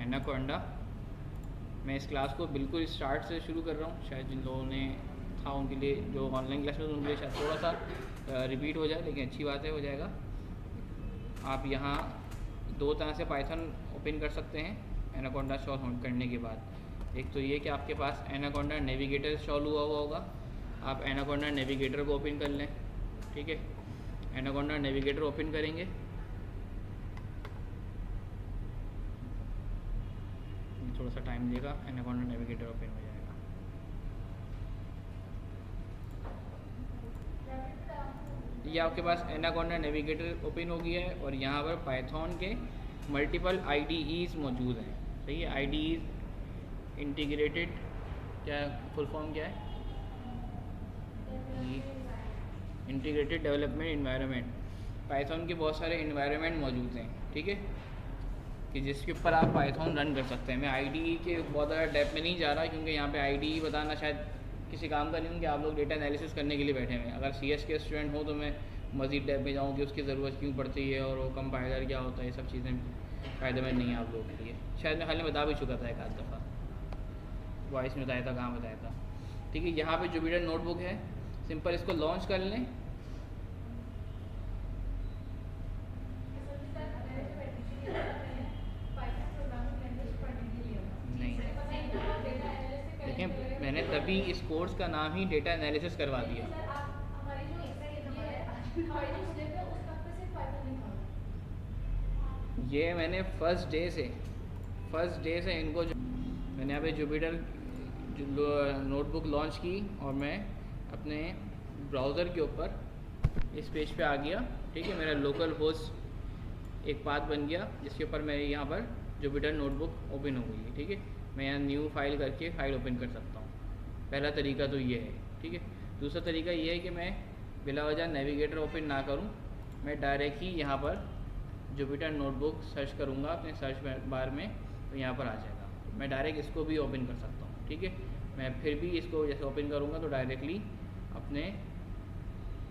Anaconda. मैं इस class को बिल्कुल स्टार्ट से शुरू कर रहा हूँ, शायद जिन लोगों ने था उनके लिए, जो ऑनलाइन क्लास में उनके लिए शायद थोड़ा सा रिपीट हो जाए, लेकिन अच्छी बात है, हो जाएगा। आप यहाँ दो तरह से पाइथन ओपन कर सकते हैं एनाकोंडा इंस्टॉल करने के बाद। एक तो ये कि आपके पास एनाकोंडा नेविगेटर इंस्टॉल हुआ होगा, आप एनाकोंडा नेविगेटर को ओपन कर लें। ठीक है, एनाकोंडा नेविगेटर ओपन करेंगे, थोड़ा सा टाइम देगा, एनाकोंडा नेविगेटर ओपन हो जाएगा। ये आपके पास एनाकोंडा नेविगेटर ओपन हो गया है और यहाँ पर पाइथन के मल्टीपल आईडीईज मौजूद हैं। सही है, आईडीईज इंटीग्रेटेड, क्या फुल फॉर्म क्या है, इंटीग्रेटेड डेवलपमेंट इन्वायरमेंट। पाइथन के बहुत सारे इन्वायरमेंट मौजूद हैं, ठीक है, कि जिसके ऊपर आप पाइथन रन कर सकते हैं। मैं आईडीई के बहुत ज़्यादा डेप्थ में नहीं जा रहा, क्योंकि यहाँ पे आईडीई बताना शायद किसी काम का नहीं हूँ कि आप लोग डेटा एनालिसिस करने के लिए बैठे हुए हैं। अगर सीएस के स्टूडेंट हो तो मैं मज़ीद डेप्थ में जाऊँ कि उसकी ज़रूरत क्यों पड़ती है और वो कंपाइलर क्या होता है, ये सब चीज़ें फ़ायदेमंद नहीं है आप लोगों के लिए। शायद मैं हाल में बता भी चुका था एक आध दफ़ा, वॉइस में बताया था, कहाँ बताया था। ठीक है, यहाँ पे जुपिटर नोटबुक है, सिंपल इसको लॉन्च कर लें। मैंने तभी इस कोर्स का नाम ही डेटा एनालिसिस करवा दिया। ये मैंने फर्स्ट डे से इनको मैंने यहाँ पे जुपिटर नोटबुक लॉन्च की और मैं अपने ब्राउज़र के ऊपर इस पेज पे आ गया। ठीक है, मेरा लोकल होस्ट एक पाथ बन गया जिसके ऊपर मेरे यहाँ पर जुपिटर नोटबुक ओपन हो गई है। ठीक है, मैं यहाँ न्यू फाइल करके फ़ाइल ओपन कर सकता हूँ। पहला तरीका तो ये है। ठीक है, दूसरा तरीका ये है कि मैं बिला वजह नेविगेटर ओपन ना करूँ, मैं डायरेक्ट ही यहाँ पर जुपिटर नोटबुक सर्च करूँगा अपने सर्च बार में, तो यहाँ पर आ जाएगा। मैं डायरेक्ट इसको भी ओपन कर सकता हूँ। ठीक है, मैं फिर भी इसको जैसे ओपन करूँगा तो डायरेक्टली अपने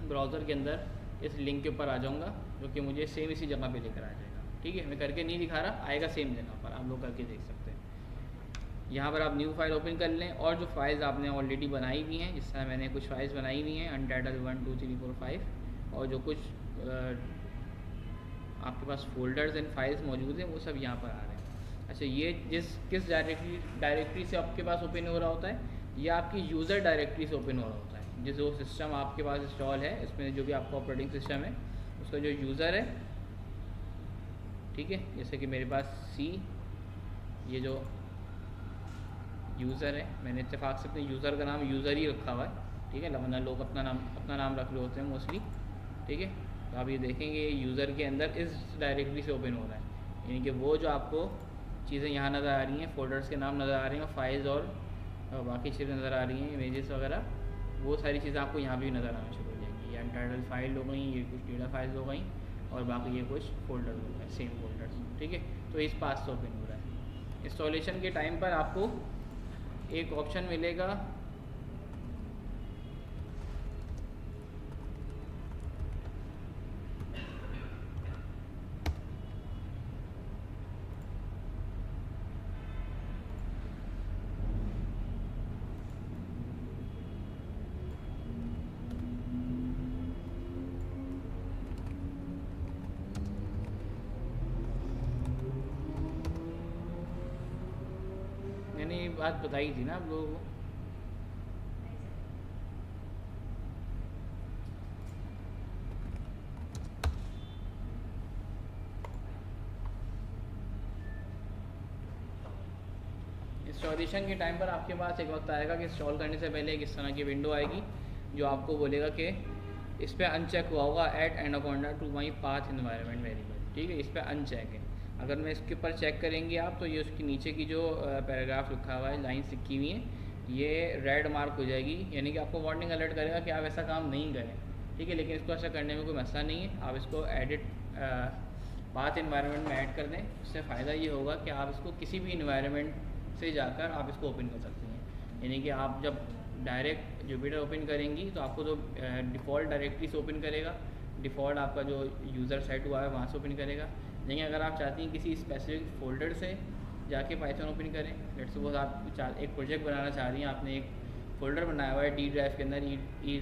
ब्राउज़र के अंदर इस लिंक के ऊपर आ जाऊँगा, जो कि मुझे सेम इसी जगह पे लेकर आ जाएगा। ठीक है, मैं करके नहीं दिखा रहा, आएगा सेम जगह पर, आप लोग करके देख सकते हैं। यहाँ पर आप न्यू फाइल ओपन कर लें और जो फाइल्स आपने ऑलरेडी बनाई हुई हैं, जिस तरह मैंने कुछ फाइल्स बनाई हुई हैं अनटाइटल 1 2 3 4 5, और जो कुछ आपके पास फोल्डर्स एंड फाइल्स मौजूद हैं वो सब यहाँ पर आ रहे हैं। अच्छा, ये किस डायरेक्टरी से आपके पास ओपन हो रहा होता है, ये आपकी यूज़र डायरेक्टरी से ओपन हो रहा होता है। जो सिस्टम आपके पास इंस्टॉल है, इसमें जो भी आपका ऑपरेटिंग सिस्टम है, उसका जो यूज़र है, ठीक है, जैसे कि मेरे पास ये जो यूज़र है, मैंने इत्तेफाक से अपने यूज़र का नाम यूज़र ही रखा हुआ है। ठीक है, वरना लोग अपना नाम रख रहे होते हैं मोस्टली। ठीक है, तो आप ये देखेंगे यूज़र के अंदर इस डायरेक्टरी से ओपन हो रहा है, यानी कि वो जो आपको चीज़ें यहाँ नज़र आ रही हैं, फोल्डर्स के नाम नज़र आ रहे हैं, फाइल्स और बाकी चीज़ें नज़र आ रही हैं, इमेजेस वगैरह, वो सारी चीज़ें आपको यहाँ भी नज़र आना शुरू हो जाएंगी। ये अनटाइटल फाइल हो गई, ये कुछ डेटा फाइल्स हो गई, और बाकी ये कुछ फोल्डर हो गए, सेम फोल्डर्स। ठीक है, तो इस पास से ओपन हो रहा है। इंस्टॉलेशन के टाइम पर आपको एक ऑप्शन मिलेगा, मैंने ये बात बताई थी ना आप लोगों को। इंस्टॉलेशन के टाइम पर आपके पास एक वक्त आएगा कि इंस्टॉल करने से पहले एक इस तरह की विंडो आएगी जो आपको बोलेगा कि इस पर अनचेक हुआ होगा add Anaconda to my path environment variable. ठीक है, इस पर अनचेक है। अगर मैं इसके ऊपर चेक करेंगे आप, तो ये उसके नीचे की जो पैराग्राफ लिखा हुआ है, लाइन्स लिखी हुई हैं, ये रेड मार्क हो जाएगी, यानी कि आपको वार्निंग अलर्ट करेगा कि आप ऐसा काम नहीं करें। ठीक है, लेकिन इसको ऐसा करने में कोई मसला नहीं है, आप इसको एडिट पाथ एनवायरनमेंट में ऐड कर दें। उससे फ़ायदा ये होगा कि आप इसको किसी भी इन्वायरमेंट से जाकर आप इसको ओपन कर सकते हैं। यानी कि आप जब डायरेक्ट जुपिटर ओपन करेंगी तो आपको तो डिफ़ॉल्ट डायरेक्टरी से ओपन करेगा, डिफ़ॉल्ट आपका जो यूज़र सेट हुआ है वहाँ से ओपन करेगा। लेकिन अगर आप चाहती हैं किसी स्पेसिफिक फ़ोल्डर से जाके पाइथन ओपन करें। लेट्स सपोज आप एक प्रोजेक्ट बनाना चाह रही हैं, आपने एक फ़ोल्डर बनाया हुआ है डी ड्राइव के अंदर, ई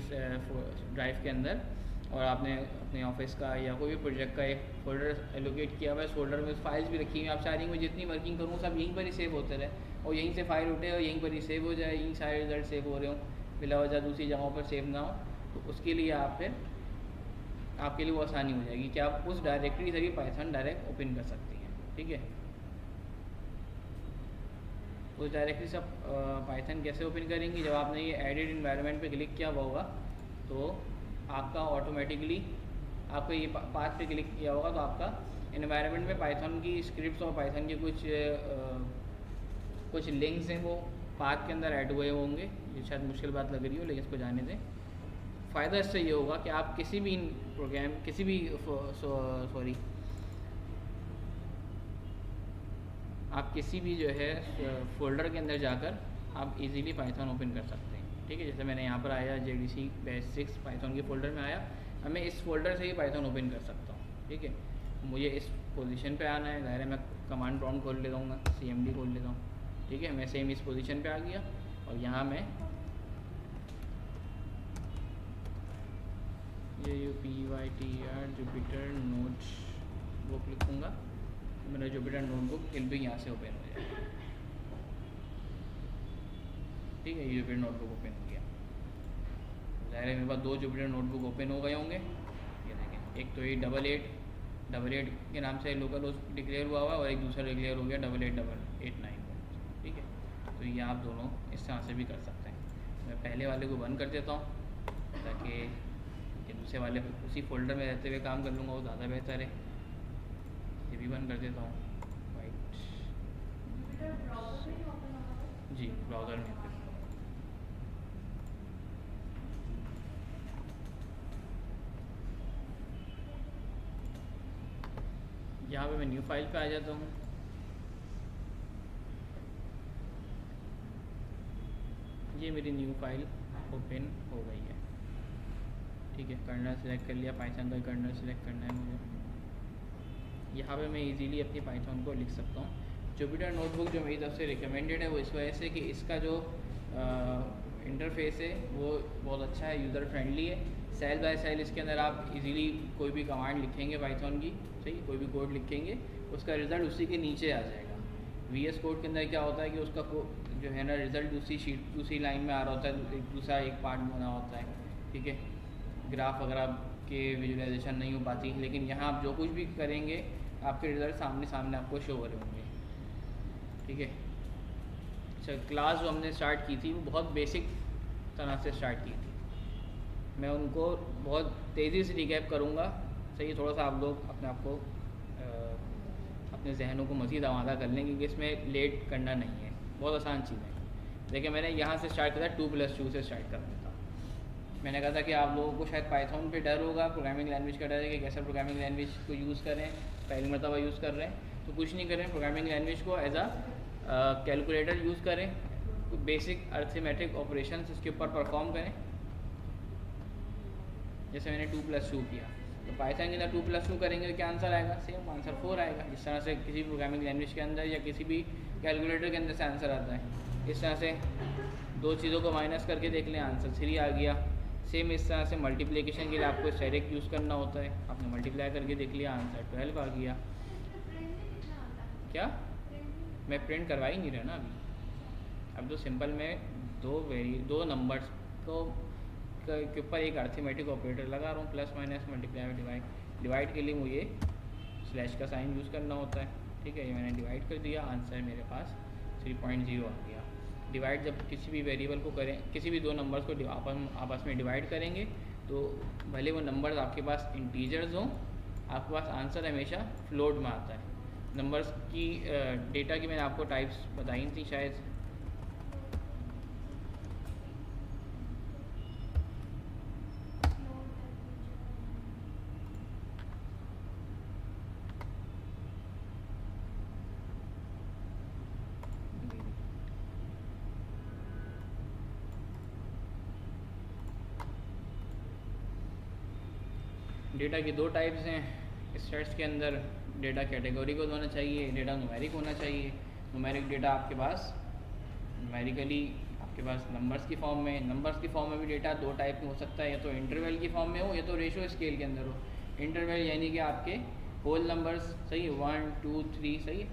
ड्राइव के अंदर, और आपने अपने ऑफिस का या कोई भी प्रोजेक्ट का एक फ़ोल्डर एलोकेट किया हुआ है। इस फोल्डर में फाइल्स भी रखी हुई हैं। आप चाह रही हैं मैं जितनी वर्किंग करूँ सब यहीं पर ही सेव होते रहे, और यहीं से फाइल उठे और यहीं पर ही सेव हो जाए, यहीं सारे रिजल्ट सेव हो रहे हों, बिला वजह दूसरी जगहों पर सेव ना हो। तो उसके लिए आप फिर आपके लिए वो आसानी हो जाएगी कि आप उस डायरेक्टरी से भी पाइथन डायरेक्ट ओपन कर सकती हैं। ठीक है, उस डायरेक्टरी से पाइथन कैसे ओपन करेंगी, जब आपने ये एडिट इन्वायरमेंट पे क्लिक किया हुआ होगा तो आपका ऑटोमेटिकली आपको ये पाथ पे क्लिक किया होगा तो आपका इन्वायरमेंट में पाइथन की स्क्रिप्ट्स और पाइथन के कुछ लिंक्स हैं वो पाथ के अंदर ऐड हुए होंगे। ये शायद मुश्किल बात लग रही हो, लेकिन इसको जाने दें। फ़ायदा इससे ये होगा कि आप किसी भी प्रोग्राम किसी भी आप किसी भी जो है फ़ोल्डर के अंदर जाकर आप इजीली पाइथन ओपन कर सकते हैं। ठीक है, जैसे मैंने यहाँ पर आया JDC बेसिक्स पाइथन के फ़ोल्डर में आया, अब मैं इस फोल्डर से ही पाइथन ओपन कर सकता हूँ। ठीक है, मुझे इस पोजीशन पे आना है, ज़ाहिर है मैं कमांड प्रॉम्प्ट खोल लेता हूँ, CMD खोल लेता हूँ। ठीक है, मैं सेम इस पोजीशन पे आ गया और यहाँ मैं JUPYTR जुपिटर नोट बुक लिखूँगा, मेरा जुपिटर नोटबुक विल भी यहाँ से ओपन हो जाएगा। ठीक है, जुपिटर नोटबुक ओपन हो गया। ज़ाहिर है मेरे पास 2 जुपिटर नोटबुक ओपन हो गए होंगे। ये देखें, एक तो ये 8888 के नाम से लोकल होस्ट डिक्लेयर हुआ हुआ और एक दूसरा डिक्लेयर हो गया 888889। ठीक है, तो ये आप दोनों इस तरह से भी कर सकते हैं। मैं पहले वाले को बंद कर देता हूँ ताकि दूसरे वाले उसी फोल्डर में रहते हुए काम कर लूँगा, वो ज़्यादा बेहतर है। ये भी बंद कर देता हूँ। वाइट जी, ब्राउज़र में यहाँ पे मैं न्यू फाइल पे आ जाता हूँ। ये मेरी न्यू फाइल ओपन हो गई है। ठीक है, कर्नल सेलेक्ट कर लिया, पाइथन का कर्नल सेलेक्ट करना है मुझे। यहाँ पे मैं इजीली अपनी पाइथन को लिख सकता हूँ। जुपिटर नोटबुक जो मेरी तरफ से रिकमेंडेड है वो इस वजह से कि इसका जो इंटरफेस है वो बहुत अच्छा है, यूज़र फ्रेंडली है। सेल बाय सेल इसके अंदर आप इजीली कोई भी कमांड लिखेंगे पाइथन की, सही, कोई भी कोड लिखेंगे उसका रिज़ल्ट उसी के नीचे आ जाएगा। VS कोड के अंदर क्या होता है कि उसका जो है ना रिज़ल्ट दूसरी लाइन में आ रहा होता है, दूसरा एक पार्ट बना होता है। ठीक है, ग्राफ वगैरह के विजुअलाइजेशन नहीं हो पाती, लेकिन यहाँ आप जो कुछ भी करेंगे आपके रिज़ल्ट सामने आपको शो हो रहे होंगे। ठीक है, अच्छा, क्लास जो हमने स्टार्ट की थी वो बहुत बेसिक तरह से स्टार्ट की थी। मैं उनको बहुत तेज़ी से रिकैप करूँगा, सही, थोड़ा सा आप लोग अपने आप को अपने जहनों को मज़ीद आमादा कर लें, क्योंकि इसमें लेट करना नहीं है, बहुत आसान चीज़ है। देखिए, मैंने यहाँ से स्टार्ट करा, 2+2 से स्टार्ट कर देता। मैंने कहा था कि आप लोगों को शायद पाइथन पे डर होगा, प्रोग्रामिंग लैंग्वेज का डर है कि कैसे प्रोग्रामिंग लैंग्वेज को यूज़ करें, पहली मरतबा यूज़ कर रहे हैं तो कुछ नहीं करें, प्रोग्रामिंग लैंग्वेज को एज आ कैलकुलेटर यूज़ करें, बेसिक अर्थमेटिक ऑपरेशंस इसके ऊपर परफॉर्म करें। जैसे मैंने 2+2 किया, तो पाइथन के अंदर 2+2 करेंगे तो क्या आंसर आएगा, सेम आंसर 4 आएगा। जिस तरह से किसी प्रोग्रामिंग लैंग्वेज के अंदर या किसी भी कैलकुलेटर के अंदर से आंसर आता है, इस तरह से 2 चीज़ों को माइनस करके देख लें, आंसर 3 आ गया। सेम इस तरह से मल्टीप्लिकेशन के लिए आपको डायरेक्ट यूज़ करना होता है, आपने मल्टीप्लाई करके देख लिया, आंसर 12 आ गया। क्या मैं प्रिंट करवा ही नहीं रहा ना अभी, अब तो सिंपल में दो नंबर्स को के ऊपर एक अर्थमेटिक ऑपरेटर लगा रहा हूँ, plus minus multiply divide. Divide के लिए मुझे स्लैश का साइन यूज़ करना होता है। ठीक है, ये मैंने डिवाइड कर दिया, आंसर मेरे पास 3.0 आ गया। डिवाइड जब किसी भी वेरिएबल को करें, किसी भी 2 नंबर्स को आपस में डिवाइड करेंगे तो भले वो नंबर्स आपके पास इंटीजर्स हों, आपके पास आंसर हमेशा फ्लोट में आता है। नंबर्स की डेटा की मैंने आपको टाइप्स बताई थी शायद, डेटा की 2 टाइप्स हैं। स्टेट्स के अंदर डेटा कैटेगोरी को होना चाहिए, डेटा न्यूमेरिक होना चाहिए। न्यूमेरिक डेटा आपके पास न्यूमेरिकली आपके पास नंबर्स की फॉर्म में, नंबर्स की फॉर्म में भी डेटा दो टाइप में हो सकता है, या तो इंटरवल की फॉर्म में हो या तो रेशो स्केल के अंदर हो। इंटरवल यानी कि आपके होल नंबर्स, सही है, 1 2 3, सही है,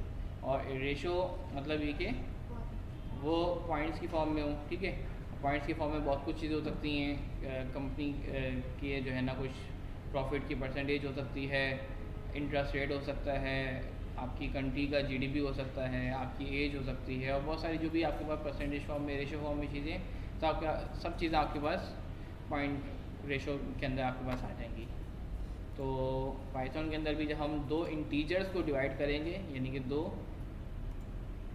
और रेशो मतलब ये कि वो पॉइंट्स की फॉर्म में हो, ठीक है। पॉइंट्स की फॉर्म में बहुत कुछ चीज़ें हो सकती हैं, कंपनी की जो है ना कुछ प्रॉफिट की परसेंटेज हो सकती है, इंटरेस्ट रेट हो सकता है, आपकी कंट्री का जीडीपी हो सकता है, आपकी एज हो सकती है, और बहुत सारी जो भी आपके पास परसेंटेज फॉर्म में, रेशो फॉर्म में चीज़ें, तो आपका सब चीज़ें आपके पास पॉइंट रेशो के अंदर आपके पास आ जाएंगी। तो पाइथन के अंदर भी जब हम दो इंटीजर्स को डिवाइड करेंगे, यानी कि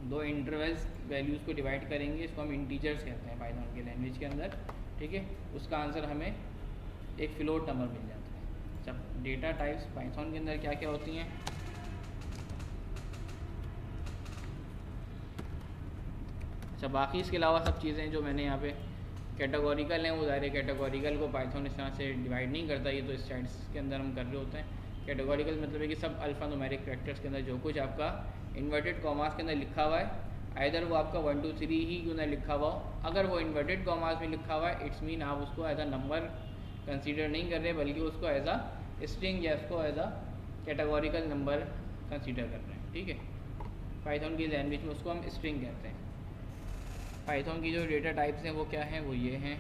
दो इंटरवल्स वैल्यूज़ को डिवाइड करेंगे, इसको हम इंटीजर्स कहते हैं पाइथन के लैंग्वेज के अंदर, ठीक है। उसका आंसर हमें एक फ्लोट नंबर मिल जाता है। जब डेटा टाइप्स पाइथन के अंदर क्या क्या होती हैं, अच्छा बाकी इसके अलावा सब चीज़ें जो मैंने यहाँ पे कैटेगोरिकल हैं, वो ज़ाहिर कैटेगोरिकल को पाइथन इस तरह से डिवाइड नहीं करता, ये तो स्टैट्स के अंदर हम कर रहे होते हैं। कैटेगोरिकल मतलब है कि सब अल्फ़ा न्यूमेरिक कैरेक्टर्स के अंदर जो कुछ आपका इन्वर्टेड कॉमास के अंदर लिखा हुआ है, आइदर वो आपका 1 2 3 ही क्यों ना लिखा हुआ हो, अगर वो इन्वर्टेड कॉमास में लिखा हुआ है इट्स मीन आप उसको एज अ नंबर कंसीडर नहीं कर रहे, बल्कि उसको एज अ स्ट्रिंग या उसको as a categorical number consider कर रहे हैं, ठीक है। पाइथन की लैंग्वेज में उसको हम स्ट्रिंग कहते हैं। पाइथन की जो डेटा टाइप्स हैं वो क्या हैं, वो ये हैं।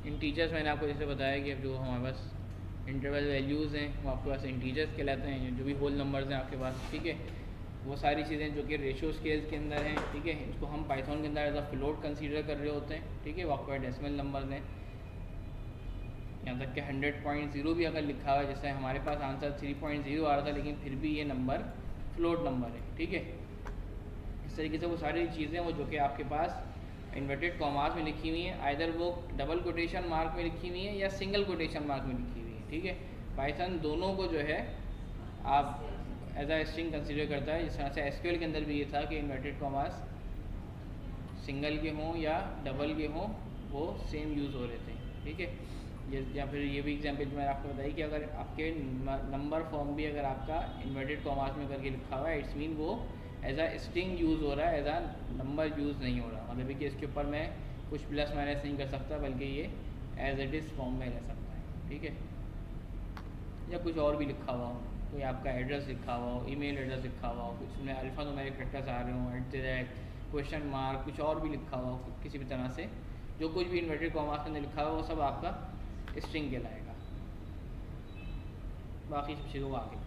इंटीजर्स मैंने आपको जैसे बताया कि जो हमारे पास इंटरवल वैल्यूज़ हैं वो आपके पास इंटीजर्स कहलाते हैं, जो भी होल नंबर्स हैं आपके पास, ठीक है। वो सारी चीज़ें जो कि रेशियो स्केल्स के अंदर हैं, ठीक है, इसको हम पाइथन के अंदर एज अ फ्लोट कंसीडर कर रहे होते हैं, ठीक है। वो आपके पास डेसिमल नंबर्स हैं, यहाँ तक कि 100.0 भी अगर लिखा हुआ है, जैसे हमारे पास आंसर 3.0 आ रहा था, लेकिन फिर भी ये नंबर फ्लोट नंबर है, ठीक है। इस तरीके से वो सारी चीज़ें वो जो कि आपके पास इन्वर्टेड कॉमास में लिखी हुई हैं, आइदर वो डबल कोटेशन मार्क में लिखी हुई हैं या सिंगल कोटेशन मार्क में लिखी हुई है, ठीक है। पाइथन दोनों को जो है आप एज अ स्ट्रिंग कंसीडर करता है, जिस तरह से एसक्यूएल के अंदर भी ये था कि इन्वर्टेड कॉमास सिंगल के हों या डबल के हों वो सेम यूज़ हो रहे थे, ठीक है। या फिर ये भी एग्जांपल जो मैंने आपको बताई कि अगर आपके नंबर फॉर्म भी अगर आपका इन्वर्टेड कॉमास में करके लिखा हुआ है, इट्स मीन वो एज अ स्ट्रिंग यूज़ हो रहा है, एज अ नंबर यूज़ नहीं हो रहा, मतलब कि इसके ऊपर मैं कुछ प्लस माइनस नहीं कर सकता, बल्कि ये एज इट इज़ फॉर्म में रह सकता है, ठीक है। या कुछ और भी लिखा हुआ हो, कोई आपका एड्रेस लिखा हुआ हो, ईमेल एड्रेस लिखा हुआ हो, कुछ में अल्फ़ा न्यूमेरिक कैरेक्टर्स आ रहे हों, @ क्वेश्चन मार्क, कुछ और भी लिखा हुआ हो, किसी भी तरह से जो कुछ भी इन्वर्टेड कॉमास के अंदर लिखा हुआ वो सब आपका स्ट्रिंग कहलाएगा। बाकी सब चीज़ों को आगे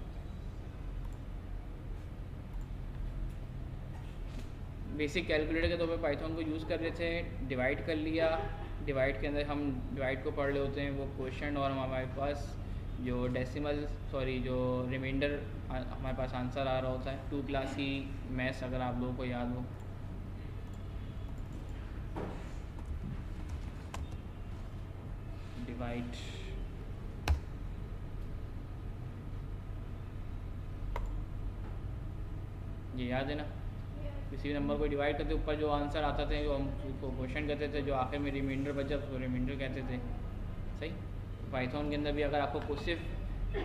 बेसिक कैलकुलेटर के तौर पे पाइथन को यूज़ कर रहे थे, डिवाइड कर लिया, डिवाइड के अंदर हम डिवाइड को पढ़ रहे होते हैं, वो क्वेश्चन और हमारे पास जो जो रिमाइंडर हमारे पास आंसर आ रहा होता है। 2 क्लास की मैथ्स अगर आप लोगों को याद हो, डिवाइड ये याद है ना, किसी भी नंबर को डिवाइड करते ऊपर जो आंसर आता था, जो हम उसको क्वेश्चन कहते थे, जो आखिर में रिमाइंडर बचा उसको रिमाइंडर कहते थे, सही। पाइथन के अंदर भी अगर आपको सिर्फ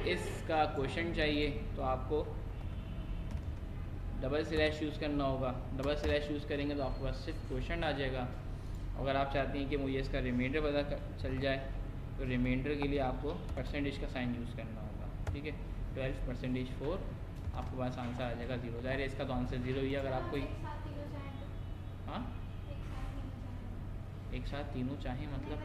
इसका क्वेश्चन चाहिए तो आपको डबल स्लैश यूज़ करना होगा। डबल स्लैश यूज़ करेंगे तो आपके पास सिर्फ क्वेश्चन आ जाएगा। अगर आप चाहते हैं कि मुझे इसका रिमाइंडर पता चल जाए तो रिमाइंडर के लिए आपको परसेंटेज का साइन यूज़ करना होगा, ठीक है। 12%4 आपके पास आंसर आ जाएगा 0। ज़ाहिर है इसका तो आंसर 0 ही है। अगर आपको हाँ एक साथ तीनों चाहें मतलब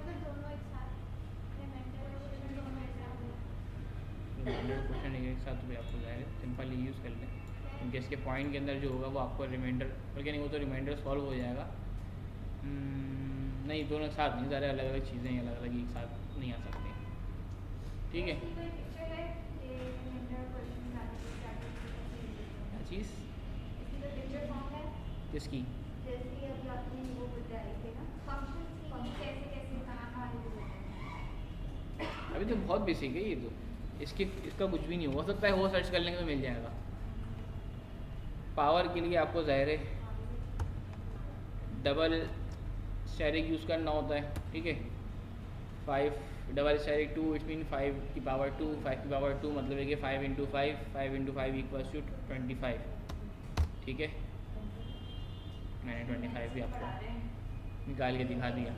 रिमाइंडर क्वेश्चन एक साथ भी आपको ज़ाहिर है सिंपल ही यूज़ कर लें, क्योंकि इसके पॉइंट के अंदर जो होगा वो आपको रिमाइंडर, बल्कि नहीं वो तो रिमाइंडर सॉल्व हो जाएगा। नहीं दोनों एक साथ नहीं, ज़्यादा अलग अलग चीज़ें अलग अलग एक साथ नहीं आ सकती, ठीक है। इसकी जैसे अभी आपने वो बताए थे ना फंक्शन कैसे कैसे कहाँ कहाँ अभी तो बहुत बेसिक है ये तो, इसका कुछ भी नहीं हो सकता है, वो सर्च कर लेंगे तो मिल जाएगा। पावर के लिए आपको ज़ाहिर है डबल स्टेरिक यूज़ करना होता है, ठीक है। 5 डबल स्टेरिक 2 इट मीन 5 की पावर 2, 5 की पावर 2 मतलब है कि 5 इंटू 5, 5 इंटू 5 इक्वल्स टू 25, ठीक है। मैंने 25 भी आपको निकाल के दिखा दिया,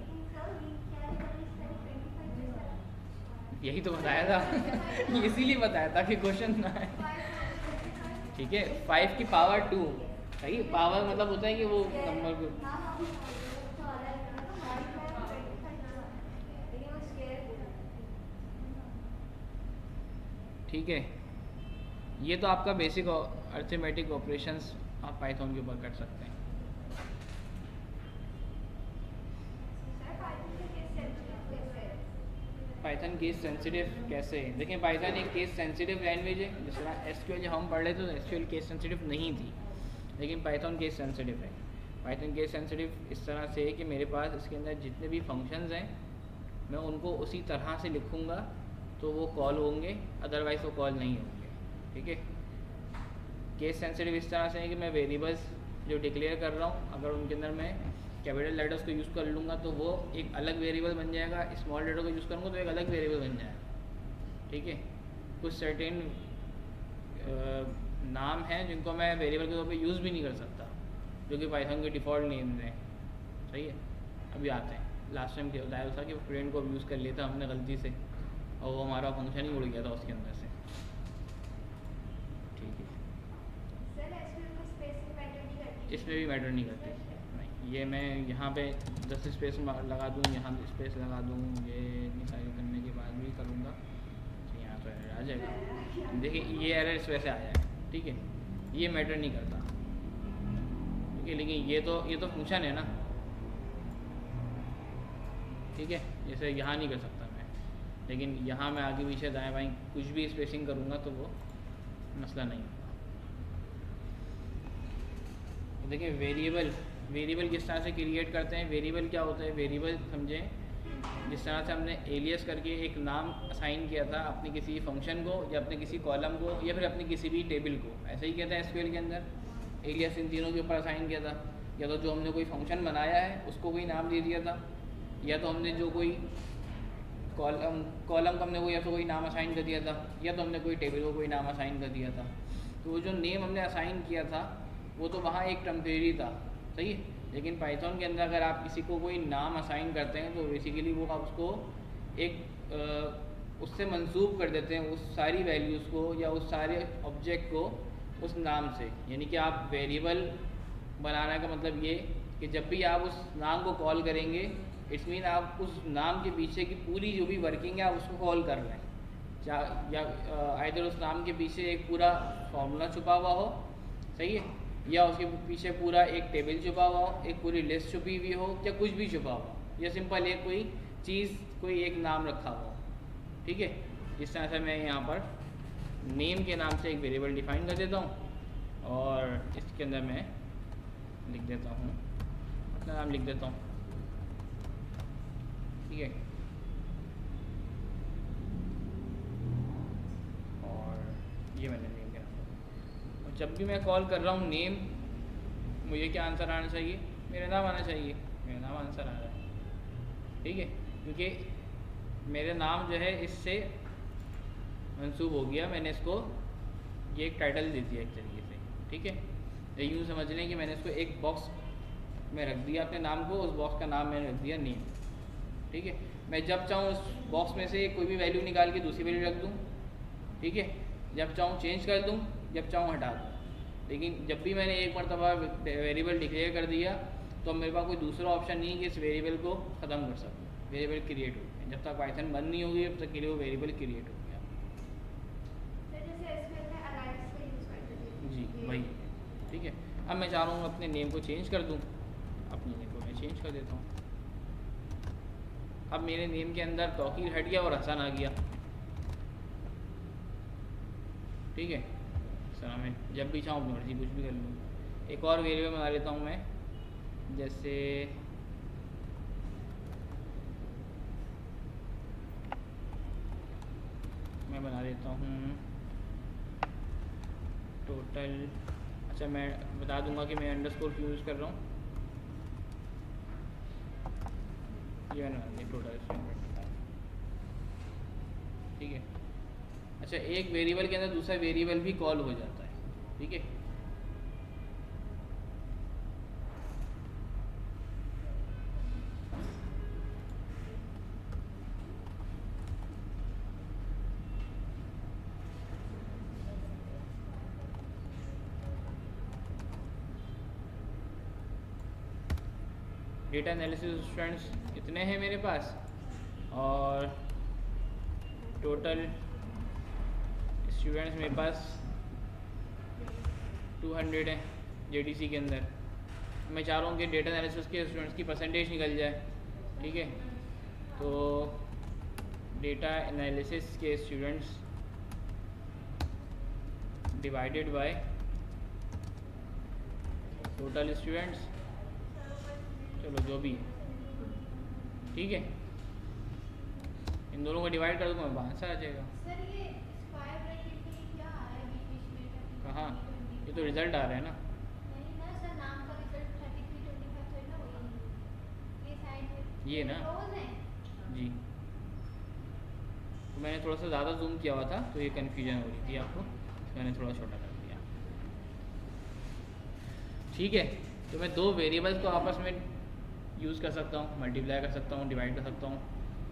यही तो बताया था इसीलिए बताया था कि क्वेश्चन ना है, ठीक है। 5 की पावर 2, सही, पावर मतलब होता है कि वो नंबर को, ठीक है। ये तो आपका बेसिक अर्थमेटिक ऑपरेशंस आप पाइथन के ऊपर कर सकते हैं। पाइथन केस सेंसिटिव कैसे है? देखिए पाइथन एक केस सेंसिटिव लैंग्वेज है, जिस तरह एसक्यूएल जब हम पढ़ रहे थे तो एसक्यूएल केस सेंसिटिव नहीं थी, लेकिन पाइथन केस सेंसिटिव है। पाइथन केस सेंसिटिव इस तरह से है कि मेरे पास इसके अंदर जितने भी फंक्शंस हैं मैं उनको उसी तरह से लिखूँगा तो वो कॉल होंगे, अदरवाइज़ वो कॉल नहीं होंगे, ठीक है। केस सेंसिटिव इस तरह से है कि मैं वेरिएबल्स जो डिक्लेयर कर रहा हूँ अगर उनके अंदर मैं कैपिटल लेटर्स को यूज़ कर लूँगा तो वो एक अलग वेरिएबल बन जाएगा, स्मॉल लेटर को यूज़ करूँगा तो एक अलग वेरिएबल बन जाएगा, ठीक है। कुछ सर्टेन नाम हैं जिनको मैं वेरिएबल के तौर पे यूज़ भी नहीं कर सकता, जो कि पाइथन के डिफ़ॉल्ट नेम्स हैं, सही है। अभी आते हैं, लास्ट टाइम क्या बताया था कि फ्रेंड को यूज़ कर लिया था हमने गलती से और वो हमारा फंक्शन ही उड़ गया था उसके अंदर से, ठीक है। इसमें भी मैटर नहीं करती, नहीं। ये मैं यहाँ पे 10 स्पेस लगा दूँ, यहाँ स्पेस लगा दूँ, ये सारी करने के बाद भी करूँगा तो यहाँ तो एरर आ जाएगा। देखिए ये एरर इस वजह से आया है, ठीक है, ये मैटर नहीं करता, ठीक है। लेकिन ये तो फंक्शन है ना, ठीक है। जैसे यहाँ नहीं कर सकता मैं, लेकिन यहाँ मैं आगे पीछे दाएँ बाएँ कुछ भी स्पेसिंग करूँगा तो वो मसला नहीं होगा। देखिए वेरिएबल किस तरह से क्रिएट करते हैं। वेरिएबल क्या होता है, वेरिएबल समझें जिस तरह से हमने एलियस करके एक नाम असाइन किया था अपने किसी फंक्शन को या अपने किसी कॉलम को या फिर अपने किसी भी टेबल को, ऐसे ही किया था एसक्यूएल के अंदर। एलियस इन तीनों के ऊपर असाइन किया था, या तो जो हमने कोई फंक्शन बनाया है उसको कोई नाम दे दिया था, या तो हमने जो कोई कॉलम को हमने कोई या तो कोई नाम असाइन कर दिया था, या तो हमने कोई टेबल को कोई नाम असाइन कर दिया था। तो वो जो नेम हमने असाइन किया था वो तो वहाँ एक टेम्परेरी था, सही है। लेकिन पाइथन के अंदर अगर आप किसी को कोई नाम असाइन करते हैं तो बेसिकली वो आप उसको एक उससे मंसूब कर देते हैं उस सारी वैल्यूज़ को या उस सारे ऑब्जेक्ट को उस नाम से। यानी कि आप वेरिएबल बनाने का मतलब ये कि जब भी आप उस नाम को कॉल करेंगे इट्स मीन आप उस नाम के पीछे की पूरी जो भी वर्किंग है आप उसको कॉल कर रहे हैं, या आइदर उस नाम के पीछे एक पूरा फॉर्मूला छुपा हुआ हो, सही है, या उसके पीछे पूरा एक टेबल छुपा हुआ हो, एक पूरी लिस्ट छुपी हुई हो, या कुछ भी छुपा हुआ हो, या सिंपल एक कोई चीज़ कोई एक नाम रखा हुआ हो, ठीक है। इस तरह से मैं यहाँ पर नेम के नाम से एक वेरिएबल डिफाइन कर देता हूँ और इसके अंदर मैं लिख देता हूँ अपना नाम लिख देता हूँ, ठीक है। और ये मैंने नेम के नाम, और जब भी मैं कॉल कर रहा हूँ नेम, मुझे क्या आंसर आना चाहिए, मेरा नाम आना चाहिए, मेरा नाम आंसर आ रहा है, ठीक है। क्योंकि मेरा नाम जो है इससे मंसूब हो गया, मैंने इसको ये एक टाइटल दे दिया एक तरीके से, ठीक है। ये यूँ समझ लें कि मैंने इसको एक बॉक्स में रख दिया अपने नाम को, उस बॉक्स का नाम मैंने रख दिया नेम, ठीक है। मैं जब चाहूँ उस बॉक्स में से कोई भी वैल्यू निकाल के दूसरी वैल्यू रख दूँ, ठीक है। जब चाहूँ चेंज कर दूँ, जब चाहूँ हटा दूँ। लेकिन जब भी मैंने एक मरतबा वेरिएबल डिक्लेयर कर दिया तो मेरे पास कोई दूसरा ऑप्शन नहीं है कि इस वेरिएबल को ख़त्म कर सकूँ। वेरिएबल क्रिएट हो गया, जब तक पाइथन बंद नहीं होगी तब तक के लिए वो वेरिएबल क्रिएट हो गया। जी वही, ठीक है। अब मैं चाह रहा हूँ अपने नेम को चेंज कर दूँ, अपने नेम को मैं चेंज कर देता हूँ। अब मेरे नेम के अंदर तौकीर हट गया और हसन आ गया, ठीक है। सर मैं जब भी चाहूँ अपनी मर्जी कुछ भी कर लूँ। एक और वेरिएबल बना लेता हूँ मैं जैसे मैं बना देता हूँ टोटल। अच्छा, मैं बता दूंगा कि मैं अंडरस्कोर क्यों यूज़ कर रहा हूँ। ये मैंने बना दिया टोटल स्टूडेंट, ठीक है। अच्छा, एक वेरिएबल के अंदर दूसरा वेरिएबल भी कॉल हो जाता है, ठीक है। डेटा एनालिसिस स्टूडेंट्स कितने हैं मेरे पास, और टोटल स्टूडेंट्स मेरे पास 200 हैं जेडीसी के अंदर। मैं चाह रहा हूँ कि डेटा एनालिसिस के स्टूडेंट्स की परसेंटेज निकल जाए, ठीक है। तो डेटा एनालिसिस के students divided by total students, चलो जो भी है, ठीक है। इन दोनों को डिवाइड कर दूँगा, मैं आंसर आ जाएगा। सर ये स्क्वायर ब्रैकेट में क्या आ रहा है बीच बीच में? कहाँ? ये तो रिजल्ट आ रहा है ना। नहीं ना सर, नाम का रिजल्ट 3325 थोड़ी ना वही, ये साइड में ये ना रोज है। जी, तो मैंने थोड़ा सा ज़्यादा जूम किया हुआ था तो ये कन्फ्यूजन हो रही थी आपको, तो मैंने थोड़ा छोटा कर दिया, ठीक है। तो मैं दो वेरिएबल्स को आपस में यूज़ कर सकता हूँ, मल्टीप्लाई कर सकता हूँ, डिवाइड कर सकता हूँ।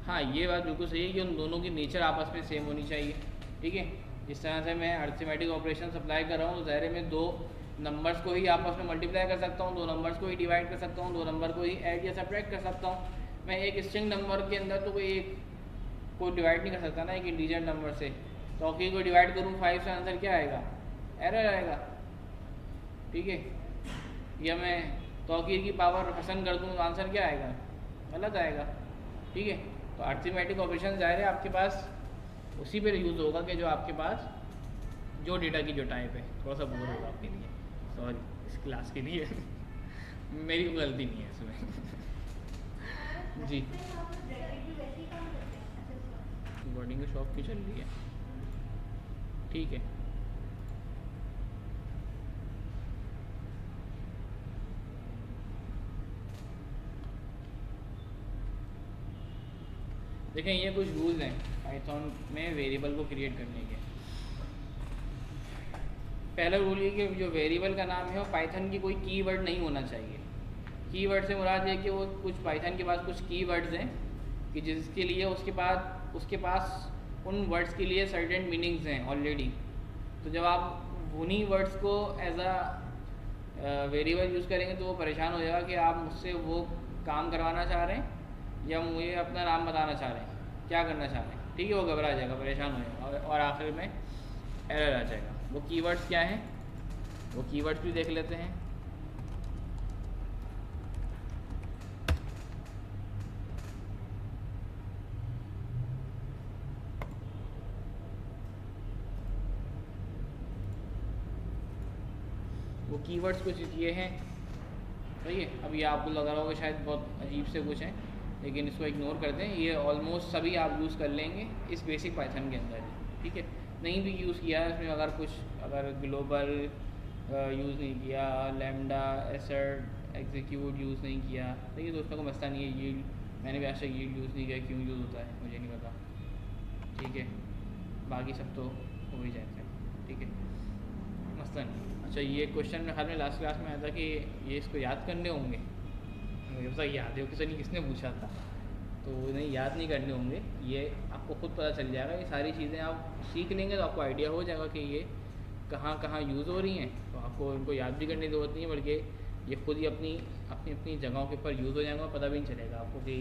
हाँ, ये बात बिल्कुल सही है कि उन दोनों की नेचर आपस में सेम होनी चाहिए, ठीक है। जिस तरह से मैं अरिथमेटिक ऑपरेशन अप्लाई कर रहा हूँ, तो ज़ाहिर में दो नंबर्स को ही आपस में मल्टीप्लाई कर सकता हूँ, दो नंबर्स को ही डिवाइड कर सकता हूँ, दो नंबर को ही ऐड या सब्ट्रैक्ट कर सकता हूँ। मैं एक स्ट्रिंग नंबर के अंदर तो कोई एक को डिवाइड नहीं कर सकता ना, एक इंटीजर नंबर से। तौकीर को डिवाइड करूँ 5 से, आंसर क्या आएगा? एरर आएगा, ठीक है। या मैं तौकीर की पावर हसन कर दूँ तो आंसर क्या आएगा? गलत आएगा, ठीक है। तो अरिथमेटिक ऑपरेशन ज़ाहिर है आपके पास उसी पे यूज़ होगा कि जो आपके पास जो डेटा की जो टाइप है। थोड़ा सा बोर होगा आपके लिए, सॉरी इस क्लास के लिए मेरी कोई गलती नहीं है इसमें जी। बोर्डिंग की शॉप क्यों चल रही है? ठीक है, देखें ये कुछ रूल्स हैं पाइथन में वेरिएबल को क्रिएट करने के। पहला रूल ये कि जो वेरिएबल का नाम है वो पाइथन की कोई कीवर्ड नहीं होना चाहिए। कीवर्ड से मुराद है कि वो कुछ पाइथन के पास कुछ कीवर्ड्स हैं कि जिसके लिए उसके पास उन वर्ड्स के लिए सर्टेन मीनिंग्स हैं ऑलरेडी। तो जब आप उन्हीं वर्ड्स को एज अ वेरिएबल यूज़ करेंगे तो वो परेशान हो जाएगा कि आप मुझसे वो काम करवाना चाह रहे हैं या मुझे अपना नाम बताना चाह रहे हैं, क्या करना चाह रहे हैं, ठीक है। वो घबरा जाएगा, परेशान हो जाएगा और आखिर में एरर आ जाएगा। वो कीवर्ड्स क्या हैं, वो कीवर्ड्स भी देख लेते हैं। वो कीवर्ड्स कुछ ये हैं, सही है। अब ये आपको लग रहा होगा शायद बहुत अजीब से कुछ हैं, लेकिन इसको इग्नोर कर दें। ये ऑलमोस्ट सभी आप यूज़ कर लेंगे इस बेसिक पाइथन के अंदर, ठीक है। नहीं भी यूज़ किया है इसमें, अगर ग्लोबल यूज़ नहीं किया, लैम्डा एसर्ट एग्जीक्यूट यूज़ नहीं किया, तो ये दोस्तों को मसला नहीं है। यील्ड मैंने भी आज तक यील्ड यूज़ नहीं किया, क्यों यूज़ होता है मुझे नहीं पता, ठीक है। बाकी सब तो हो ही जाते हैं, ठीक है, मसला नहीं। अच्छा, ये क्वेश्चन मेरे ख्याल में लास्ट क्लास में आया था कि ये इसको याद करने होंगे, मुझे पता याद है किसने पूछा था, तो नहीं याद नहीं करने होंगे, ये आपको खुद पता चल जाएगा। ये सारी चीज़ें आप सीख लेंगे तो आपको आइडिया हो जाएगा कि ये कहाँ कहाँ यूज़ हो रही हैं। तो आपको इनको याद भी करने की ज़रूरत नहीं है, बल्कि ये खुद ही अपनी जगहों के ऊपर यूज़ हो जाएगा, पता भी नहीं चलेगा आपको कि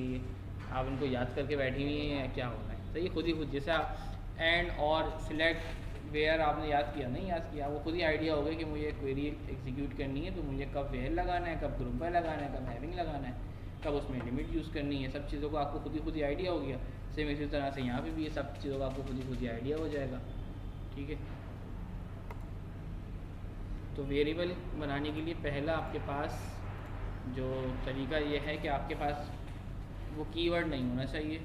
आप इनको याद करके बैठी हुई हैं या क्या होना है। तो ये खुद जैसे आप एंड और सिलेक्ट वेयर आपने याद किया, नहीं याद किया, वो खुद ही आइडिया हो गया कि मुझे क्वेरी एग्जीक्यूट करनी है तो मुझे कब वेयर लगाना है, कब ग्रुप बाय लगाना है, कब हैविंग लगाना है, कब उसमें लिमिट यूज़ करनी है। सब चीज़ों को आपको खुद ही आइडिया हो गया। सेम इसी तरह से यहाँ पे भी ये सब चीज़ों का आपको खुद ही आइडिया हो जाएगा, ठीक है। तो वेरिएबल बनाने के लिए पहला आपके पास जो तरीका ये है कि आपके पास वो कीवर्ड नहीं होना चाहिए,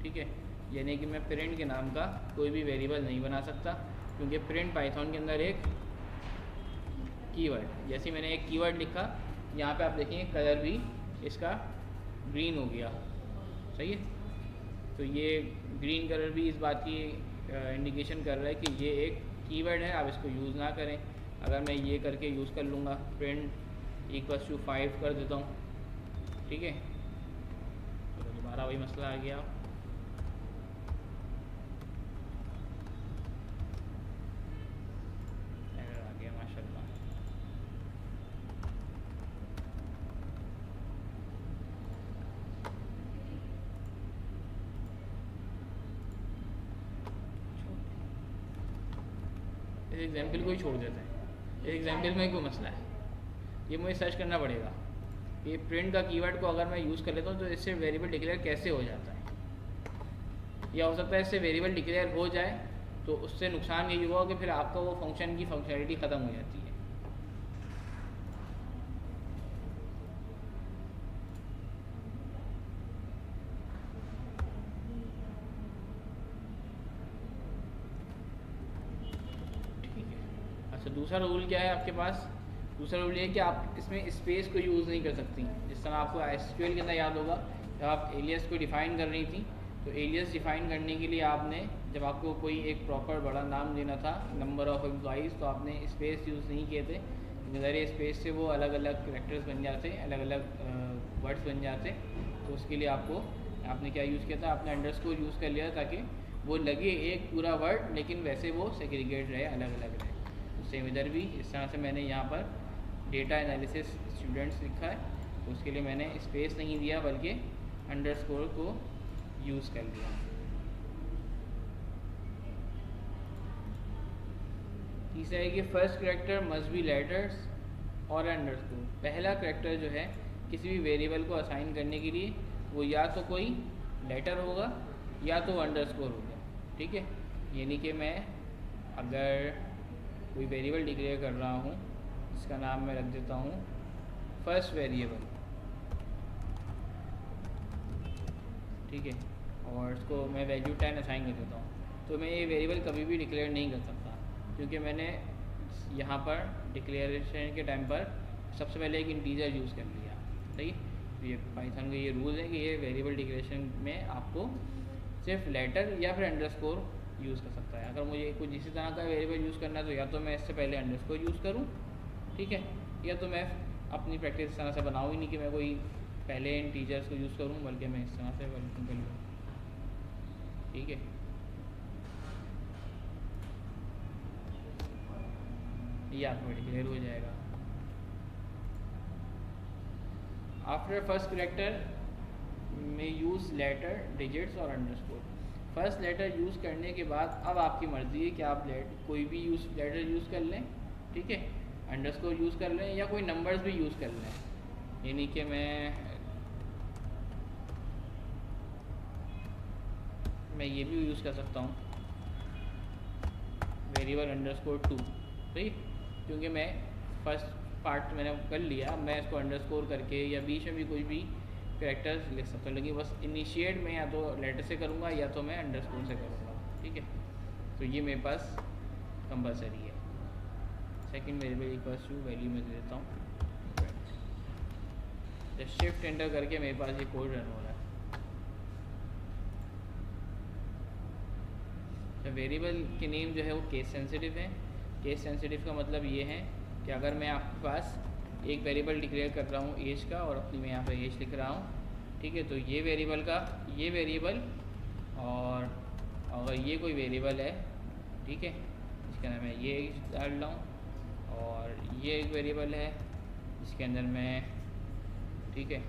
ठीक है। यानी कि मैं प्रिंट के नाम का कोई भी वेरिएबल नहीं बना सकता, क्योंकि प्रिंट पाइथन के अंदर एक कीवर्ड, जैसे मैंने एक कीवर्ड लिखा, यहाँ पे आप देखेंगे कलर भी इसका ग्रीन हो गया, सही है। तो ये ग्रीन कलर भी इस बात की इंडिकेशन कर रहा है कि ये एक कीवर्ड है, आप इसको यूज़ ना करें। अगर मैं ये करके यूज़ कर लूँगा, प्रिंट इक्वल्स टू 5 कर देता हूँ, ठीक है, तो दोबारा वही मसला आ गया। एरर आ गया माशाल्लाह। इस एग्जाम्पल को ही छोड़ देते हैं, इस एग्जाम्पल में क्यों मसला है, ये मुझे सर्च करना पड़ेगा कि प्रिंट का कीवर्ड को अगर मैं यूज़ कर लेता हूँ तो इससे वेरिएबल डिक्लेयर कैसे हो जाता है, या हो सकता है इससे वेरिएबल डिक्लेयर हो जाए तो उससे नुकसान यही हुआ कि फिर आपका वो फंक्शन की फंक्शनैलिटी ख़त्म हो जाती है। ठीक है, अच्छा दूसरा रूल क्या है आपके पास, दूसरा रूल ये है कि आप इसमें स्पेस को यूज़ नहीं कर सकती। जिस तरह आपको एसक्यूएल के अंदर याद होगा, जब आप एलियस को डिफ़ाइन कर रही थी, तो एलियस डिफ़ाइन करने के लिए आपने, जब आपको कोई एक प्रॉपर बड़ा नाम देना था, नंबर ऑफ़ एम्प्लॉइज़, तो आपने स्पेस यूज़ नहीं किए थे। ज़रिए स्पेस से वो अलग अलग करेक्टर्स बन जाते, अलग अलग वर्ड्स बन जाते। तो उसके लिए आपने क्या यूज़ किया था, आपने अंडरस्कोर यूज़ कर लिया ताकि वो लगे एक पूरा वर्ड, लेकिन वैसे वो सेग्रीगेट रहे, अलग अलग रहे। तो सेम इधर भी इस तरह से मैंने यहाँ पर डेटा एनालिसिस स्टूडेंट्स लिखा है, तो उसके लिए मैंने स्पेस नहीं दिया बल्कि अंडरस्कोर को यूज़ कर लिया। तीसरा है कि first character must be letters और अंडरस्कोर। पहला करेक्टर जो है किसी भी वेरिएबल को असाइन करने के लिए वो या तो कोई लेटर होगा या तो अंडरस्कोर होगा, ठीक है। यानी कि मैं अगर कोई वेरिएबल डिक्लेयर कर रहा हूँ, इसका नाम मैं रख देता हूँ फर्स्ट वेरिएबल, ठीक है, और इसको मैं वैल्यू 10 असाइन कर देता हूँ, तो मैं ये वेरिएबल कभी भी डिक्लेयर नहीं कर सकता, क्योंकि मैंने यहाँ पर डिक्लेरेशन के टाइम पर सबसे पहले एक इंटीजर यूज़ कर लिया, सही। तो ये पाइथन का ये रूल है कि ये वेरिएबल डिक्लेरेशन में आपको सिर्फ लेटर या फिर अंडरस्कोर यूज़ कर सकता है। अगर मुझे कुछ इसी तरह का वेरिएबल यूज़ करना है तो या तो मैं इससे पहले अंडरस्कोर यूज़ करूँ, ठीक है, या तो मैं अपनी प्रैक्टिस इस तरह से बनाऊँ ही नहीं कि मैं कोई पहले इंटीजर्स को यूज़ करूँ, बल्कि मैं इस तरह से वर्किंग कर लूँ, ठीक है। ये ऑटोमेटिक क्लियर हो जाएगा। आफ्टर फर्स्ट करेक्टर में यूज़ लेटर, डिजिट्स और अंडरस्कोर। फर्स्ट लेटर यूज़ करने के बाद अब आपकी मर्ज़ी है कि आप कोई भी लेटर यूज़ कर लें, ठीक है, अंडरस्कोर यूज़ कर लें या कोई नंबर्स भी यूज़ कर लें। यानी कि मैं ये भी यूज़ कर सकता हूँ वेरिएबल अंडरस्कोर 2, सही, क्योंकि मैं फर्स्ट पार्ट मैंने कर लिया, मैं इसको अंडरस्कोर करके या बीच में भी कोई भी कैरेक्टर्स लिख सकता हूँ, लेकिन बस इनिशिएट में या तो लेटर से करूँगा या तो मैं अंडरस्कोर से करूँगा, ठीक है। तो ये मेरे पास कंपलसरी है। Second variable equals to value में दे देता हूँ, जब शिफ्ट एंटर करके मेरे पास ये कोड रन हो रहा है। तो वेरिएबल के नेम जो है वो केस सेंसिटिव है। केस सेंसिटिव का मतलब ये है कि अगर मैं आपके पास एक वेरिएबल डिक्लेयर कर रहा हूँ एज का, और अपनी मैं यहाँ पर एज लिख रहा हूँ, ठीक है, तो ये वेरिएबल और अगर ये कोई वेरिएबल है, ठीक है, इसके अंदर मैं ये एज डाल रहा हूँ, और ये एक वेरिएबल है जिसके अंदर मैं, ठीक है,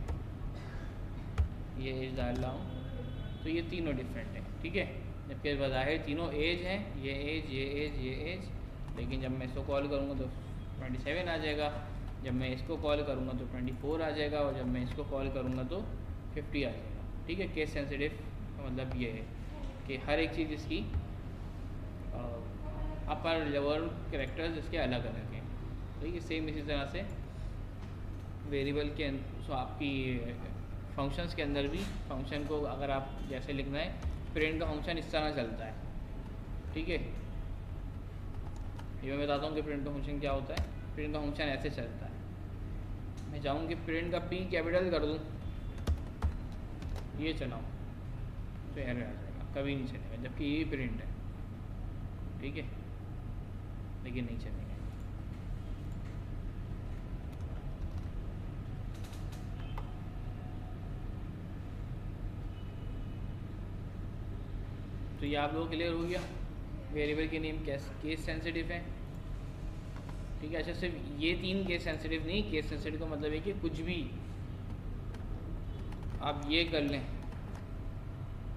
ये एज डाल रहा हूँ, तो ये तीनों डिफरेंट है, ठीक है। जबकि बज़ाहिर तीनों एज हैं, ये एज, लेकिन जब मैं इसको कॉल करूँगा तो 27 आ जाएगा, जब मैं इसको कॉल करूँगा तो 24 आ जाएगा, और जब मैं इसको कॉल करूँगा तो 50 आ जाएगा, ठीक है। केस सेंसिटिव का मतलब ये है कि हर एक चीज़ इसकी अपर लोअर कैरेक्टर्स इसके अलग अलग हैं, ठीक है। सेम इसी तरह से वेरिएबल के सो आपकी फंक्शंस के अंदर भी फंक्शन को अगर आप जैसे लिखना है, प्रिंट का फंक्शन इस तरह चलता है, ठीक है। ये मैं बताता हूँ कि प्रिंट का फंक्शन क्या होता है। प्रिंट का फंक्शन ऐसे चलता है, मैं चाहूँ कि प्रिंट का पी कैपिटल कर दूँ, ये चलाऊँ तो एरर आ जाएगा, कभी नहीं चलेगा, जबकि ये प्रिंट है, ठीक है, लेकिन नहीं चलेगा। तो ये आप लोगों को क्लियर हो गया, वेरिएबल के नेम केस सेंसिटिव है, ठीक है। अच्छा, सिर्फ ये 3 केस सेंसिटिव नहीं, केस सेंसिटिव का मतलब है कि कुछ भी आप ये कर लें,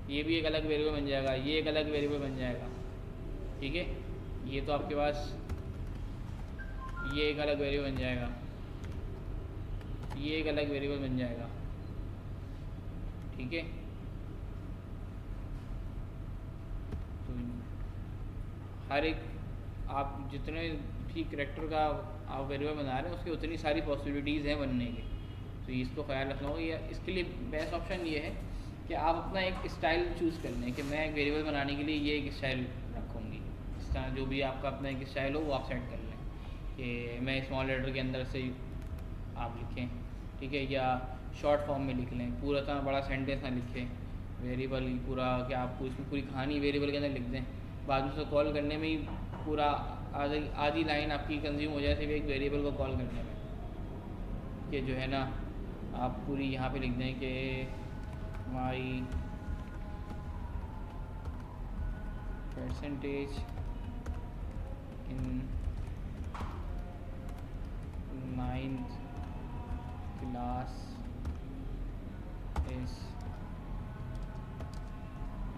ये भी एक अलग वेरिएबल बन जाएगा, ये एक अलग वेरिएबल बन जाएगा, ठीक है। ये तो आपके पास ये एक अलग वेरिएबल बन जाएगा, ये एक अलग वेरिएबल बन जाएगा, ठीक है। तो हर एक आप जितने भी कैरेक्टर का आप वेरिएबल बना रहे हैं उसकी उतनी सारी पॉसिबिलिटीज़ हैं बनने की, तो इसको ख्याल रखना होगा। या इसके लिए बेस्ट ऑप्शन ये है कि आप अपना एक स्टाइल चूज़ कर लें कि मैं एक वेरिएबल बनाने के लिए ये एक स्टाइल रखूँगी, इस तरह जो भी आपका अपना एक स्टाइल हो वो आप सेट कर लें कि मैं स्मॉल लेटर के अंदर से आप लिखें, ठीक है, या शॉर्ट फॉर्म में लिख लें, पूरा इतना बड़ा सेंटेंस ना लिखें, वेरिएबल पूरा कि आपको इसमें पूरी कहानी वेरिएबल के अंदर लिख दें, बाद में उसको कॉल करने में ही पूरा आधी लाइन आपकी कंज्यूम हो जाए सिर्फ एक वेरिएबल को कॉल करने में, कि जो है ना आप पूरी यहाँ पे लिख दें कि माई परसेंटेज इन 9th क्लास इस,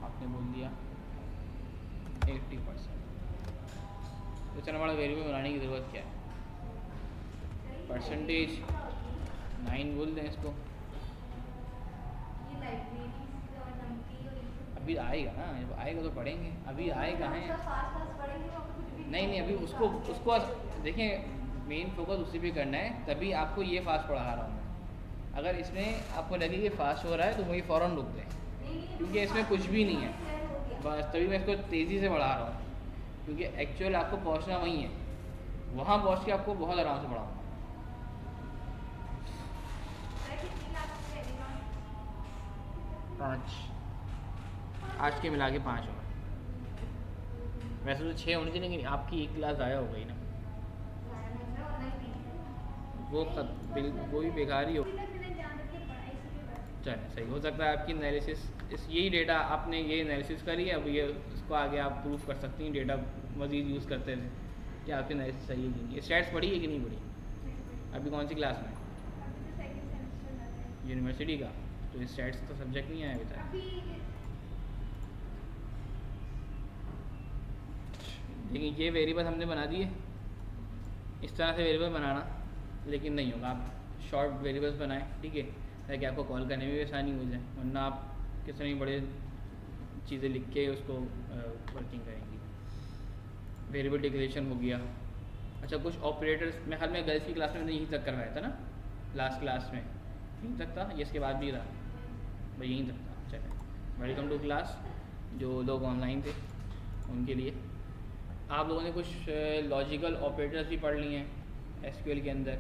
आपने बोल दिया 80%। तो इतना बड़ा वेरिएबल बनाने की ज़रूरत क्या है, परसेंटेज 9 बोल दें इसको, अभी आएगा ना, जब आएगा तो पढ़ेंगे, अभी आए कहाँ है। नहीं, अभी उसको देखें, मेन फोकस उसी पे करना है, तभी आपको ये फास्ट पढ़ा रहा हूँ मैं। अगर इसमें आपको लगे कि फास्ट हो रहा है तो वही फ़ौरन रुक दें, क्योंकि इसमें कुछ भी नहीं है, बस तभी मैं इसको तेज़ी से पढ़ा रहा हूँ, क्योंकि एक्चुअल आपको पहुँचना वहीं है, वहाँ पहुँच के आपको बहुत आराम से पढ़ाऊँगा। 5 आज के मिला के 5 होगा, वैसे तो 6 होनी चाहिए, लेकिन आपकी एक क्लास ज़ाया हो गई ना, वो भी बेकार ही हो। चलिए, सही हो सकता है आपकी एनालिसिस यही डेटा आपने ये एनालिसिस करी है, अब ये इसको आगे आप प्रूफ कर सकती हैं डेटा मज़ीद यूज़ करते थे कि आपकी एनालिसिस सही है कि नहीं। स्टैट्स पढ़ी है कि नहीं पढ़ी, अभी कौन सी क्लास में, यूनिवर्सिटी का, तो स्टैट्स तो सब्जेक्ट नहीं आया अभी तक। लेकिन ये वेरिएबल हमने बना दिए, इस तरह से वेरिएबल बनाना लेकिन नहीं होगा, आप शॉर्ट वेरिएबल्स बनाएं, ठीक है, ताकि आपको कॉल करने में भी आसानी हो जाए, वरना आप कितनी बड़े चीज़ें लिख के उसको वर्किंग करेंगी। वेरिएबल डिक्लेरेशन हो गया। अच्छा, कुछ ऑपरेटर्स मैं ख्याल में गर्ल्स की क्लास में यहीं तक करवाया था ना, लास्ट क्लास में यहीं तक था, ये इसके बाद भी रहा भाई, यहीं तक था। चले, वेलकम टू क्लास। जो लोग ऑनलाइन थे उनके लिए आप लोगों ने कुछ लॉजिकल ऑपरेटर्स भी पढ़ लिए हैं एसक्यूएल के अंदर,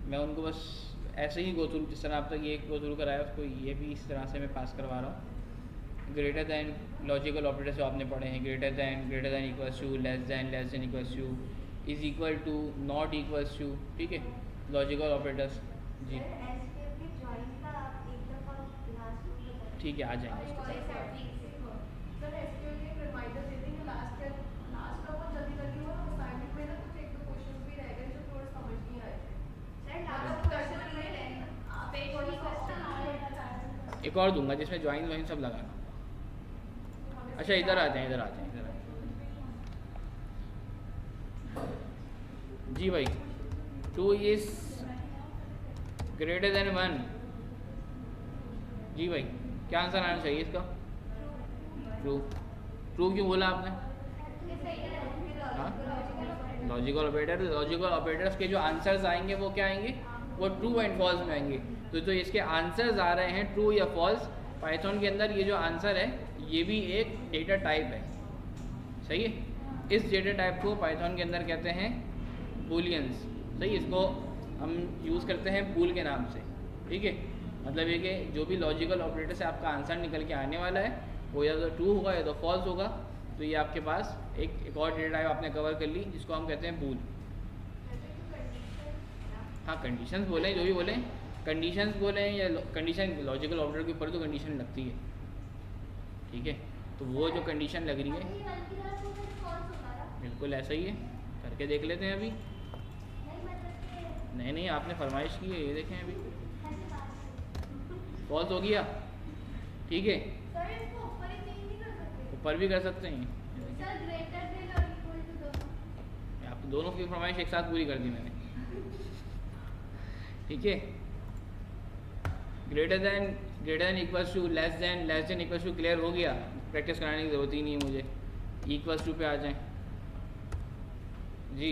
मैं उनको बस ऐसे ही गो थ्रू, जिस तरह आप तक ये गो थ्रू कराया उसको ये भी इस तरह से मैं पास करवा रहा हूँ। ग्रेटर दैन लॉजिकल ऑपरेटर्स जो आपने पढ़े हैं, greater than equals to, less than equals to, is equal to, not equals to, ठीक है, लॉजिकल ऑपरेटर्स। जी ठीक है, आ जाएंगे उसके साथ। एक और दूंगा जिसमें ज्वाइन वाइन सब लगाना होगा। अच्छा, इधर आ जाएं, इधर आ जाएं। जी भाई, 2 इज़ ग्रेटर देन 1। जी भाई, क्या आंसर आना चाहिए इसका? ट्रू। ट्रू क्यों बोला आपने? हाँ, लॉजिकल ऑपरेटर्स के जो आंसर्स आएंगे वो क्या आएंगे? वो ट्रू एंड फॉल्स में आएंगे। तो जो इसके आंसर्स आ रहे हैं ट्रू या फॉल्स, पाइथन के अंदर ये जो आंसर है ये भी एक डेटा टाइप है, सही है। इस डेटा टाइप को पाइथन के अंदर कहते हैं बूलियंस, सही। इसको हम यूज़ करते हैं बूल के नाम से, ठीक है। मतलब ये कि जो भी लॉजिकल ऑपरेटर से आपका आंसर निकल के आने वाला है वो या तो ट्रू होगा या तो फॉल्स होगा। तो ये आपके पास एक और डेटा टाइप आपने कवर कर ली जिसको हम कहते हैं बूल। हाँ, कंडीशंस बोलें, जो भी बोलें, कंडीशंस बोलें या कंडीशन, लॉजिकल ऑपरेटर के ऊपर तो कंडीशन लगती है, ठीक है। तो वो जो कंडीशन लग रही है बिल्कुल ऐसा ही है, करके देख लेते हैं अभी। नहीं आपने फरमाइश की है, ये देखें अभी फॉल्स हो गया, ठीक है। ऊपर भी कर सकते हैं, आप दोनों की फरमाइश एक साथ पूरी कर दी मैंने, ठीक है। Greater than equals to, less than equals to clear हो गया, प्रैक्टिस कराने की ज़रूरत ही नहीं है मुझे। इक्वल्स टू पे आ जाएं जी।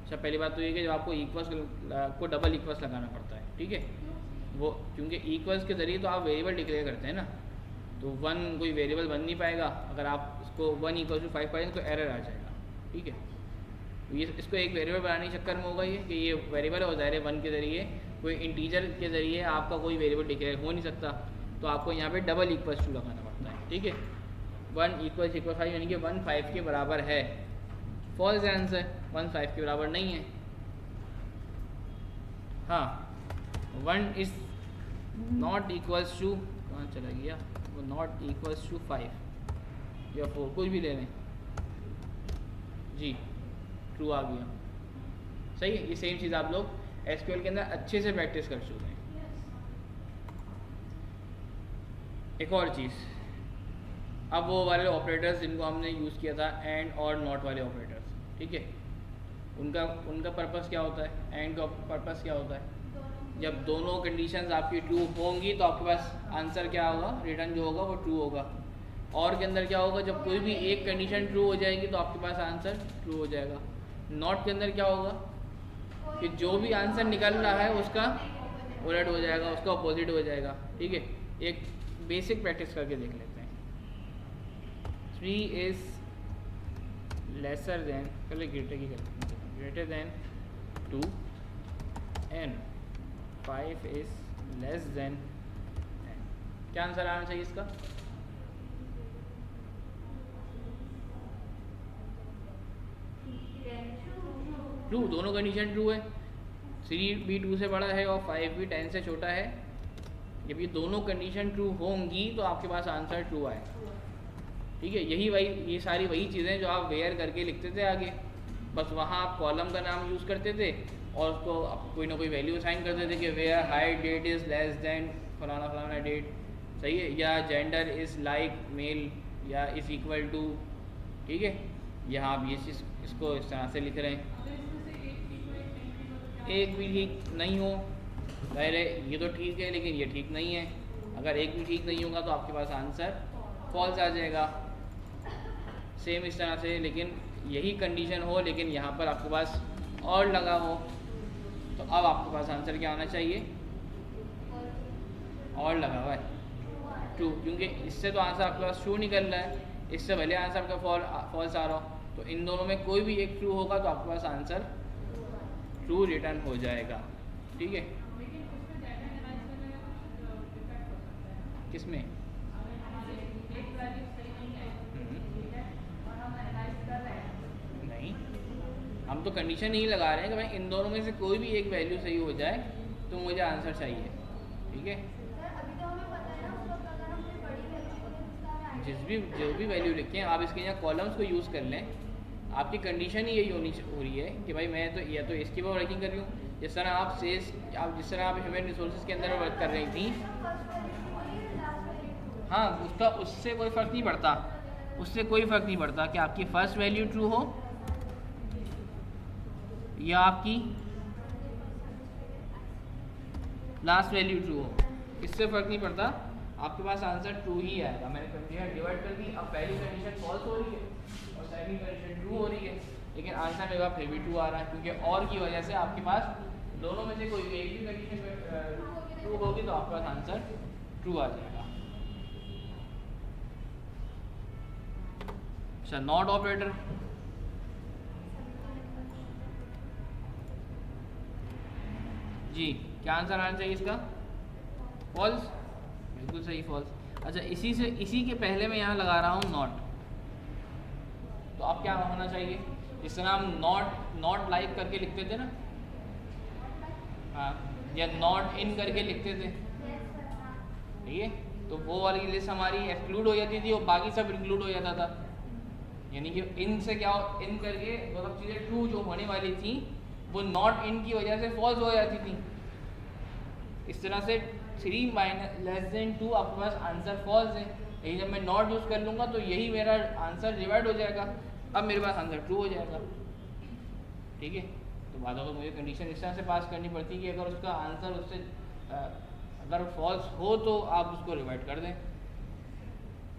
अच्छा, पहली बात तो ये कि जब आपको इक्वल्स को डबल इक्वल्स लगाना पड़ता है, ठीक है। वो क्योंकि इक्वल्स के ज़रिए तो आप वेरिएबल डिक्लेयर करते हैं ना, तो वन कोई वेरिएबल बन नहीं पाएगा। अगर आप इसको 1 = 5 पाएंगे तो एरर आ जाएगा, ठीक है। तो ये इसको एक वेरिएबल बनाने के चक्कर में होगा ये कि ये वेरिएबल हो ज़ाहिर है 1 के ज़रिए, कोई इंटीजर के ज़रिए आपका कोई वेरिएबल डिक्लेयर हो नहीं सकता, तो आपको यहाँ पे डबल इक्वल्स टू लगाना पड़ता है, ठीक है। 1 = 5 यानी कि 1 5 के बराबर है। फॉल्स आंसर 1 5 के बराबर नहीं है। हाँ, 1 इज़ नॉट इक्वल्स टू, कहाँ चला गया वो, नॉट इक्वल्स टू 5 या 4, कुछ भी ले लें जी, ट्रू आ गया, सही है। ये सेम चीज़ आप लोग एसक्यूएल के अंदर अच्छे से प्रैक्टिस कर चुके हैं। एक और चीज़, अब वो वाले ऑपरेटर्स जिनको हमने यूज़ किया था एंड और नॉट वाले ऑपरेटर्स, ठीक है, उनका पर्पस क्या होता है, एंड का पर्पस क्या होता है। जब दोनों कंडीशंस आपकी ट्रू होंगी तो आपके पास आंसर क्या होगा, रिटर्न जो होगा वो ट्रू होगा। और के अंदर क्या होगा, जब कोई भी एक कंडीशन ट्रू हो जाएगी तो आपके पास आंसर ट्रू हो जाएगा। नॉट के अंदर क्या होगा कि जो भी आंसर निकल रहा है उसका उलट हो जाएगा, उसका अपोजिट हो जाएगा, ठीक है। एक बेसिक प्रैक्टिस करके देख लेते हैं। 3 इज़ लेसर देन, पहले ग्रेटर की करते हैं, greater than 2 and 5 is less then 10। क्या आंसर आना चाहिए इसका, ट्रू। दोनों कंडीशन ट्रू है, 3 भी 2 से बड़ा है और 5 भी 10 से छोटा है। जब ये दोनों कंडीशन ट्रू होंगी तो आपके पास आंसर ट्रू आएगा, ठीक है। ये सारी वही चीज़ें जो आप वेयर करके लिखते थे आगे, बस वहाँ आप कॉलम का नाम यूज़ करते थे और उसको आप कोई ना कोई वैल्यू असाइन करते थे कि where height that is less than फलाना फलाना डेट, सही है, या gender is like male or is equal to, ठीक है। यहाँ आप ये चीज़ इसको इस तरह से लिख रहे हैं। एक भी ठीक नहीं हो, ज़ाहिर है ये तो ठीक है लेकिन ये ठीक नहीं है। अगर एक भी ठीक नहीं होगा तो आपके पास आंसर फॉल्स आ जाएगा। सेम इस तरह से, लेकिन यही कंडीशन हो लेकिन यहाँ पर आपके पास और लगा हो तो अब आपके पास आंसर क्या आना चाहिए, और लगा हुआ है ट्रू, क्योंकि इससे तो आंसर आपके पास ट्रू निकल रहा है, इससे भले आंसर आपका फॉल्स आ रहा हो। तो इन दोनों में कोई भी एक ट्रू होगा तो आपके पास आंसर ट्रू रिटर्न हो जाएगा, ठीक है। किसमें, नहीं, हम तो कंडीशन ही लगा रहे हैं कि भाई इन दोनों में से कोई भी एक वैल्यू सही हो जाए तो मुझे आंसर चाहिए, ठीक है। जो भी वैल्यू लिखें आप इसके यहाँ कॉलम्स को यूज़ कर लें, आपकी कंडीशन ही यही हो रही है कि भाई मैं तो या तो इसकी पर वर्किंग कर रही हूँ, जिस तरह जिस तरह आप ह्यूमन रिसोर्सेज के अंदर वर्क कर रही थी। हाँ, उससे कोई फ़र्क नहीं पड़ता, उससे कोई फ़र्क नहीं पड़ता कि आपकी फ़र्स्ट वैल्यू ट्रू हो या आपकी लास्ट वैल्यू ट्रू हो, इससे फ़र्क नहीं पड़ता, आपके पास आंसर ट्रू ही आएगा। मैंने कंडीशन डिवाइड कर दी, अब पहली कंडीशन फॉल्स हो रही है और सेकंड कंडीशन ट्रू हो रही है, लेकिन लेकिन आंसर मेरे पास फिर भी ट्रू आ रहा है, क्योंकि और की वजह से आपके पास दोनों में से कोई एक भी कंडीशन ट्रू होगी तो आपके पास आंसर ट्रू आ जाएगा। अच्छा, नॉट ऑपरेटर, जी क्या आंसर आना चाहिए इसका? फॉल्स, बिल्कुल सही, फॉल्स। अच्छा, इसी के पहले मैं यहाँ लगा रहा हूँ नॉट, तो अब क्या होना चाहिए? जिस तरह हम नॉट लाइक करके लिखते थे ना, हाँ, या नॉट इन करके लिखते थे, ठीक है, तो वो वाली लिस्ट हमारी एक्सक्लूड हो जाती थी और बाकी सब इंक्लूड हो जाता था। यानी कि इन से क्या इन करके वो सब चीज़ें ट्रू जो होने वाली थी वो नॉट इन की वजह से फॉल्स हो जाती थी। इस तरह से 3 - 2 आपके पास आंसर फॉल्स है, लेकिन जब मैं नॉट यूज़ कर लूँगा तो यही मेरा आंसर डिवाइड हो जाएगा, अब मेरे पास आंसर ट्रू हो जाएगा। ठीक है, तो बातों को मुझे कंडीशन इस तरह से पास करनी पड़ती है कि अगर उसका आंसर उससे अगर फॉल्स हो तो आप उसको डिवाइड कर दें।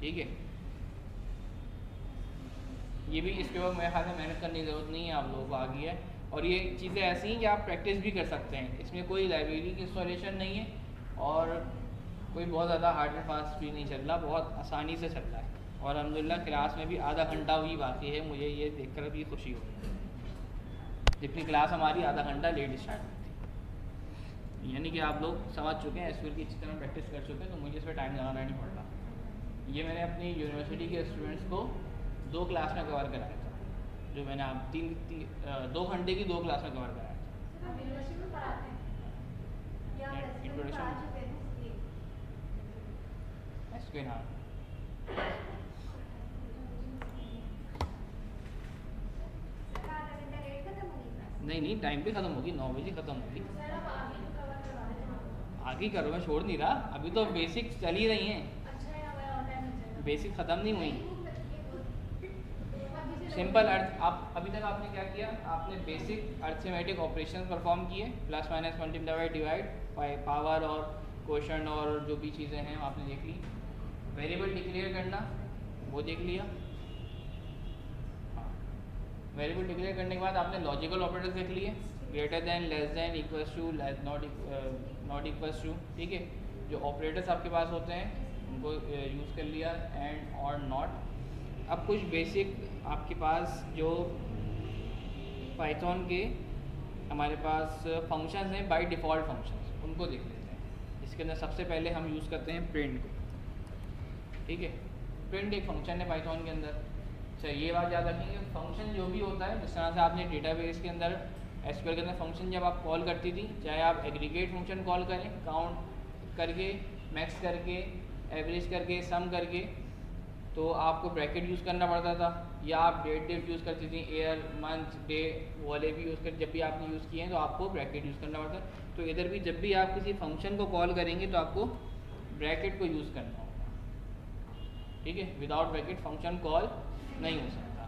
ठीक है, ये भी इसके ऊपर मेरे ख्याल से मेहनत करने की ज़रूरत नहीं है, आप लोगों को आ गई है। और ये चीज़ें ऐसी हैं कि आप प्रैक्टिस भी कर सकते हैं, इसमें कोई लाइब्रेरी की इंस्टॉलेशन नहीं है और कोई बहुत ज़्यादा हार्ड एंड फास्ट भी नहीं चल रहा, बहुत आसानी से चल रहा है। और अल्हम्दुलिल्लाह क्लास में भी आधा घंटा भी बाकी है, मुझे ये देखकर भी खुशी हो रही है, जितनी क्लास हमारी आधा घंटा लेट स्टार्ट हुई थी। यानी कि आप लोग समझ चुके हैं, एसक्यूएल की अच्छी तरह प्रैक्टिस कर चुके हैं, तो मुझे इस पर टाइम लगाना नहीं पड़ रहा। ये मैंने अपनी यूनिवर्सिटी के स्टूडेंट्स को 2 क्लास में कवर कराया था, जो मैंने आप 2 घंटे की 2 क्लास में कवर कराया था। इंट्रोडक्शन एसक्यूएल, हाँ, नहीं टाइम पे ख़त्म होगी, 9 बजे ख़त्म होगी। आगे करो, मैं छोड़ नहीं रहा, अभी तो बेसिक चल ही रही हैं, बेसिक ख़त्म नहीं हुई। सिंपल अर्थ, आप अभी तक आपने क्या किया? आपने बेसिक अर्थमेटिक ऑपरेशन परफॉर्म किए, plus minus multiply divide, power और क्वोशंट और जो भी चीज़ें हैं आपने देख ली। वेरिएबल डिक्लेयर करना वो देख लिया। हाँ, वेरिएबल डिक्लेयर करने के बाद आपने लॉजिकल ऑपरेटर्स देख लिए, greater than, less than, equals to, not equals to. ठीक है, जो ऑपरेटर्स आपके पास होते हैं उनको यूज़ कर लिया, एंड और नॉट। अब कुछ बेसिक आपके पास जो पाइथन के हमारे पास फंक्शंस हैं, बाय डिफ़ॉल्ट फंक्शंस, उनको देख लेते हैं। इसके अंदर सबसे पहले हम यूज़ करते हैं प्रिंट को। ठीक है, प्रिंट एक फंक्शन है पाइथन के अंदर। अच्छा, ये बात याद रखेंगे, फंक्शन जो भी होता है, जिस तरह से आपने डेटाबेस के अंदर एसक्यूएल के अंदर फंक्शन जब आप कॉल करती थी, चाहे आप एग्रीगेट फंक्शन कॉल करें, काउंट करके, मैक्स करके, एवरेज करके, सम करके, तो आपको ब्रैकेट यूज़ करना पड़ता था, या आप डेट यूज़ करती थी, ईयर, मंथ, डे वाले भी यूज़ कर, जब भी आपने यूज़ किए हैं तो आपको ब्रैकेट यूज़ करना पड़ता है। तो इधर भी जब भी आप किसी फंक्शन को कॉल करेंगे तो आपको ब्रैकेट को यूज़ करना होगा। ठीक है, विदाउट ब्रैकेट फंक्शन कॉल नहीं हो सकता।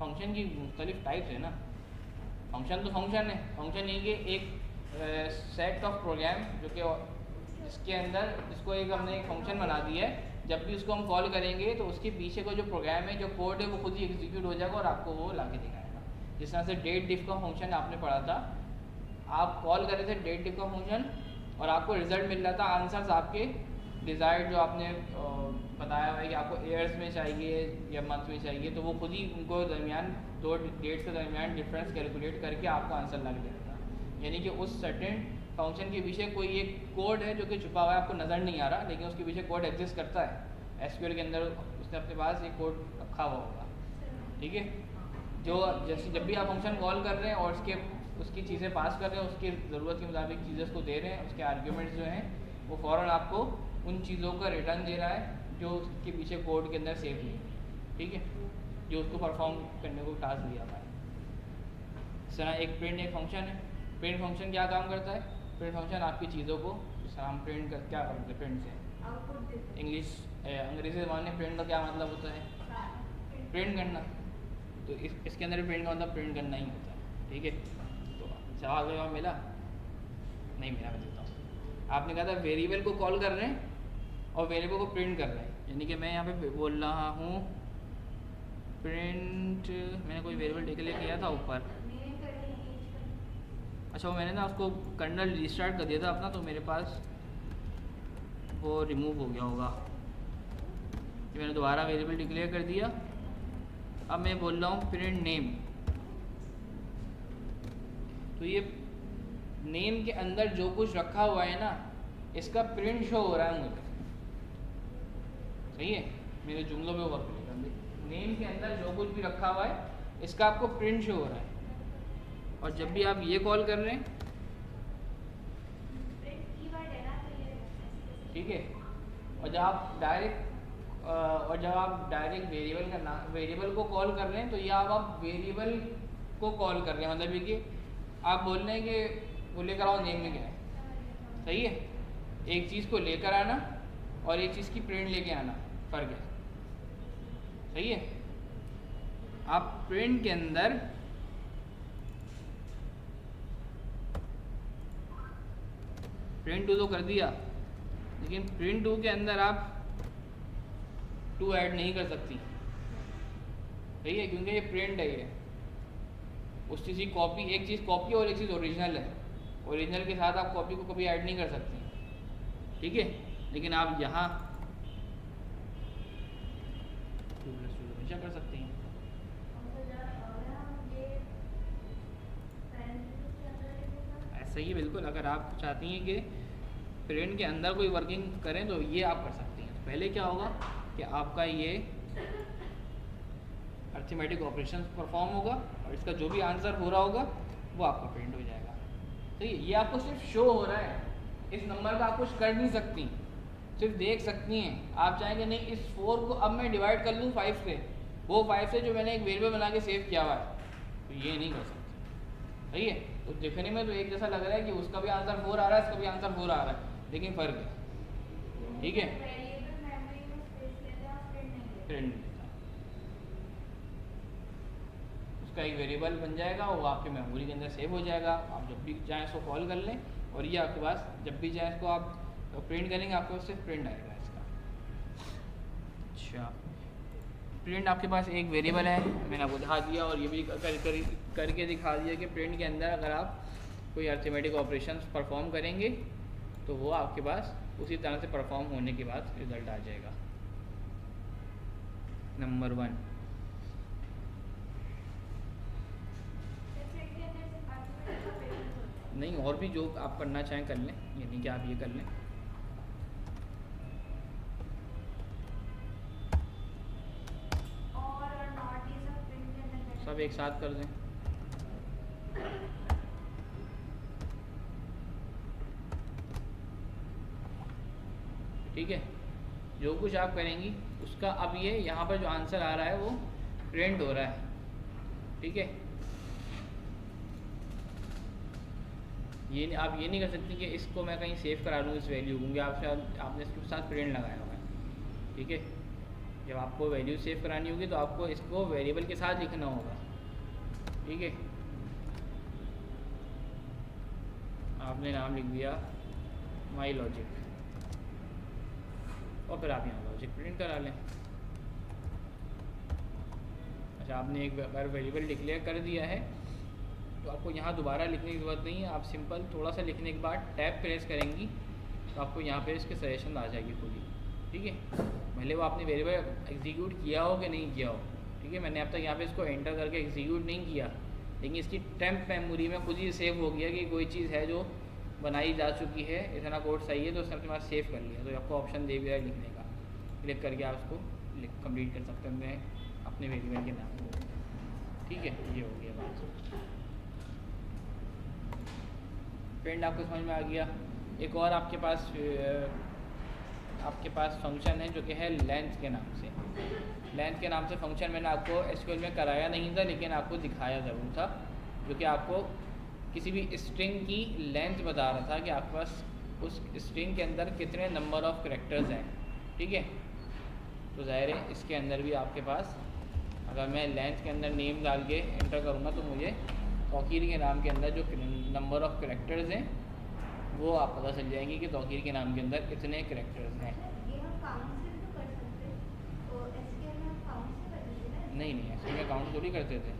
फंक्शन की मुख्तलिफ टाइप्स है ना, फंक्शन तो फंक्शन है, फंक्शन ये कि एक सेट ऑफ प्रोग्राम जो कि इसके अंदर, जिसको एक हमने एक फंक्शन बना दिया है, जब भी उसको हम कॉल करेंगे तो उसके पीछे का जो प्रोग्राम है, जो कोड है, वो खुद ही एग्जीक्यूट हो जाएगा और आपको वो ला के दिखाएगा। जिस तरह से डेट डिफ का फंक्शन आपने पढ़ा था, आप कॉल कर रहे थे डेट डिफ का फंक्शन और आपको रिजल्ट मिल रहा था, आंसर्स आपके डिज़ायर्ड जो आपने बताया हुआ है कि आपको ईयर्स में चाहिए या मंथ में चाहिए, तो वो खुद ही उनको दरमियान 2 डेट्स के दरमियान डिफरेंस कैलकुलेट करके आपको आंसर लग जाएगा। यानी कि उस सर्टेन फंक्शन के पीछे कोई एक कोड है जो कि छुपा हुआ है, आपको नज़र नहीं आ रहा, लेकिन उसके पीछे कोड एग्जिस्ट करता है। एसक्यूएल के अंदर उसने अपने पास ये कोड रखा हुआ होगा। ठीक है, जो जैसे जब भी आप फंक्शन कॉल कर रहे हैं और उसकी चीज़ें पास कर रहे हैं, उसकी ज़रूरत के मुताबिक चीज़ें उसको दे रहे हैं, उसके आर्ग्यूमेंट्स जो हैं वो फ़ौरन आपको उन चीज़ों का रिटर्न दे रहा है जो उसके पीछे कोड के अंदर सेव नहीं है। ठीक है, जो उसको परफॉर्म करने को टास्क दिया हुआ है। इस तरह एक प्रिंट एक फंक्शन है। प्रिंट फंक्शन क्या काम करता है? प्रिंट फंक्शन आपकी चीज़ों को, जिस तरह हम प्रिंट कर क्या करते हैं, प्रिंट से इंग्लिश अंग्रेजी ज़बान में प्रिंट का क्या मतलब होता है? प्रिंट करना। तो इसके अंदर प्रिंट का मतलब प्रिंट करना ही होता है। ठीक है, तो जवाब जवाब मिला? नहीं मिला, मैं देता हूँ। आपने कहा था वेरिएबल को कॉल कर रहे हैं और वेरिएबल को प्रिंट कर रहे हैं, यानी कि मैं यहाँ पे बोल रहा हूँ प्रिंट मैंने कोई वेरिएबल डिक्लेयर किया था ऊपर। मेरे कड़ी एज का अच्छा वो मैंने ना उसको कर्नल रिस्टार्ट कर दिया था अपना, तो मेरे पास वो रिमूव हो गया होगा। ये मैंने दोबारा वेरिएबल डिक्लेयर कर दिया। अब मैं बोल रहा हूँ प्रिंट नेम, तो ये नेम के अंदर जो कुछ रखा हुआ है ना, इसका प्रिंट शो हो रहा है मुझे। सही है, मेरे जुमलों में वर्क करेगा। नेम के अंदर जो कुछ भी रखा हुआ है इसका आपको प्रिंट शो हो रहा है। और जब भी आप ये कॉल कर रहे हैं, प्रिंट कीवर्ड है ना, तो ये ठीक है, और जब आप डायरेक्ट वेरिएबल का नाम, वेरिएबल को कॉल कर रहे हैं, तो ये आप वेरिएबल को कॉल कर रहे हैं, मतलब ये कि आप बोल रहे हैं कि वो लेकर आओ नेम में क्या है। सही है, एक चीज़ को लेकर आना और एक चीज़ की प्रिंट लेके आना, फ़र्क है। सही है, आप प्रिंट के अंदर प्रिंट टू तो कर दिया, लेकिन प्रिंट टू के अंदर आप टू ऐड नहीं कर सकती। सही है, क्योंकि ये प्रिंट है, ये उस चीज़ की कॉपी, एक चीज़ कॉपी और एक चीज़ ओरिजिनल है। ओरिजिनल के साथ आप कॉपी को कभी ऐड नहीं कर सकती, ठीक है। लेकिन आप यहाँ हमेशा कर सकती हैं। ऐसा ही बिल्कुल, अगर आप चाहती हैं कि प्रिंट के अंदर कोई वर्किंग करें तो ये आप कर सकती हैं। तो पहले क्या होगा कि आपका ये अर्थमेटिक ऑपरेशन परफॉर्म होगा और इसका जो भी आंसर हो रहा होगा वो आपका प्रिंट हो जाएगा। तो ये आपको सिर्फ शो हो रहा है, इस नंबर का आप कुछ कर नहीं सकती, सिर्फ देख सकती हैं। आप चाहेंगे नहीं इस 4 को अब मैं डिवाइड कर लूँ 5 से, वो 5 से जो मैंने एक वेरिएबल बना के सेव किया हुआ है, तो ये नहीं कर सकती। सही है, तो देखने में तो एक जैसा लग रहा है कि उसका भी आंसर 4 आ रहा है, इसका भी आंसर 4 आ रहा है, लेकिन फ़र्क है, ठीक है। वेरिएबल मेमोरी में स्पेस लेता है, प्रिंट नहीं लेता। प्रिंट नहीं देता, उसका एक वेरिएबल बन जाएगा, वो आपके मेमोरी के अंदर सेव हो जाएगा। आप जब भी चाहें इसको कॉल कर लें और ये आपके पास जब भी चाहें इसको आप प्रिंट करेंगे, आपके पास सिर्फ प्रिंट आएगा इसका। अच्छा, प्रिंट आपके पास एक वेरिएबल है, मैंने आपको दिखा दिया, और ये भी करके दिखा दिया कि प्रिंट के अंदर अगर आप कोई अर्थमेटिक ऑपरेशंस परफॉर्म करेंगे तो वो आपके पास उसी तरह से परफॉर्म होने के बाद रिज़ल्ट आ जाएगा। नंबर 1, प्रिंट के अंदर से अर्थमेटिक ऑपरेशंस होते हैं। नहीं और भी जो आप करना चाहें कर लें, यानी कि आप ये कर लें। और नॉट ये सब प्रिंट के अंदर करना सब एक साथ कर दें। ठीक है, जो कुछ आप करेंगी उसका अब ये यहाँ पर जो आंसर आ रहा है वो प्रिंट हो रहा है, ठीक है। ये आप ये नहीं कर सकती कि इसको मैं कहीं सेव करा लूँ इस वैल्यू, क्योंकि आपने इसके साथ प्रिंट लगाया हुआ है, ठीक है। जब आपको वैल्यू सेव करानी होगी तो आपको इसको वेरिएबल के साथ लिखना होगा, ठीक है। आपने नाम लिख दिया माई लॉजिक, और फिर आप यहाँ लॉजिक प्रिंट करा लें। अच्छा, आपने एक बार वेरिएबल डिक्लेयर कर दिया है तो आपको यहाँ दोबारा लिखने की ज़रूरत नहीं है। आप सिंपल थोड़ा सा लिखने के बाद टैब प्रेस करेंगी तो आपको यहाँ पे इसके सजेशन आ जाएगी खुद ही, ठीक है। भले वो आपने वेरिएबल एग्जीक्यूट किया हो कि नहीं किया हो, ठीक है। मैंने अब तक यहाँ पे इसको एंटर करके एग्जीक्यूट नहीं किया, लेकिन इसकी टेम्प मेमोरी में खुद ही सेव हो गया कि कोई चीज़ है जो बनाई जा चुकी है, इतना कोड सही है, तो उसने अपने पास सेव कर लिया। तो आपको ऑप्शन दे दिया है लिखने का, क्लिक करके आप उसको कंप्लीट कर सकते हैं अपने वेरिएबल के नाम को, ठीक है। ये हो गया बात। प्रिंट आपको समझ में आ गया। एक और आपके पास फंक्शन है जो कि है लेंथ के नाम से। लेंथ के नाम से फंक्शन मैंने आपको एसक्यूएल में कराया नहीं था, लेकिन आपको दिखाया ज़रूर था, जो कि आपको किसी भी स्ट्रिंग की लेंथ बता रहा था कि आपके पास उस स्ट्रिंग के अंदर कितने नंबर ऑफ़ कैरेक्टर्स हैं, ठीक है। तो ज़ाहिर है इसके अंदर भी आपके पास, अगर मैं लेंथ के अंदर नेम डाल के एंटर करूँगा तो मुझे तौकीर के नाम के अंदर जो नंबर ऑफ़ कैरेक्टर्स हैं वो आप पता चल जाएंगे कि तौकीर के नाम के अंदर इतने कैरेक्टर्स हैं। ये हम काउंट से भी तो कर सकते हैं, तो एसक्यूएल में हम काउंट से कर देंगे ना। नहीं नहीं, ऐसे में काउंट थोड़ी करते थे।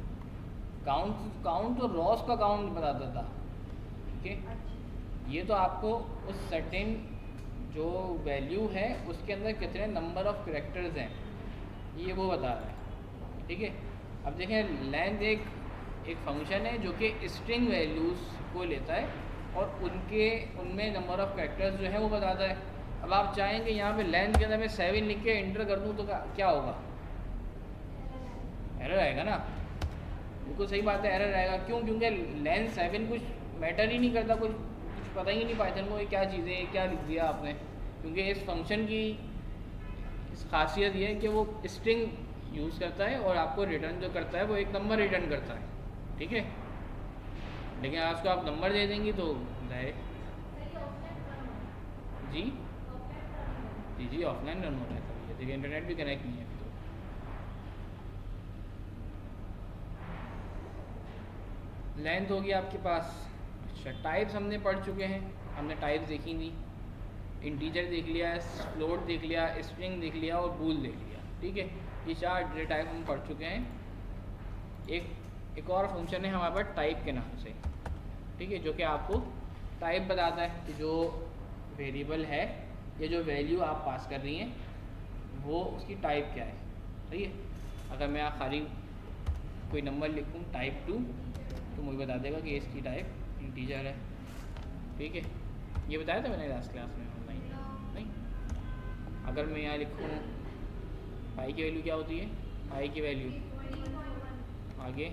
काउंट काउंट तो रॉस का काउंट बताता था, ठीक है। ये तो आपको उस सर्टेन जो वैल्यू है उसके अंदर कितने नंबर ऑफ करेक्टर्स हैं ये वो बता रहा है, ठीक है। अब देखें लेंथ एक फंक्शन है जो कि स्ट्रिंग वैल्यूज़ को लेता है और उनमें नंबर ऑफ करेक्टर्स जो है वो बताता है। अब आप चाहेंगे यहाँ पे लेंथ के अंदर मैं 7 लिख के इंटर कर दूँ तो क्या होगा? एरर आएगा ना, बिल्कुल सही बात है, एरर आएगा। क्यों? क्योंकि लेंथ 7 कुछ मैटर ही नहीं करता, कुछ पता ही नहीं पाइथन को ये क्या चीज़ें है, क्या लिख दिया आपने। क्योंकि इस फंक्शन की इस खासियत ये है कि वो स्ट्रिंग यूज़ करता है और आपको रिटर्न जो करता है वो एक नंबर रिटर्न करता है, ठीक है। लेकिन आज को आप नंबर दे देंगी तो डायरेक्ट जी जी जी ऑफलाइन रन हो रहा है कभी, देखिए इंटरनेट भी कनेक्ट नहीं है अभी तो। लेंथ होगी आपके पास। अच्छा, टाइप्स हमने पढ़ चुके हैं, हमने टाइप्स देखी थी, इंटीजर देख लिया, फ्लोट देख लिया, स्ट्रिंग देख लिया और बूल देख लिया, ठीक है। ये 4 डेटा टाइप हम पढ़ चुके हैं। एक और फंक्शन है हमारे पास टाइप के नाम से, ठीक है, जो कि आपको टाइप बताता है कि जो वेरिएबल है या जो वैल्यू आप पास कर रही हैं वो उसकी टाइप क्या है, सही है। अगर मैं खाली कोई नंबर लिखूँ टाइप 2 तो मुझे बता देगा कि इसकी टाइप इंटीजर है, ठीक है। ये बताया था मैंने लास्ट क्लास में ऑनलाइन, नहीं। अगर मैं यहाँ लिखूँ पाई की वैल्यू क्या होती है, पाई की वैल्यू आगे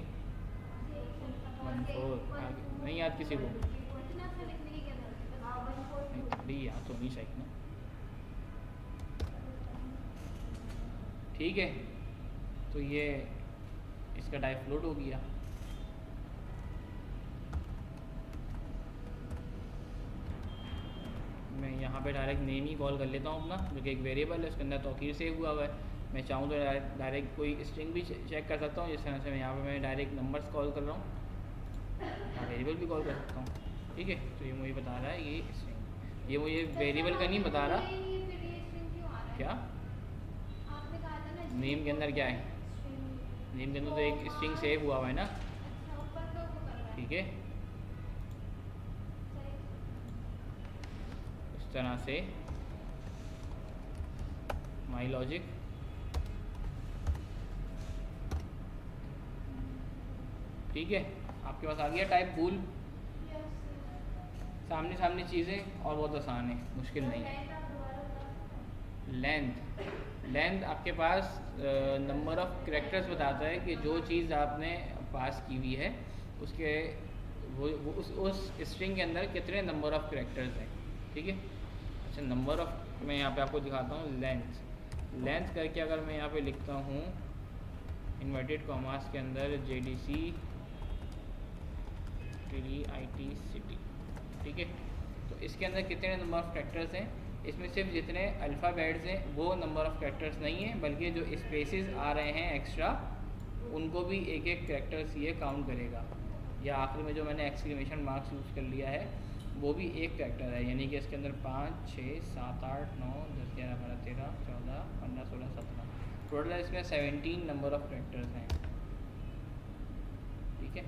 1/4 आगे नहीं याद किसी को, नहीं याद तो नहीं चाहिए ना, ठीक है। तो ये इसका टाइप फ्लोट हो गया। मैं यहाँ पे डायरेक्ट नेम ही कॉल कर लेता हूँ अपना, जो कि एक वेरिएबल है, उसके अंदर तौकीर सेव हुआ हुआ है। मैं चाहूँ तो डायरेक्ट कोई स्ट्रिंग भी चेक कर सकता हूँ, जिस तरह से मैं यहाँ पे मैं डायरेक्ट नंबर्स कॉल कर रहा हूँ, वेरिएबल भी कॉल कर सकता हूँ, ठीक है। तो ये मुझे बता रहा है ये स्ट्रिंग, ये मुझे वेरिएबल का नहीं बता रहा। क्या नेम के अंदर क्या है? नेम के अंदर तो एक स्ट्रिंग सेव हुआ हुआ है ना, ठीक है। इस तरह से माई लॉजिक ठीक है, आपके पास आ गया टाइप बूल। सामने सामने चीज़ें और बहुत आसान है, मुश्किल नहीं है। लेंथ आपके पास नंबर ऑफ कैरेक्टर्स बताता है कि जो चीज़ आपने पास की हुई है उसके वो उस स्ट्रिंग के अंदर कितने नंबर ऑफ कैरेक्टर्स हैं, ठीक है। अच्छा, नंबर ऑफ मैं यहाँ पे आपको दिखाता हूँ। लेंथ करके अगर मैं यहाँ पे लिखता हूँ इन्वर्टेड कॉमास के अंदर JDC TDIT सिटी, ठीक है। तो इसके अंदर कितने नंबर ऑफ कैरेक्टर्स हैं? इसमें सिर्फ जितने अल्फ़ाबेट्स हैं वो नंबर ऑफ कैरेक्टर्स नहीं है, बल्कि जो स्पेसेस आ रहे हैं एक्स्ट्रा उनको भी एक एक कैरेक्टर्स ये काउंट करेगा। या आखिरी में जो मैंने एक्सक्लेमेशन मार्क्स यूज़ कर लिया है वो भी एक कैरेक्टर है, यानी कि इसके अंदर 5 6 7 8 9 10 11 12 13 14 15 16 17 टोटल इसमें 17 नंबर ऑफ कैरेक्टर्स हैं, ठीक है।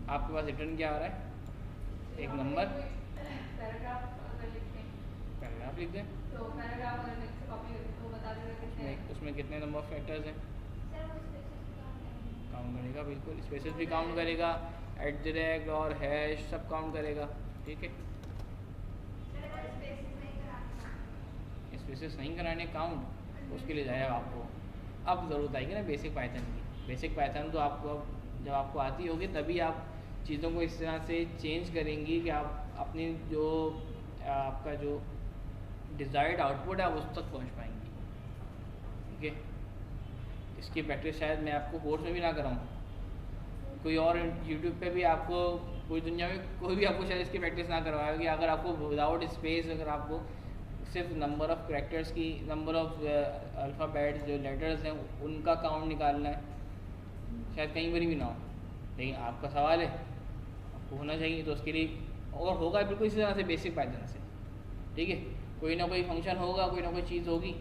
आपके पास रिटर्न क्या आ रहा है? एक नंबर पैराग्राफ लिख दें तो पैराग्राफ अगर नेक्स्ट से कॉपी करें तो बता देगा कितने हैं। उसमें कितने नंबर ऑफ फैक्टर्स हैं सर वो स्पेसेस काउंट करेगा, बिल्कुल स्पेसेस भी काउंट करेगा, @ और हैश सब काउंट करेगा, ठीक है। स्पेसेस नहीं कराने काउंट उसके लिए जाएगा आपको अब ज़रूरत आएगी ना बेसिक पाइथन की। बेसिक पाइथन तो आपको जब आपको आती होगी तभी आप चीज़ों को इस तरह से चेंज करेंगी कि आप अपनी जो आपका जो डिज़ायर्ड आउटपुट है आप उस तक पहुंच पाएंगी, ठीक है। इसकी प्रैक्टिस शायद मैं आपको कोर्स में भी ना कराऊं, कोई और यूट्यूब पे भी आपको पूरी दुनिया में कोई भी आपको शायद इसकी प्रैक्टिस ना करवाएगा कि अगर आपको विदाउट स्पेस अगर आपको सिर्फ नंबर ऑफ़ कैरेक्टर्स की नंबर ऑफ़ अल्फ़ाबेट्स जो लेटर्स हैं उनका काउंट निकालना है, शायद कहीं पर भी ना हो। लेकिन आपका सवाल है आपको होना चाहिए, तो उसके लिए और होगा बिल्कुल इसी तरह से बेसिक पाइथन से, ठीक है। कोई ना कोई फंक्शन होगा, कोई ना कोई चीज़ होगी,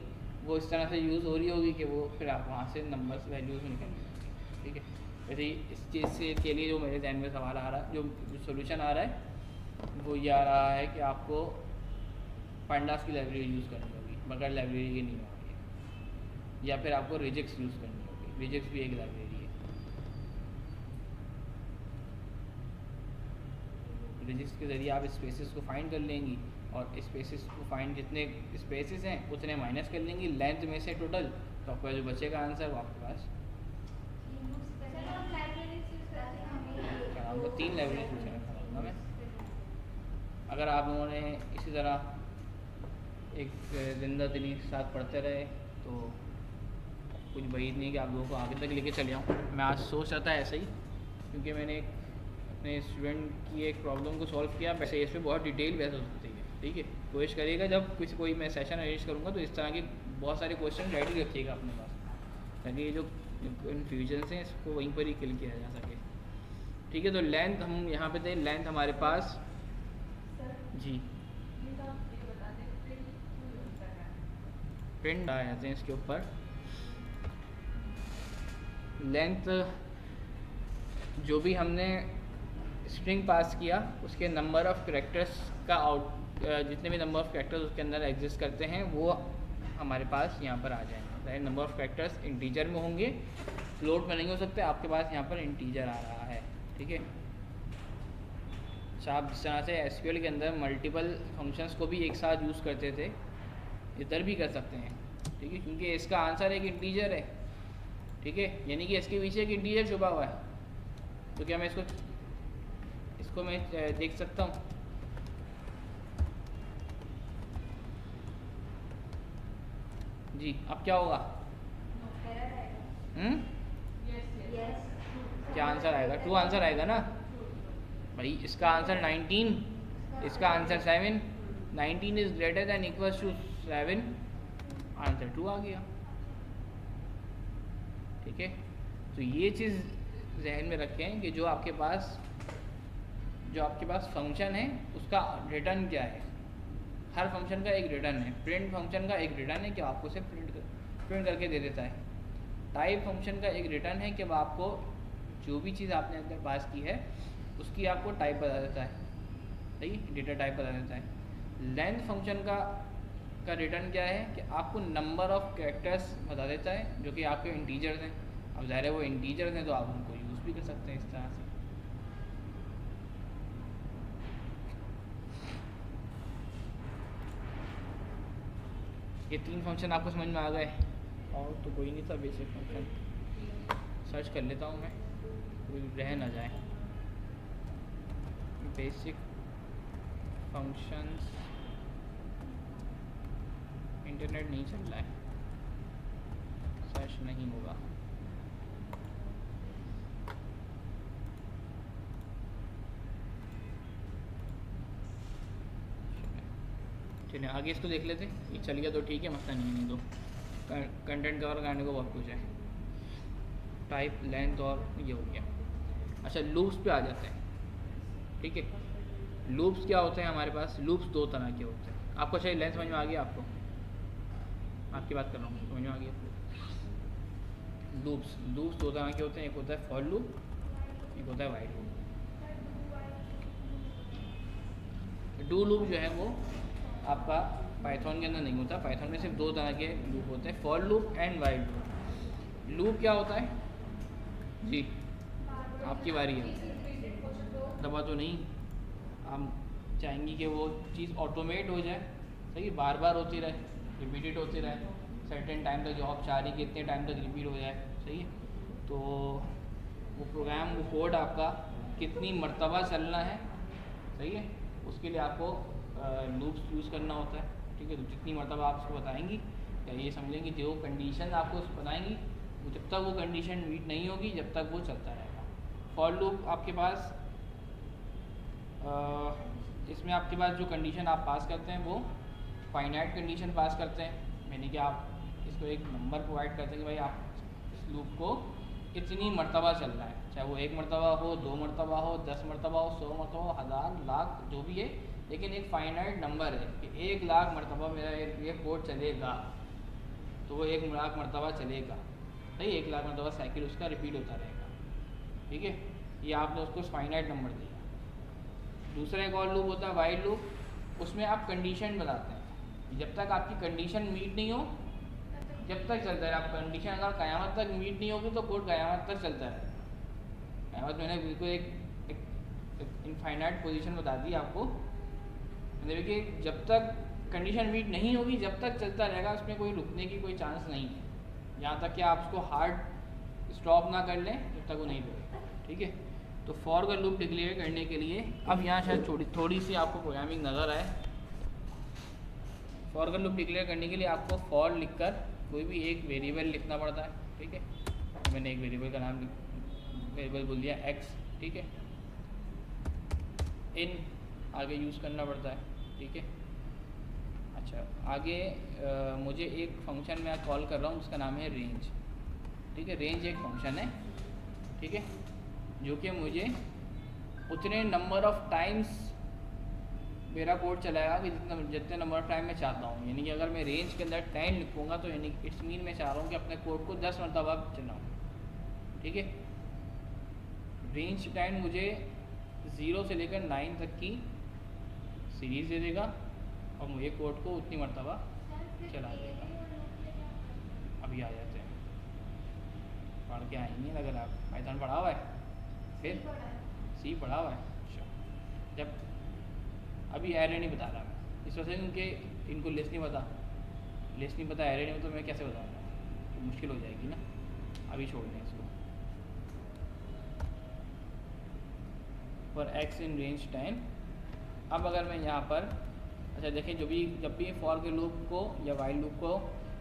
वो इस तरह से यूज़ हो रही होगी कि वो फिर आप वहाँ से नंबर्स वैल्यूज़ निकलनी होगी। ठीक है, वैसे ही इस चीज़ से के लिए जो मेरे ध्यान में सवाल आ रहा है, जो सोल्यूशन आ रहा है वो ये आ रहा है कि आपको पांडास की लाइब्रेरी यूज़ करनी होगी, बगैर लाइब्रेरी की नहीं होगी, या फिर आपको रिजिक्स यूज़ करनी होगी। रिजिक्स भी एक लाइब्रेरी है। रिजिक्स के ज़रिए आप स्पेसेस को फाइंड कर लेंगी, और स्पेसेस को फाइंड, जितने स्पेसेस हैं उतने माइनस कर लेंगी लेंथ में से टोटल, तो आपका जो बचेगा आंसर वो आपके पास। सर हम लाइब्रेरीज यूज करते हैं, क्या आपको 3 लाइब्रेरी यूज़ करना पड़ेगा मैं। अगर आप लोगों ने इसी तरह एक जिंदा दिनी साथ पढ़ते रहे तो कुछ वहीद नहीं कि आप लोगों को आगे तक लेके चले आऊँ। मैं आज सोच रहा था ऐसे ही, क्योंकि मैंने अपने स्टूडेंट की एक प्रॉब्लम को सॉल्व किया। वैसे इसमें बहुत डिटेल बहस हो सकती है, ठीक है। कोशिश करिएगा जब कोई मैं सेशन अरेंज करूँगा तो इस तरह के बहुत सारे क्वेश्चन रेडी रखिएगा अपने पास, ताकि ये जो कन्फ्यूजन हैं इसको वहीं पर ही क्लियर किया जा सके। ठीक है, तो लेंथ हम यहाँ पे थे, लेंथ हमारे पास जी प्रिंट आ जाते हैं इसके ऊपर। लेंथ जो भी हमने स्ट्रिंग पास किया उसके नंबर ऑफ़ कैरेक्टर्स का जितने भी नंबर ऑफ़ कैरेक्टर्स उसके अंदर एग्जिस्ट करते हैं वो हमारे पास यहाँ पर आ जाएंगे। Right, number of characters integer में होंगे, फ्लोट में नहीं हो सकते। आपके पास यहाँ पर इंटीजर आ रहा है, ठीक है। अच्छा, आप जिस तरह से एसक्यूएल के अंदर मल्टीपल फंक्शंस को भी एक साथ यूज़ करते थे, इधर भी कर सकते हैं, ठीक है, क्योंकि इसका आंसर एक इंटीजर है, ठीक है, यानी कि इसके पीछे एक इंटीजर छुपा हुआ है। तो क्या मैं इसको मैं देख सकता हूँ? जी, अब क्या होगा? क्या आंसर आएगा? ट्रू आंसर आएगा ना भाई। इसका आंसर 19, इसका answer 7, 19 is greater than equals to 7, answer 2 आ गया, ठीक है। तो ये चीज़ जहन में रखें कि जो आपके पास फंक्शन है उसका रिटर्न क्या है। हर फंक्शन का एक रिटर्न है। प्रिंट फंक्शन का एक रिटर्न है कि आपको सिर्फ प्रिंट करके दे देता है। टाइप फंक्शन का एक रिटर्न है कि वह आपको जो भी चीज़ आपने अंदर पास की है उसकी आपको टाइप बता देता है, सही, डेटा टाइप बता देता है। लेंथ फंक्शन का रिटर्न क्या है कि आपको नंबर ऑफ़ कैरेक्टर्स बता देता है, जो कि आपके इंटीजर्स हैं। अब ज़ाहिर है वो इंटीजर्स हैं तो आप उनको यूज़ भी कर सकते हैं इस तरह से। ये 3 फंक्शन आपको समझ में आ गए? और तो कोई नहीं था बेसिक फंक्शन। सर्च कर लेता हूँ मैं, कोई रह ना जाए। बेसिक फंक्शंस, इंटरनेट नहीं चल रहा है, सर्च नहीं होगा। चलिए आगे इसको देख लेते। ये चल गया तो ठीक है, मसला नहीं है। नहीं तो कंटेंट कवर करने को बहुत कुछ है, टाइप, लेंथ और ये हो गया। अच्छा, लूप्स पे आ जाते हैं, ठीक है। लूप्स क्या होते हैं हमारे पास? लूप्स 2 तरह के होते हैं। आपको चाहिए लेंथ समझ में आ गया? आपको आपकी बात कर रहा हूँ, समझ में आ गया? लूप्स 2 तरह के होते हैं, एक होता है फॉर लूप, एक होता है वाइल लूप। डू लूप जो है वो आपका पाइथन के अंदर नहीं होता। पाइथन में सिर्फ 2 तरह के लूप होते हैं, for loop and while loop. Loop क्या होता है जी? आपकी बारी है, दबा तो नहीं। हम चाहेंगे कि वो चीज़ ऑटोमेट हो जाए, सही, बार बार होती रहे, रिपीटेड होती रहे, सर्टेन टाइम तक जो आप चाह रही कि इतने टाइम तक रिपीट हो जाए, सही है। तो वो प्रोग्राम, वो कोड आपका कितनी मरतबा चलना है, सही है, उसके लिए आपको लूप्स यूज़ करना होता है, ठीक है। तो जितनी मरतबा आप उसको बताएंगी, या ये समझेंगे जो कंडीशन आपको बताएंगी, वो जब तक वो कंडीशन मीट नहीं होगी जब तक वो चलता रहेगा। फॉर लूप आपके पास इसमें आपके पास जो कंडीशन आप पास करते हैं वो फाइनाइट कंडीशन पास करते हैं, यानी कि आप इसको एक नंबर प्रोवाइड करते हैं कि भाई आप इस लूप को इतनी मरतबा चलना है, चाहे वो 1 मरतबा हो, 2 मरतबा हो, 10 मरतबा हो, 100 मरतबा हो, 1000, लाख, जो भी है, लेकिन एक फाइनाइट नंबर है कि 1,00,000 मरतबा मेरा ये कोड चलेगा, तो वो 1,00,000 मरतबा चलेगा, सही। 1,00,000 मरतबा साइकिल उसका रिपीट होता रहेगा, ठीक है। ये आपने उसको फाइनाइट नंबर दिया। दूसरा एक और लूप होता है वाइल लूप, उसमें आप कंडीशन बताते हैं। जब तक आपकी कंडीशन मीट नहीं हो जब तक चलता है। आप कंडीशन अगर क़यामत तक मीट नहीं होगी तो कोड क़यामत तक चलता है। क़यामत मैंने बिल्कुल एक इनफाइनाइट पोजीशन बता दी आपको, मतलब कि जब तक कंडीशन मीट नहीं होगी जब तक चलता रहेगा, उसमें कोई रुकने की कोई चांस नहीं है, यहाँ तक कि आप उसको हार्ड स्टॉप ना कर लें जब तक वो नहीं रुकेगा, ठीक है। तो फॉर का लूप डिक्लेयर करने के लिए अब यहाँ शायद थोड़ी सी आपको प्रोग्रामिंग नज़र आए। फॉर का लूप डिक्लेयर करने के लिए आपको फॉर लिखकर कोई भी एक वेरिएबल लिखना पड़ता है, ठीक है। मैंने एक वेरिएबल का नाम वेरिएबल बोल दिया x, ठीक है। इन आगे यूज़ करना पड़ता है, ठीक है। अच्छा, आगे मुझे एक फंक्शन मैं कॉल कर रहा हूँ, उसका नाम है रेंज, ठीक है। रेंज एक फंक्शन है, ठीक है, जो कि मुझे उतने नंबर ऑफ़ टाइम्स मेरा कोड चलाएगा कि जितने नंबर ऑफ़ टाइम मैं चाहता हूँ। यानी कि अगर मैं रेंज के अंदर 10 लिखूँगा तो यानी इट्स मीन मैं चाह रहा हूँ कि अपने कोड को 10 मरतबा चलाऊँ, ठीक है। रेंज 10 मुझे 0 से लेकर 9 तक की सीरीज़ दे देगा और मुझे कोड को उतनी मरतबा चला देगा। अभी आ जाते हैं, पढ़ के आएंगे। अगर आप पाइथन पढ़ा हुआ है, फिर सी पढ़ा हुआ है, अच्छा। जब अभी एरे नहीं बता रहा मैं, इस वजह से उनके इनको लिस्ट नहीं पता एरे नहीं, तो मैं कैसे बताऊँगा, तो मुश्किल हो जाएगी ना। अभी छोड़ दें इसको। For x in range 10। अब अगर मैं यहाँ पर, अच्छा देखें, जब भी फॉर के लूप को या वाइल लूप को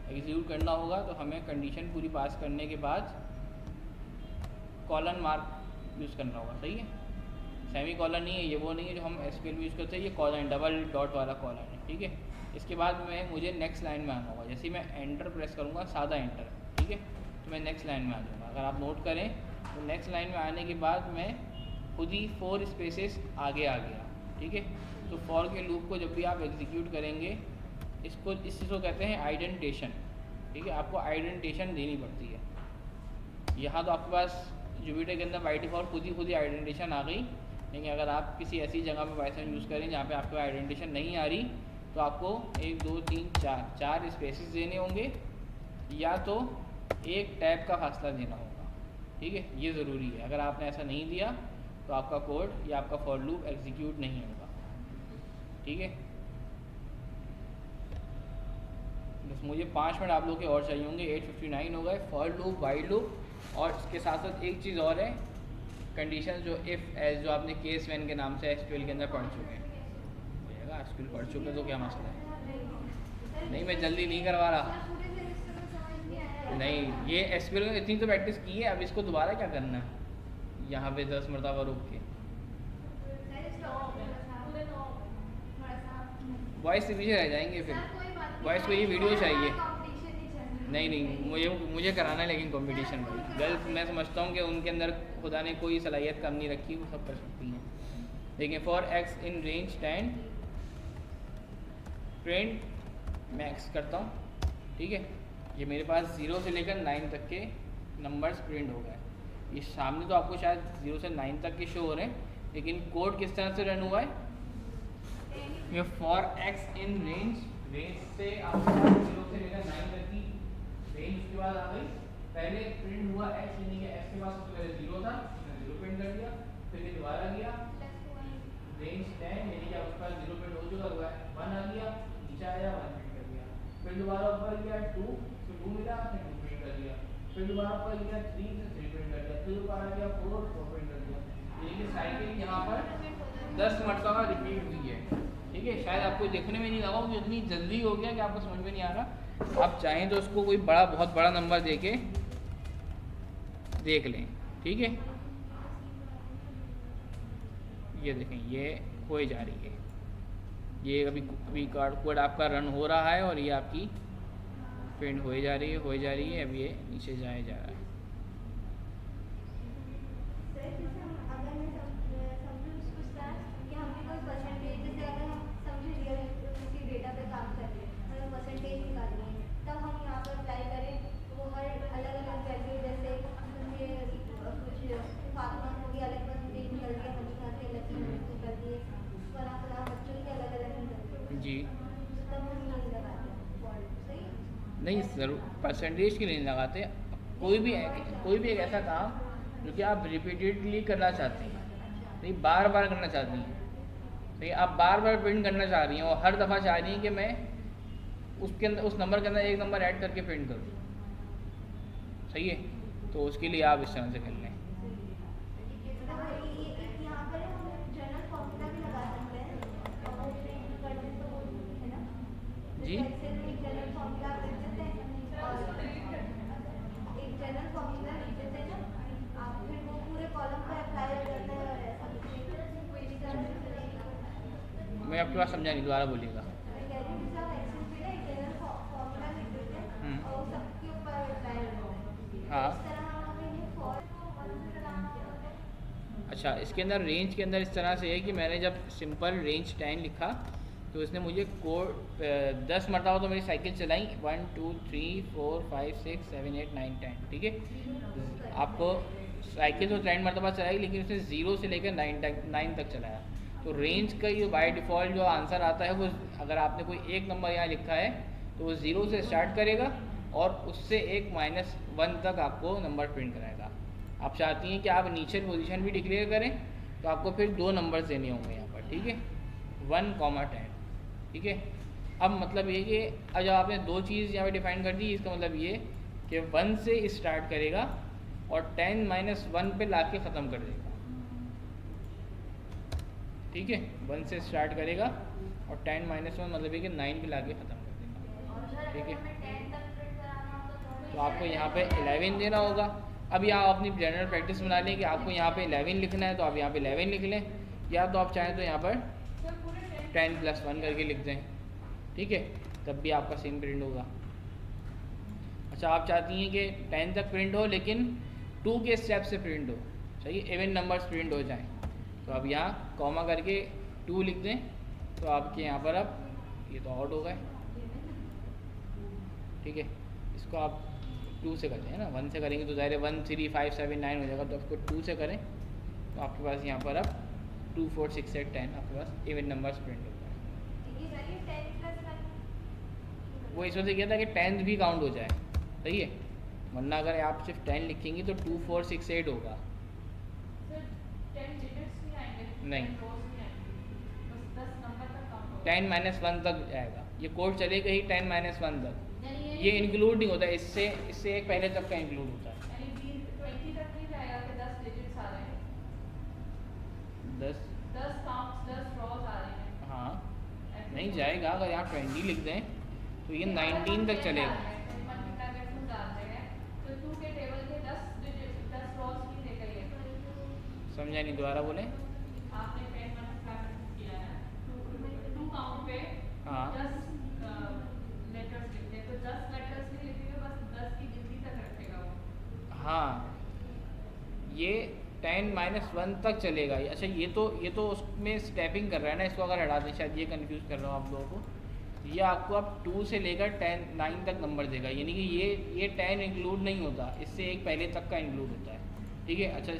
एग्जीक्यूट करना होगा तो हमें कंडीशन पूरी पास करने के बाद कॉलन मार्क यूज़ करना होगा, सही है। सेमी कॉलन नहीं है ये, वो नहीं है जो हम एसक्यूएल में यूज़ करते हैं, ये कॉलन डबल डॉट वाला कॉलन है, ठीक है। इसके बाद मुझे नेक्स्ट लाइन में आना होगा। जैसे ही मैं एंटर प्रेस करूँगा, सादा एंटर, ठीक है, तो मैं नेक्स्ट लाइन में आ जाऊँगा। अगर आप नोट करें तो नेक्स्ट लाइन में आने के बाद मैं खुद ही 4 स्पेसेस आगे आ गया, ठीक है। तो फॉर के लूप को जब भी आप एग्जीक्यूट करेंगे, इस चीज़ को कहते हैं आइडेंटिटेशन, ठीक है। आपको आइडेंटिटेशन देनी पड़ती है। यहाँ तो आपके पास जुपिटर के अंदर बाय डिफ़ॉल्ट खुद ही आइडेंटिटेशन आ गई, लेकिन अगर आप किसी ऐसी जगह पे पाइथन यूज़ करें जहाँ पे आपको आइडेंटिटेशन नहीं आ रही, तो आपको 1 2 3 4 स्पेसेस देने होंगे, या तो एक टैब का फासला देना होगा, ठीक है। ये ज़रूरी है। अगर आपने ऐसा नहीं दिया तो आपका कोड या आपका फॉर लूप एग्जीक्यूट नहीं होगा, ठीक है। बस मुझे 5 मिनट आप लोग के और चाहिए होंगे। 8:59 हो गए। फॉर लूप, वाइल लूप, और इसके साथ साथ एक चीज़ और है, कंडीशन जो इफ़ एज, जो आपने केस वैन के नाम से एसक्यूएल के अंदर पढ़ चुके हैं। एसक्यूएल पढ़ चुके तो क्या मसला है। नहीं, मैं जल्दी नहीं करवा रहा, नहीं, ये एसक्यूएल में इतनी तो प्रैक्टिस की है, अब इसको दोबारा क्या करना है, यहाँ पे 10 मरतबा रुक के। वॉइस से पीछे रह जाएंगे फिर। वॉइस को ये वीडियो चाहिए। नहीं, मुझे कराना है, लेकिन कंपटीशन भाई। गर्ल्स मैं समझता हूँ कि उनके अंदर खुदा ने कोई सलाहियत कम नहीं रखी, वो सब कर सकती हैं। लेकिन for x in range 10 print max करता हूँ, ठीक है। ये मेरे पास 0 से लेकर 9 तक के नंबर्स प्रिंट हो गए। ये सामने तो आपको शायद 0 से 9 तक के शो हो रहे हैं, लेकिन कोड किस तरह से रन हुआ है। ये फॉर एक्स इन रेंज से आपके पास 0 से लेकर 9 तक की रेंज उसके बाद आ गई। पहले प्रिंट हुआ x, यानी कि x के पास सबसे पहले 0 था, मैंने 0 प्रिंट कर दिया। फिर ये दोबारा गया रेंज 10, यानी कि आपके पास 0 प्रिंट हो चुका हुआ है, 1 आ गया, नीचे आया 1 प्रिंट कर दिया। फिर दोबारा ऊपर गया 2, फिर 2 मिला, फिर 2 प्रिंट कर दिया। फिर दोबारा ऊपर गया 3, से 3 प्रिंट कर दिया। फिर दोबारा गया 4, 4 प्रिंट कर दिया। यानी कि साइकिल यहाँ पर 10 मरतबा रिपीट हुई है, ठीक है। शायद आपको देखने में नहीं लगा कि इतनी जल्दी हो गया कि आपको समझ में नहीं आ रहा। आप चाहें तो उसको कोई बहुत बड़ा नंबर दे के देख लें, ठीक है। ये देखें, ये हो जा रही है, ये अभी कोड आपका रन हो रहा है और ये आपकी प्रिंट हो जा रही है। अब ये नीचे जा रहा है। नहीं ज़रूर परसेंटेज के लिए नहीं लगाते। कोई भी एक ऐसा काम जो कि आप रिपीटेडली करना चाहते हैं, नहीं बार बार करना चाहती हैं, नहीं आप बार बार प्रिंट करना चाह रही हैं और हर दफ़ा चाह रही हैं कि मैं उसके अंदर उस नंबर के अंदर एक नंबर ऐड करके प्रिंट कर दूँ, सही है। तो उसके लिए आप इस तरह से कर लें। यहाँ पर हम जनरल फॉर्मूला भी लगा सकते हैं और वो प्रिंट कर दें तो वो है ना, जी एक्सेल में एक जनरल फॉर्मूला कर देते हैं और एक जनरल फॉर्मूला लिख देते हैं ना, आप फिर वो पूरे कॉलम पर अप्लाई हो जाता है और ऐसा कुछ इस तरह से मैं आपकी बात समझा नहीं, दोबारा बोलिएगा। मैं कह रही हूँ जैसे आप एक्सेल में ना एक जनरल फॉर्मूला लिख देते हैं और वो सबके ऊपर अप्लाई हो जाता है, हाँ इस तरह हम हमें ये फॉर लगाना होता है। अच्छा, इसके अंदर रेंज के अंदर इस तरह से है कि मैंने जब सिंपल रेंज 10 लिखा तो इसने मुझे कोड 10 मरतबा तो मेरी साइकिल चलाई, 1 2 3 4 5 6 7 8 9 10, ठीक है। आपको साइकिल तो 10 मरतबा चलाई लेकिन उसने 0 से लेकर 9 तक चलाया। तो रेंज का ये बाय डिफ़ॉल्ट जो आंसर आता है वो, अगर आपने कोई एक नंबर यहाँ लिखा है तो वो 0 से स्टार्ट करेगा और उससे एक -1 तक आपको नंबर प्रिंट कराएगा। आप चाहती हैं कि आप इनिशियल पोजीशन भी डिक्लेयर करें तो आपको फिर 2 नंबर्स देने होंगे यहाँ पर, ठीक है, 1, 10, ठीक है। अब मतलब ये कि अब जब आपने 2 चीज़ यहाँ पे डिफाइन कर दी, इसका मतलब ये कि 1 से स्टार्ट करेगा और 10 - 1 पे ला के ख़त्म कर देगा, ठीक है। 1 से स्टार्ट करेगा और 10 - 1 मतलब ये कि 9 पे ला के ख़त्म कर देगा, ठीक है। तो आपको यहाँ पे 11 देना होगा। अब यहाँ अपनी जनरल प्रैक्टिस बना लें कि आपको यहाँ पे 11 लिखना है तो आप यहाँ पे 11 लिख लें, या तो आप चाहें तो यहाँ पर 10 + 1 करके लिख दें, ठीक है, तब भी आपका सेम प्रिंट होगा। अच्छा, आप चाहती हैं कि 10 तक प्रिंट हो लेकिन 2 के स्टेप से प्रिंट हो, सही, इवन नंबर्स प्रिंट हो जाएं, तो अब यहाँ कॉमा करके 2 लिख दें तो आपके यहाँ पर अब ये तो आउट हो गए, ठीक है। इसको आप 2 से करते हैं ना, 1 से करेंगे तो ज़ाहिर है 1 3 5 7 9 हो जाएगा, तो आपको 2 से करें तो आपके पास यहाँ पर अब 2 4 6 8 10 आपके पास इवन नंबर्स प्रिंट होगा। वो इस वजह से किया था कि 10th भी काउंट हो जाए, सही है, वरना अगर आप सिर्फ 10 लिखेंगी तो 2 4 6 8 होगा। नहीं, 10 - 1 तक जाएगा, ये कोड चलेगा ही 10 - 1 तक, ये इंक्लूड नहीं होता, इससे एक पहले तक का इंक्लूड होता है। 10 हाँ नहीं जाएगा, अगर यहाँ 20 लिख दें तो ये 19 तक चलेगा। समझा नहीं, दोबारा बोलें। हाँ हाँ, ये 10 - 1 तक चलेगा। अच्छा, ये तो उसमें स्टेपिंग कर रहा है ना, इसको अगर हटा दें, शायद ये कंफ्यूज कर रहा हूँ आप लोगों को। ये आपको अब 2 से लेकर 9 तक नंबर देगा, यानी कि ये 10 इंक्लूड नहीं होता, इससे एक पहले तक का इंक्लूड होता है, ठीक है। अच्छा,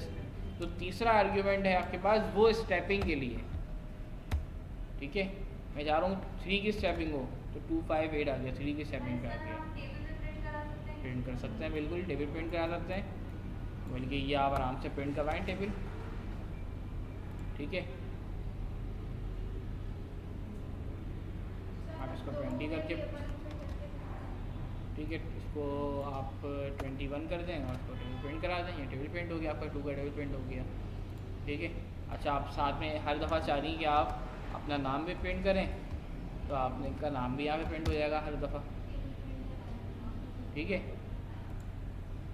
तो तीसरा आर्ग्यूमेंट है आपके पास, वो स्टेपिंग के लिए, ठीक है। मैं जा रहा हूँ 3 की स्टेपिंग हो तो 2 5 8 आ गया, 3 की स्टेपिंग पे आ गया, प्रिंट कर सकते हैं, बिल्कुल टेबल प्रिंट करा सकते हैं, बल्कि ये आप आराम से प्रिंट करवाएं टेबल, ठीक है। आप इसको 20 करके, ठीक है, इसको आप 21 कर दें और इसको टेबल प्रिंट करा दें, ये टेबल प्रिंट हो गया आपका, 2 का टेबल प्रिंट हो गया, ठीक है। अच्छा, आप साथ में हर दफ़ा चाह रही हैं कि आप अपना नाम भी प्रिंट करें तो आपने का नाम भी यहाँ पे प्रिंट हो जाएगा हर दफ़ा, ठीक है।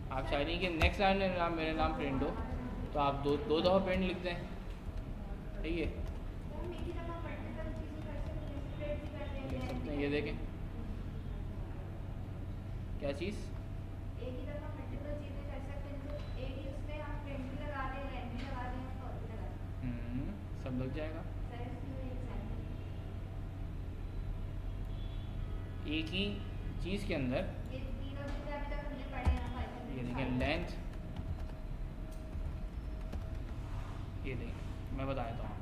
आप चाह रही हैं कि नेक्स्ट नाम मेरा नाम प्रिंट हो तो आप दो दफ़ा प्रिंट लिख दें, ठीक है, लिख सकते हैं। ये देखें क्या चीज़, सब लग जाएगा एक ही चीज़ के अंदर। ये देखें लेंथ, ये देखें, मैं बता देता हूँ।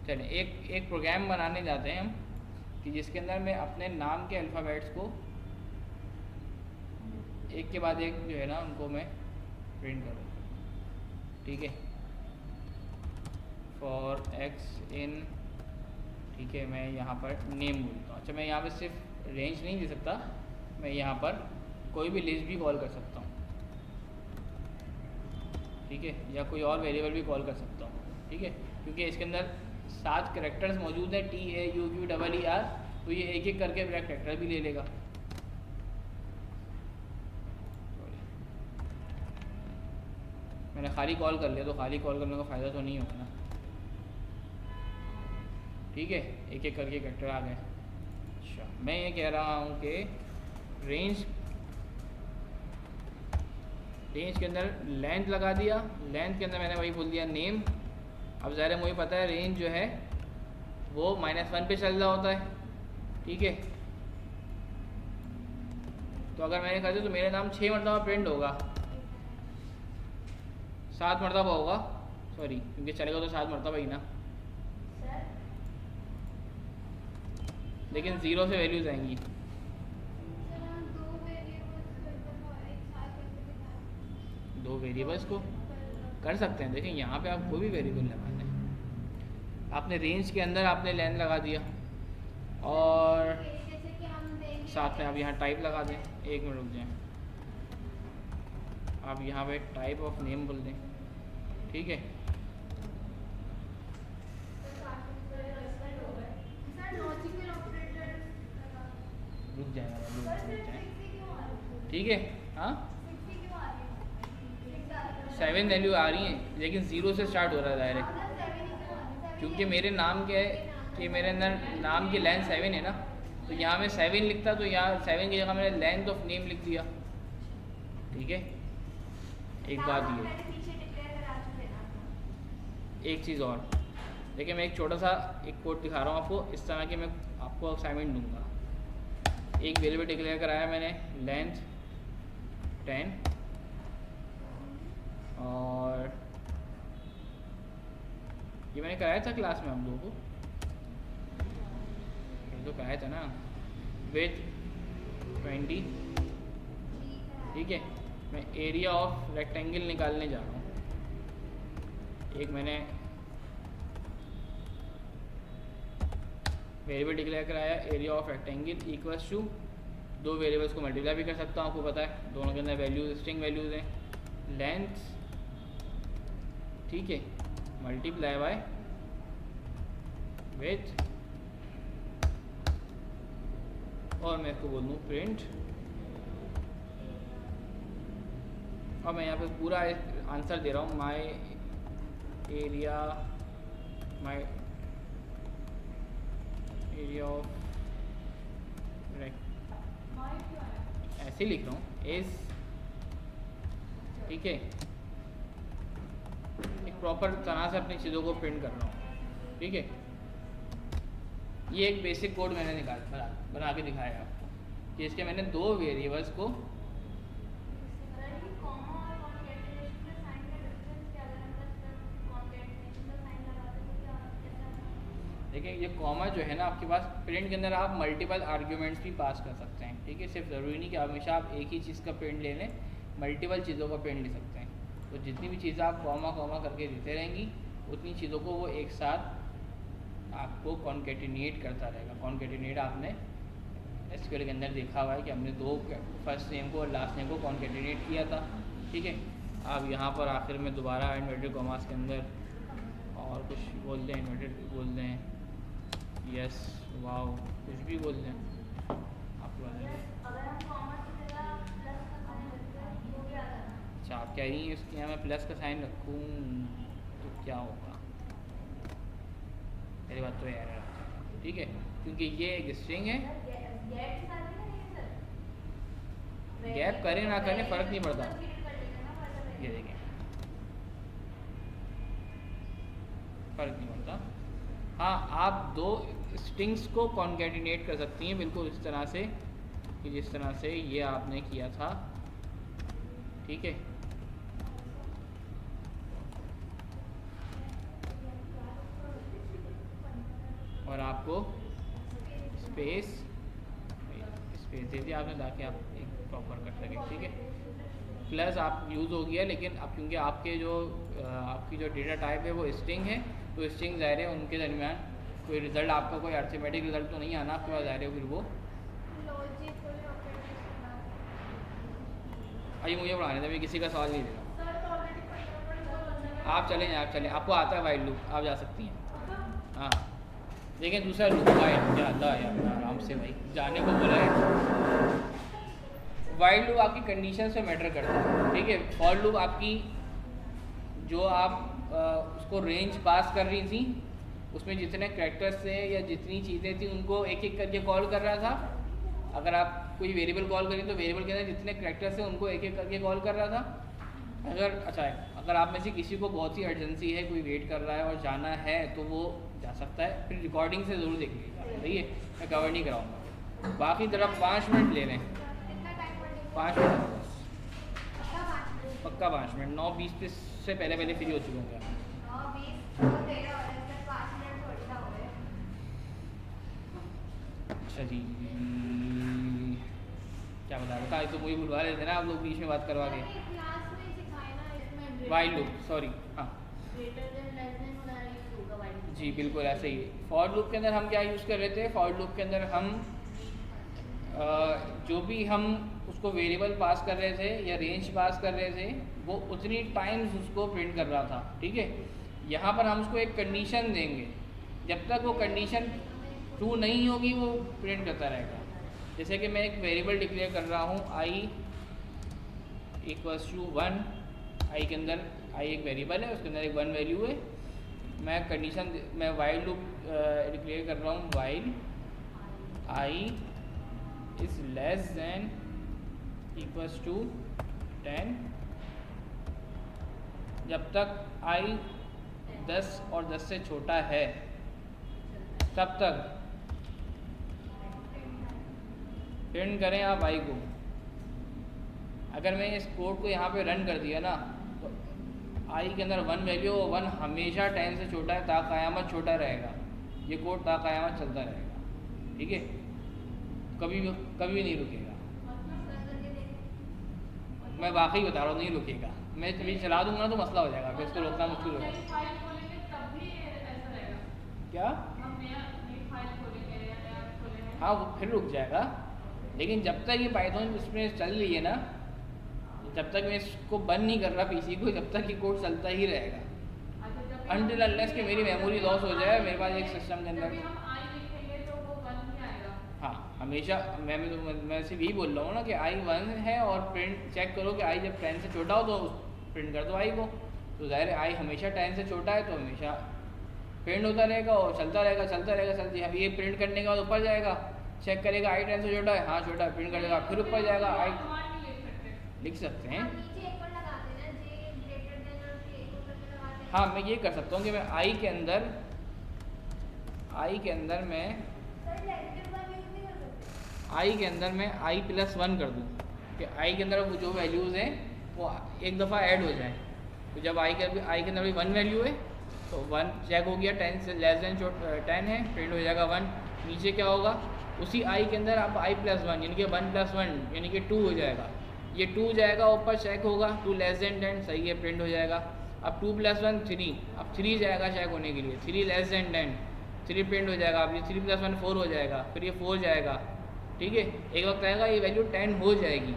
चलें, एक प्रोग्राम बनाने जाते हैं हम कि जिसके अंदर मैं अपने नाम के अल्फ़ाबेट्स को एक के बाद एक जो है ना उनको मैं प्रिंट करूँ, ठीक है। फॉर एक्स इन, ठीक है, मैं यहाँ पर नेम बोलता हूँ। अच्छा, मैं यहाँ पे सिर्फ रेंज नहीं दे सकता, मैं यहाँ पर कोई भी लिस्ट भी कॉल कर सकता हूँ, ठीक है, या कोई और वेरिएबल भी कॉल कर सकता हूँ, ठीक है, क्योंकि इसके अंदर 7 कैरेक्टर्स मौजूद हैं, TAUQEER, तो ये एक एक करके मेरा कैरेक्टर भी ले लेगा। मैंने खाली कॉल कर लिया, तो खाली कॉल करने का फ़ायदा तो नहीं होगा ना, ठीक है, एक एक करके कैरेक्टर आ गए। अच्छा, मैं ये कह रहा हूँ कि रेंज के अंदर लेंथ लगा दिया, लेंथ के अंदर मैंने वही बोल दिया नेम। अब ज़ाहिर है मुझे पता है रेंज जो है वो -1 पे चल रहा होता है, ठीक है, तो अगर मैंने कर दिया तो मेरा नाम 6 मरतबा प्रिंट होगा, 7 मरतबा होगा, सॉरी, क्योंकि चलेगा तो 7 मरतबा ही ना, सर लेकिन 0 से वैल्यूज़ आएंगी। दो वेरिएबल्स को कर सकते हैं, देखिए यहाँ पे आप कोई भी वेरिएबल लगा दें, आपने रेंज के अंदर आपने लेंथ लगा दिया और साथ में आप यहाँ टाइप लगा दें। एक मिनट रुक जाएं, आप यहाँ पे टाइप ऑफ नेम बोल दें, ठीक है, रुक जाएगा, ठीक है, हाँ 7 वैल्यू आ रही हैं, लेकिन 0 से स्टार्ट हो रहा है डायरेक्ट, क्योंकि मेरे नाम के कि मेरे अंदर नाम की लेंथ 7 है ना, तो यहाँ मैं 7 लिखता, तो यहाँ 7 की जगह मैंने लेंथ ऑफ नेम लिख दिया, ठीक है। एक बात ये, एक चीज़ और देखिए, मैं एक छोटा सा एक कोड दिखा रहा हूँ आपको, इस तरह की मैं आपको असाइनमेंट दूंगा। एक वेरिएबल डिक्लेयर कराया मैंने लेंथ 10 और ये मैंने कराया था क्लास में हम लोगों को, ये तो कराया था ना, विथ 20, ठीक है। मैं एरिया ऑफ रेक्टेंगल निकालने जा रहा हूँ। एक मैंने वेरिएबल डिक्लेयर कराया area of rectangle equals to, दो वेरिएबल्स को मल्टीप्लाई भी कर सकता हूँ, आपको पता है दोनों के अंदर वैल्यूज स्ट्रिंग वैल्यूज हैं, लेंथ, ठीक है, मल्टीप्लाई बाय विथ, और मैं इसको बोल दूँ प्रिंट, और मैं यहाँ पे पूरा आंसर दे रहा हूँ, माई एरिया ऑफ ऐसे लिख रहा हूँ इस, ठीक है, एक प्रॉपर तरह से अपनी चीज़ों को प्रिंट कर रहा हूँ, ठीक है। ये एक बेसिक कोड मैंने बना के दिखाया आपको कि इसके मैंने दो वेरिएबल्स को, देखिए ये कॉमा जो है ना आपके पास प्रिंट के अंदर आप मल्टीपल आर्ग्यूमेंट्स भी पास कर सकते हैं, ठीक है, सिर्फ ज़रूरी नहीं कि हमेशा आप एक ही चीज़ का प्रिंट ले लें, मल्टीपल चीज़ों का प्रिंट ले सकते हैं। तो जितनी भी चीज़ें आप कॉमा करके देते रहेंगी उतनी चीज़ों को वो एक साथ आपको कॉन्केटिनेट करता रहेगा। कॉन्केटिनेट आपने एसक्यूएल के अंदर देखा हुआ है कि हमने दो फर्स्ट नेम को और लास्ट नेम को कॉन्केटिनेट किया था, ठीक है। आप यहाँ पर आखिर में दोबारा इन्वर्टेड कॉमास के अंदर और कुछ बोल दें, इन्वर्टेड बोल दें, यस, वाओ, कुछ भी बोल दें आपको। अच्छा, आप कह रही हैं इसके यहाँ मैं प्लस का साइन रखूँ तो क्या होगा? मेरी बात तो यार है, ठीक है, क्योंकि ये एक स्ट्रिंग है, गैप करें ना करें फ़र्क नहीं पड़ता। ये देखें, फ़र्क नहीं पड़ता। हाँ, आप दो स्ट्रिंग्स को कॉन्केटिनेट कर सकती हैं बिल्कुल इस तरह से कि जिस तरह से ये आपने किया था, ठीक है। और आपको स्पेस स्पेस दे दिया आपने ताकि आप एक प्रॉपर कर सकें, ठीक है। प्लस आप यूज़ हो गया, लेकिन अब क्योंकि आपके जो आपकी जो डेटा टाइप है वो स्ट्रिंग है, तो स्ट्रिंग ज़ाहिर है उनके दरमियान कोई रिज़ल्ट आपका कोई अर्थमेटिक रिज़ल्ट तो नहीं आना आपके पास, ज़ाहिर है फिर वो अभी मुझे पढ़ाने थे, मैं किसी का सवाल नहीं दे रहा। आप चलें, आपको आता है वाइल लूप, आप जा सकती हैं। हाँ देखें दूसरा लूप वाइल, क्या अल्लाह यार आराम से भाई, जाने को बोला है। वाइल लूप आपकी कंडीशन से मैटर करता है, ठीक है। फॉर लूप आपकी जो आप उसको रेंज पास कर रही थी, उसमें जितने कैरेक्टर्स थे या जितनी चीज़ें थी उनको एक एक करके कॉल कर रहा था। अगर आप कोई वेरिएबल कॉल करें तो वेरिएबल के अंदर जितने कैरेक्टर्स थे उनको एक एक करके कॉल कर रहा था। अगर आप में से किसी को बहुत ही अर्जेंसी है, कोई वेट कर रहा है और जाना है तो वो जा सकता है, फिर रिकॉर्डिंग से ज़रूर देख लीजिएगा, सही है, मैं कवर नहीं कराऊंगा। बाकी तरफ 5 मिनट ले लें, 5 मिनट पक्का 5 मिनट, 9:20 से पहले फ्री हो चुके होंगे। अच्छा जी, क्या बता रहा था, तो मुझे बुलवा रहे थे ना आप लोग बीच में बात करवा के। वाइल लूप, सॉरी, हाँ जी बिल्कुल ऐसे ही। फॉर लूप के अंदर हम क्या यूज़ कर रहे थे, फॉर लूप के अंदर हम जो भी हम उसको वेरिएबल पास कर रहे थे या रेंज पास कर रहे थे वो उतनी टाइम्स उसको प्रिंट कर रहा था, ठीक है। यहाँ पर हम उसको एक कंडीशन देंगे, जब तक वो कंडीशन ट्रू नहीं होगी वो प्रिंट करता रहेगा। जैसे कि मैं एक वेरिएबल डिक्लेयर कर रहा हूँ आई इक्वल्स टू 1, आई के अंदर आई एक वेरिएबल है, उसके अंदर एक 1 वैल्यू है। मैं वाइल लूप डिक्लेयर कर रहा हूँ, while i is less than equals to 10, जब तक आई 10 और 10 से छोटा है तब तक प्रिंट करें आप आई को। अगर मैं इस कोड को यहाँ पे रन कर दिया ना तो आई के अंदर 1 वैल्यू, 1 हमेशा 10 से छोटा है, ता क़यामत छोटा रहेगा, ये कोड ता क़यामत चलता रहेगा, ठीक है, कभी नहीं रुकेगा। मैं वाकई बता रहा हूँ नहीं रुकेगा, मैं कभी चला दूंगा ना तो मसला हो जाएगा, फिर इसको रोकना मुश्किल हो जाएगा। क्या? हाँ वो फिर रुक जाएगा, लेकिन जब तक ये पाइथन इसमें चल रही है ना, जब तक मैं इसको बंद नहीं कर रहा पीसी को, जब तक ये कोड चलता ही रहेगा अनटिल अनलेस कि मेरी मेमोरी लॉस हो जाए मेरे पास एक सिस्टम के अंदर। हाँ हमेशा मैं सिर्फ यही बोल रहा हूँ ना कि आई 1 है और प्रिंट चेक करो कि आई जब 10 से छोटा हो तो प्रिंट कर दो आई को। तो ज़ाहिर है आई हमेशा 10 से छोटा है तो हमेशा प्रिंट होता रहेगा और चलता रहेगा। अब ये प्रिंट करने के बाद ऊपर जाएगा, चेक करेगा आई 10 से छोटा है, हाँ छोटा है, प्रिंट कर देगा, फिर ऊपर जाएगा। आई लिख सकते हैं, हाँ मैं ये कर सकता हूँ कि मैं आई के अंदर मैं I+1 कर दूँ कि आई के अंदर वो जो वैल्यूज़ हैं वो एक दफ़ा ऐड हो जाए। तो जब आई के अंदर भी 1 वैल्यू है तो 1 चेक हो गया, 10 से लेस देन 10 है, प्रिंट हो जाएगा 1। नीचे क्या होगा, उसी आई के अंदर आप I+1 यानी कि 1+1 यानी कि 2 हो जाएगा, ये 2 जाएगा ऊपर, चेक होगा 2 लेस देन 10, सही है, प्रिंट हो जाएगा। अब 2+1 3, अब 3 जाएगा चेक होने के लिए, 3 लेस देन 10, 3 प्रिंट हो जाएगा। अब ये 3+1 4 हो जाएगा, फिर ये 4 जाएगा, ठीक है। एक वक्त आएगा ये वैल्यू 10 हो जाएगी,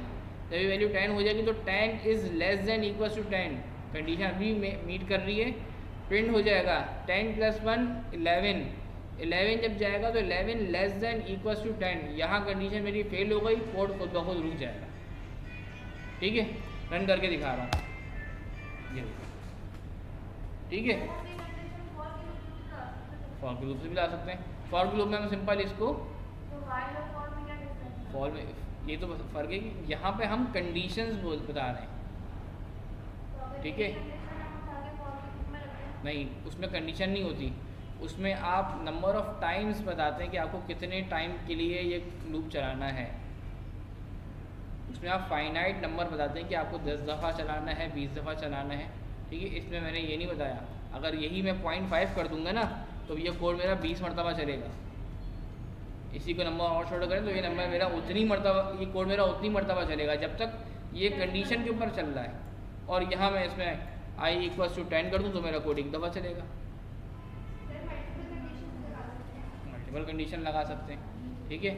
जब ये वैल्यू 10 हो जाएगी तो 10 is less than equals to 10, condition अभी मीट कर रही है, प्रिंट हो जाएगा 10+1 11, 11 जब जाएगा तो 11 लेस देन इक्वल्स टू 10, यहाँ कंडीशन मेरी फेल हो गई, कोड खुद ब खुद रुक जाएगा, ठीक है। रन करके दिखा रहा हूँ, ये ठीक है। फॉर के लूप से भी ला सकते हैं, फॉर के लूप में हम सिंपल इसको फॉर में ये तो फ़र्क है कि यहाँ पे हम कंडीशंस बता रहे हैं, ठीक है। नहीं उसमें कंडीशन नहीं होती, उसमें आप नंबर ऑफ़ टाइम्स बताते हैं कि आपको कितने टाइम के लिए ये लूप चलाना है। उसमें आप फाइनाइट नंबर बताते हैं कि आपको 10 दफ़ा चलाना है, 20 दफ़ा चलाना है, ठीक है। इसमें मैंने ये नहीं बताया, अगर यही मैं 0.5 कर दूंगा ना तो ये कोड मेरा 20 मरतबा चलेगा, इसी को नंबर और छोटा करें तो ये नंबर मेरा उतनी मरतबा, ये कोड मेरा उतनी मरतबा चलेगा जब तक ये कंडीशन के ऊपर चल रहा है। और यहाँ मैं इसमें i = 10 कर दूँ तो मेरा कोड एक दफ़ा चलेगा। मल्टीपल कंडीशन लगा सकते हैं, ठीक है।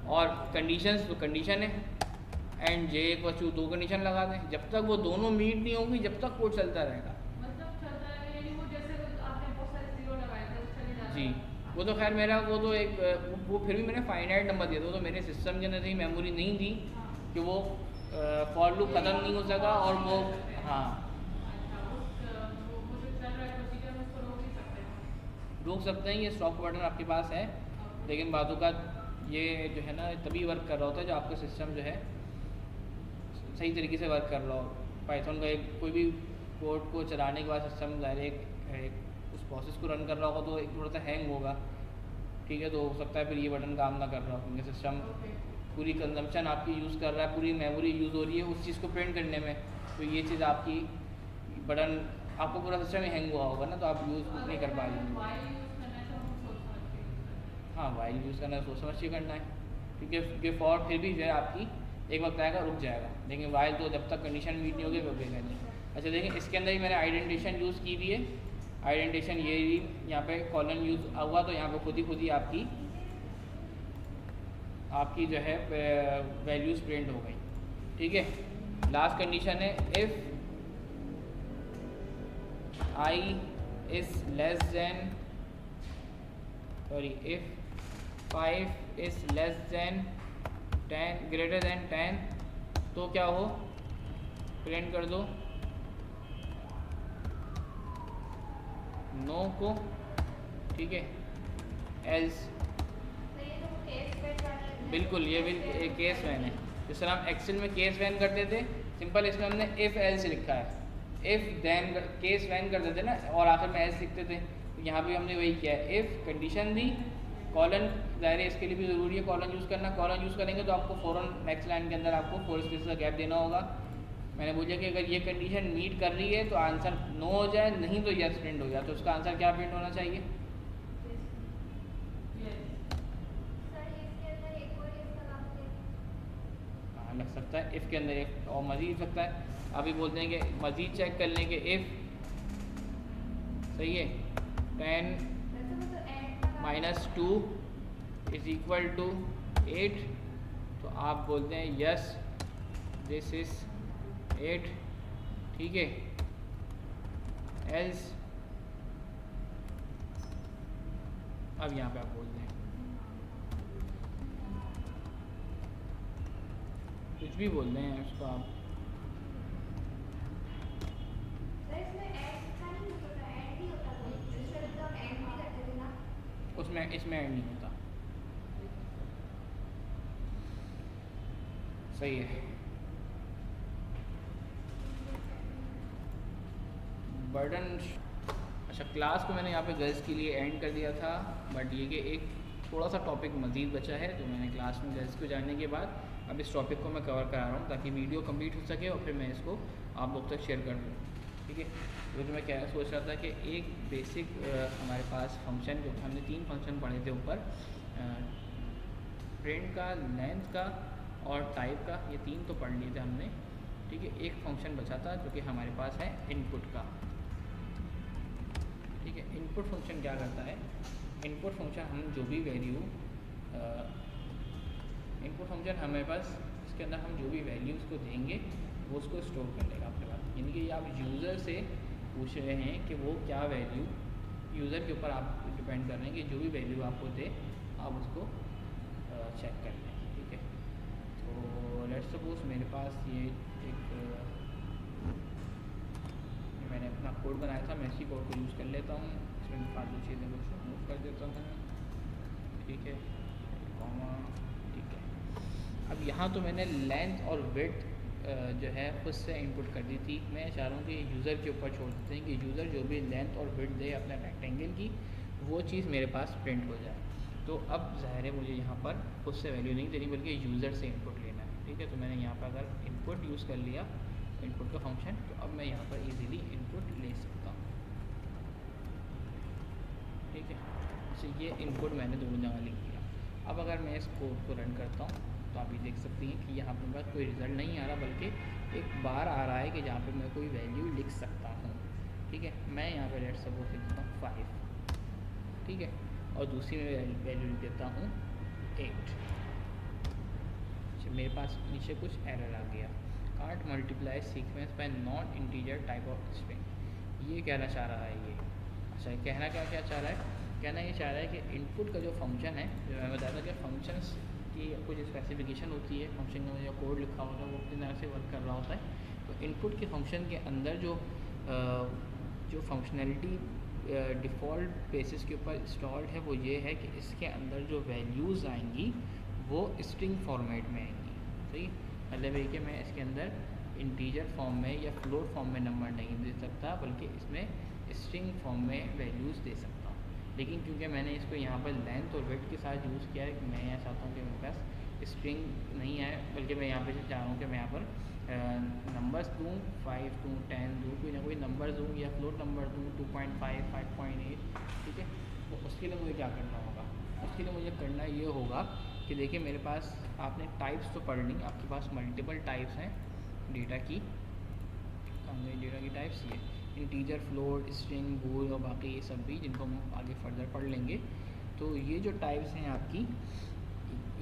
और कंडीशंस तो कंडीशन है, एंड j = 2 कंडीशन लगा दें। जब तक वो दोनों मीट नहीं होंगी जब तक कोड चलता रहेगा। जी, वो तो खैर मेरा वो तो एक वो फिर भी मैंने फाइनाइट नंबर दिया था, वो तो मेरे सिस्टम के अंदर ही मेमोरी नहीं थी कि वो फॉर लूप ख़त्म नहीं हो सका। और वो हाँ रोक सकते हैं, ये स्टॉप बटन आपके पास है, लेकिन बातों का ये जो है ना तभी वर्क कर रहा होता है जो आपका सिस्टम जो है सही तरीके से वर्क कर रहा हो। पाइथन का एक कोई भी कोड को चलाने के बाद सिस्टम डायरेक्ट उस प्रोसेस को रन कर रहा होगा तो एक थोड़ा सा हैंग होगा, ठीक है। तो हो सकता है फिर ये बटन काम ना कर रहा हो क्योंकि सिस्टम पूरी कंजम्पशन आपकी यूज़ कर रहा है, पूरी मेमोरी यूज़ हो रही है उस चीज़ को प्रिंट करने में। तो ये चीज़ आपकी बटन आपको पूरा सिस्टम ही हैंग हुआ होगा ना, तो आप यूज़ नहीं कर पा रहे हैं। हाँ, वाइल यूज़ करना सोच समझ के करना है, क्योंकि फॉर फिर भी जो है आपकी एक वक्त आएगा रुक जाएगा, लेकिन वाइल तो जब तक कंडीशन मीट नहीं होगी रुकेगा नहीं। अच्छा देखिए, इसके अंदर ही मैंने आइडेंटिफिकेशन यूज़ की हुई है। आइडेंटिफिकेशन ये यहाँ पे कॉलन यूज़ हुआ तो यहाँ पे खुद ही आपकी जो है वैल्यूज़ प्रिंट हो गई, ठीक है। लास्ट कंडीशन है if i is less than if 5 is less than 10 greater than 10 तो क्या हो, प्रिंट कर दो नो को, ठीक है। एल्स बिल्कुल ये भी केस वैन है, जिस तरह हम एक्सेल में केस वैन करते थे, सिंपल इसमें हमने इफ़ एल्स लिखा है। इफ़ देन केस वैन कर देते ना और आखिर में एल्स लिखते थे, तो यहाँ भी हमने वही किया है। इफ़ कंडीशन दी, कॉलन ज़ाहिर है इसके लिए भी ज़रूरी है कॉलन यूज़ करना। कॉलन यूज़ करेंगे तो आपको फ़ौरन नेक्स्ट लाइन के अंदर आपको 4 स्पेस का गैप देना होगा। मैंने बोला कि अगर ये कंडीशन मीट कर रही है तो आंसर नो हो जाए, नहीं तो यस प्रिंट हो जाए। तो उसका आंसर क्या प्रिंट होना चाहिए? हाँ लग सकता है, इफ़ के अंदर एक और मज़ीद सकता है। अभी बोलते हैं कि मज़ीद चेक कर लें कि इफ़ सही है 10 - 2 = 8, तो आप बोलते हैं यस दिस इज़ 8, ठीक है। एल्स अब यहाँ पे आप बोलते हैं कुछ भी बोल रहे हैं उसको आप। उसमें इसमें ऐड नहीं होता, सही है। बर्डन अच्छा, क्लास को मैंने यहाँ पे गर्ल्स के लिए एंड कर दिया था, बट ये कि एक थोड़ा सा टॉपिक मज़ीद बचा है तो मैंने क्लास में गर्ल्स को जानने के बाद अब इस टॉपिक को मैं कवर करा रहा हूँ ताकि वीडियो कंप्लीट हो सके और फिर मैं इसको आप लोग तक शेयर कर दूँ, ठीक है। तो मैं क्या सोच रहा था कि एक बेसिक हमारे पास फंक्शन जो हमने 3 फंक्शन पढ़े थे ऊपर, प्रिंट का, लेंथ का और टाइप का, ये 3 तो पढ़ लिए थे हमने, ठीक है। एक फंक्शन बचा था जो कि हमारे पास है इनपुट का, ठीक है। इनपुट फंक्शन क्या करता है? इनपुट फंक्शन हम जो भी वैल्यू इनपुट फंक्शन हमारे पास इसके अंदर हम जो भी वैल्यूज़ को देंगे वो उसको स्टोर कर लेगा अपने पास। यानी कि आप यूज़र से पूछ रहे हैं कि वो क्या वैल्यू, यूज़र के ऊपर आप डिपेंड कर रहे हैं कि जो भी वैल्यू आपको दे आप उसको चेक कर लें, ठीक है। तो लेट्स सपोज मेरे पास ये एक मैंने अपना कोड बनाया था, मैं इसी कोड को यूज़ कर लेता हूँ। इसमें फालतू चीज़ें कुछ रिमूव कर देता हूँ, ठीक है, कॉमा, ठीक है। अब यहाँ तो मैंने लेंथ और विड्थ जो है खुद से इनपुट कर दी थी। मैं चाह रहा हूँ कि यूज़र के ऊपर छोड़ देते हैं कि यूज़र जो भी लेंथ और विड्थ दे अपने रेक्टेंगल की, वो चीज़ मेरे पास प्रिंट हो जाए। तो अब ज़ाहिर है मुझे यहाँ पर खुद से वैल्यू नहीं देनी बल्कि यूज़र से इनपुट लेना है, ठीक है। तो मैंने यहाँ पर अगर इनपुट यूज़ कर लिया, इनपुट का फंक्शन, तो अब मैं यहाँ पर इजीली इनपुट ले सकता हूँ, ठीक है। तो ये इनपुट मैंने दोनों जगह लिख दिया। अब अगर मैं इस कोड को रन करता हूँ तो आप ये देख सकती हैं कि यहाँ पे मेरे पास कोई रिज़ल्ट नहीं आ रहा, बल्कि एक बार आ रहा है कि जहाँ पे मैं कोई वैल्यू लिख सकता हूँ। ठीक है, मैं यहाँ पे लेट्स सपोज लिख देता हूँ 5, ठीक है, और दूसरी में वैल्यू लिख देता हूँ 8। मेरे पास नीचे कुछ एरर आ गया, can't multiply sequence bye non integer type of string. ये कहना चाह रहा है ये, अच्छा कहना क्या क्या चाह रहा है, कहना ये चाह रहा है कि इनपुट का जो फंक्शन है, जो मैं बताया था कि फंक्शंस की कुछ स्पेसिफिकेशन होती है, फंक्शन में जो कोड लिखा होता है वो किस तरह से वर्क कर रहा होता है। तो इनपुट के फंक्शन के अंदर जो फंक्शनैलिटी डिफ़ॉल्ट बेसिस के ऊपर इंस्टॉल्ड है वो ये है कि इसके अंदर जो वैल्यूज़ आएंगी वो स्ट्रिंग फॉर्मेट में आएंगी। सही, मतलब ये कि मैं इसके अंदर इंटीजर फॉर्म में या फ्लोट फॉर्म में नंबर नहीं दे सकता, बल्कि इसमें स्ट्रिंग फॉर्म में वैल्यूज़ दे सकता हूँ। लेकिन क्योंकि मैंने इसको यहाँ पर लेंथ और वेट के साथ यूज़ किया है, कि मैं यहाँ चाहता हूँ कि मेरे पास स्ट्रिंग नहीं है, बल्कि मैं यहाँ पे चाह रहा हूँ कि मैं यहाँ पर नंबर्स दूँ, 5 दूँ, 10 दूँ, कोई ना कोई नंबर दूँ या फ्लोट नंबर दूँ, 2.5, 5.8। ठीक है, तो उसके लिए मुझे क्या करना होगा, उसके लिए मुझे करना ये होगा कि देखिए मेरे पास, आपने टाइप्स तो पढ़ ली, आपके पास मल्टीपल टाइप्स हैं डेटा की। हमने डेटा की टाइप्स ये इंटीजर, फ्लोट, स्ट्रिंग, बूल और बाकी ये सब भी, जिनको हम आगे फर्दर पढ़ लेंगे। तो ये जो टाइप्स हैं आपकी,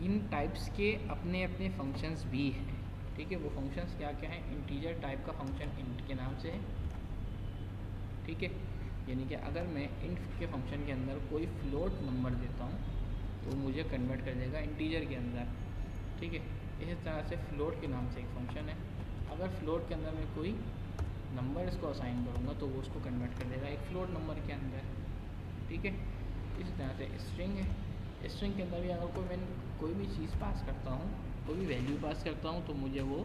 इन टाइप्स के अपने अपने फंक्शंस भी हैं। ठीक है, वो फंक्शंस क्या क्या हैं, इंटीजर टाइप का फंक्शन इंट के नाम से है। ठीक है, यानी कि अगर मैं इंट के फंक्शन के अंदर कोई फ्लोट नंबर देता हूँ तो मुझे कन्वर्ट कर देगा इंटीजर के अंदर। ठीक है, इस तरह से फ्लोट के नाम से एक फंक्शन है, अगर फ्लोट के अंदर मैं कोई नंबर इसको असाइन करूँगा तो वो उसको कन्वर्ट कर देगा एक फ्लोट नंबर के अंदर। ठीक है, इसी तरह से स्ट्रिंग है, स्ट्रिंग के अंदर भी अगर मैं कोई भी चीज़ पास करता हूँ, कोई भी वैल्यू पास करता हूँ, तो मुझे वो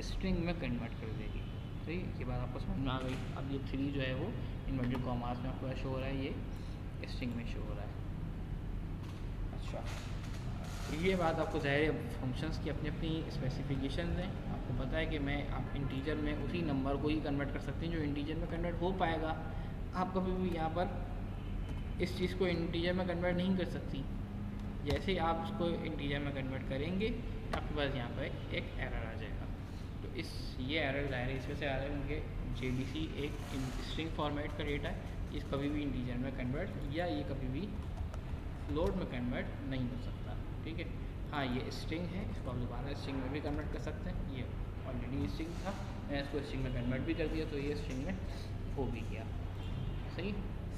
स्ट्रिंग में कन्वर्ट कर देगी। तो ये बात आपको समझ में आ गई। अब ये 3 जो है वो इन्वर्टेड कॉमास में आपको शो हो रहा है, ये स्ट्रिंग में शो हो रहा है। अच्छा, ये बात आपको ज़ाहिर है, फंक्शंस की अपनी अपनी स्पेसिफिकेशंस हैं। आपको पता है कि मैं आप इंटीजर में उसी नंबर को ही कन्वर्ट कर सकते हैं जो इंटीजर में कन्वर्ट हो पाएगा। आप कभी भी यहाँ पर इस चीज़ को इंटीजर में कन्वर्ट नहीं कर सकती। जैसे ही आप उसको इंटीजर में कन्वर्ट करेंगे, आपके पास यहाँ पर एक एरर आ जाएगा। तो ये एरर ज़ाहिर है इसमें से आ रहा है क्योंकि JDC एक स्ट्रिंग फॉर्मेट का डेटा है, ये कभी भी इंटीजर में कन्वर्ट या ये कभी भी फ्लोट में कन्वर्ट नहीं हो सकता। ठीक है, हाँ ये स्ट्रिंग है, इसको आप दोबारा स्ट्रिंग में भी कन्वर्ट कर सकते हैं। ये ऑलरेडी स्ट्रिंग था, मैं इसको स्ट्रिंग में कन्वर्ट भी कर दिया, तो ये स्ट्रिंग में हो भी गया। सही,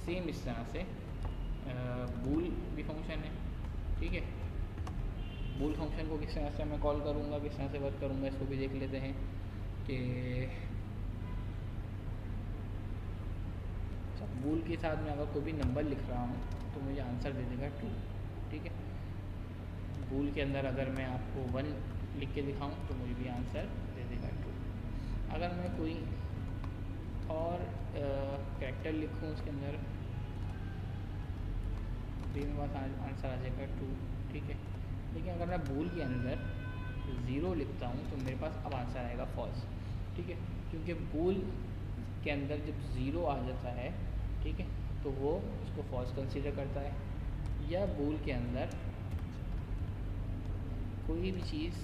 सेम इस तरह से बूल भी फंक्शन है। ठीक है, बूल फंक्शन को किस तरह से मैं कॉल करूँगा, किस तरह से वर्क करूँगा, इसको भी देख लेते हैं कि बूल के साथ में अगर कोई भी नंबर लिख रहा हूँ तो मुझे आंसर दे देगा 2। ठीक है, बूल के अंदर अगर मैं आपको 1 लिख के दिखाऊँ तो मुझे भी आंसर दे देगा 2। अगर मैं कोई और कैरेक्टर लिखूँ उसके अंदर भी मेरे पास आंसर आ जाएगा 2। ठीक है, लेकिन अगर मैं बूल के अंदर 0 लिखता हूँ तो मेरे पास अब आंसर आएगा फॉल्स। ठीक है, क्योंकि बूल के अंदर जब 0 आ जाता है, ठीक है, तो वो उसको फॉल्स कंसीडर करता है। या बूल के अंदर कोई भी चीज़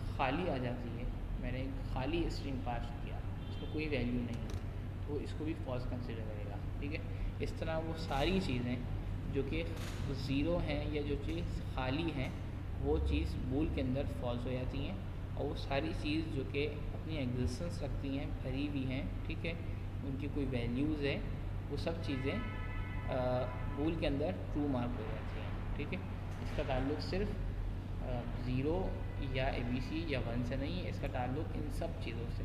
खाली आ जाती है, मैंने एक खाली स्ट्रिंग पास किया, इसमें कोई वैल्यू नहीं, तो इसको भी फॉल्स कंसीडर करेगा। ठीक है, इस तरह वो सारी चीज़ें जो कि 0 हैं या जो चीज़ खाली हैं, वो चीज़ बूल के अंदर फॉल्स हो जाती हैं, और वो सारी चीज़ जो कि अपनी एग्जिस्टेंस रखती हैं, भरी हुई हैं, ठीक है, उनकी कोई वैल्यूज़ है, वो सब चीज़ें बूल के अंदर ट्रू मार्क हो जाती हैं। ठीक है, इसका ताल्लुक सिर्फ 0 या ABC या 1 से नहीं है, इसका ताल्लुक इन सब चीज़ों से।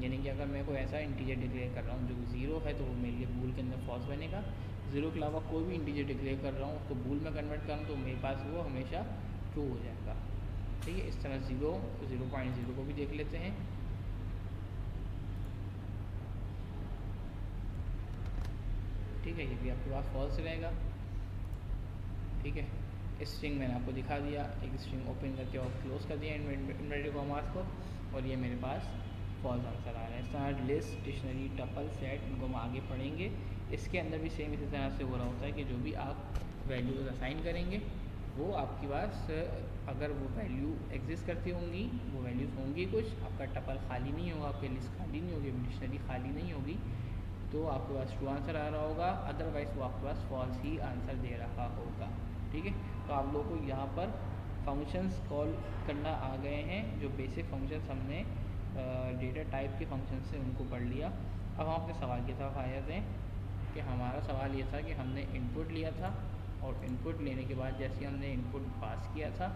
यानी कि अगर मैं कोई ऐसा इंटीजर डिक्लेयर कर रहा हूँ जो 0 है, तो वो मेरे लिए बूल के अंदर फॉल्स बनेगा। 0 के अलावा कोई भी इंटीजर डिक्लेयर कर रहा हूँ, उसको बूल में कन्वर्ट कर रहा हूँ, तो मेरे पास वो हमेशा ट्रू हो जाएगा। ठीक है, इस तरह 0.0 को भी देख लेते हैं। ठीक है, ये भी आपके पास फॉल्स रहेगा। ठीक है, स्ट्रिंग मैंने आपको दिखा दिया, एक स्ट्रिंग ओपन करके और क्लोज कर दिया इन्वर्टेड कॉमास को, और ये मेरे पास फॉल्स आंसर आ रहा है। इस तरह लिस्ट, डिक्शनरी, टपल, सेट, इनको हम आगे पढ़ेंगे। इसके अंदर भी सेम इसी तरह से हो रहा होता है कि जो भी आप वैल्यूज असाइन करेंगे, वो आपके पास अगर वो वैल्यू एग्जिस्ट करती होंगी, वो वैल्यूज़ होंगी कुछ, आपका टपल खाली नहीं होगा, आपकी लिस्ट खाली नहीं होगी, डिक्शनरी खाली नहीं होगी, तो आपके पास ट्रू आंसर आ रहा होगा, अदरवाइज़ वो आपके पास फॉल्स ही आंसर दे रहा होगा। ठीक है, तो आप लोगों को यहाँ पर फंक्शंस कॉल करना आ गए हैं, जो बेसिक फंक्शंस हमने डेटा टाइप के फंक्शन से उनको पढ़ लिया। अब हम अपने सवाल की तरफ आ जाते हैं कि हमारा सवाल ये था कि हमने इनपुट लिया था और इनपुट लेने के बाद जैसे हमने इनपुट पास किया था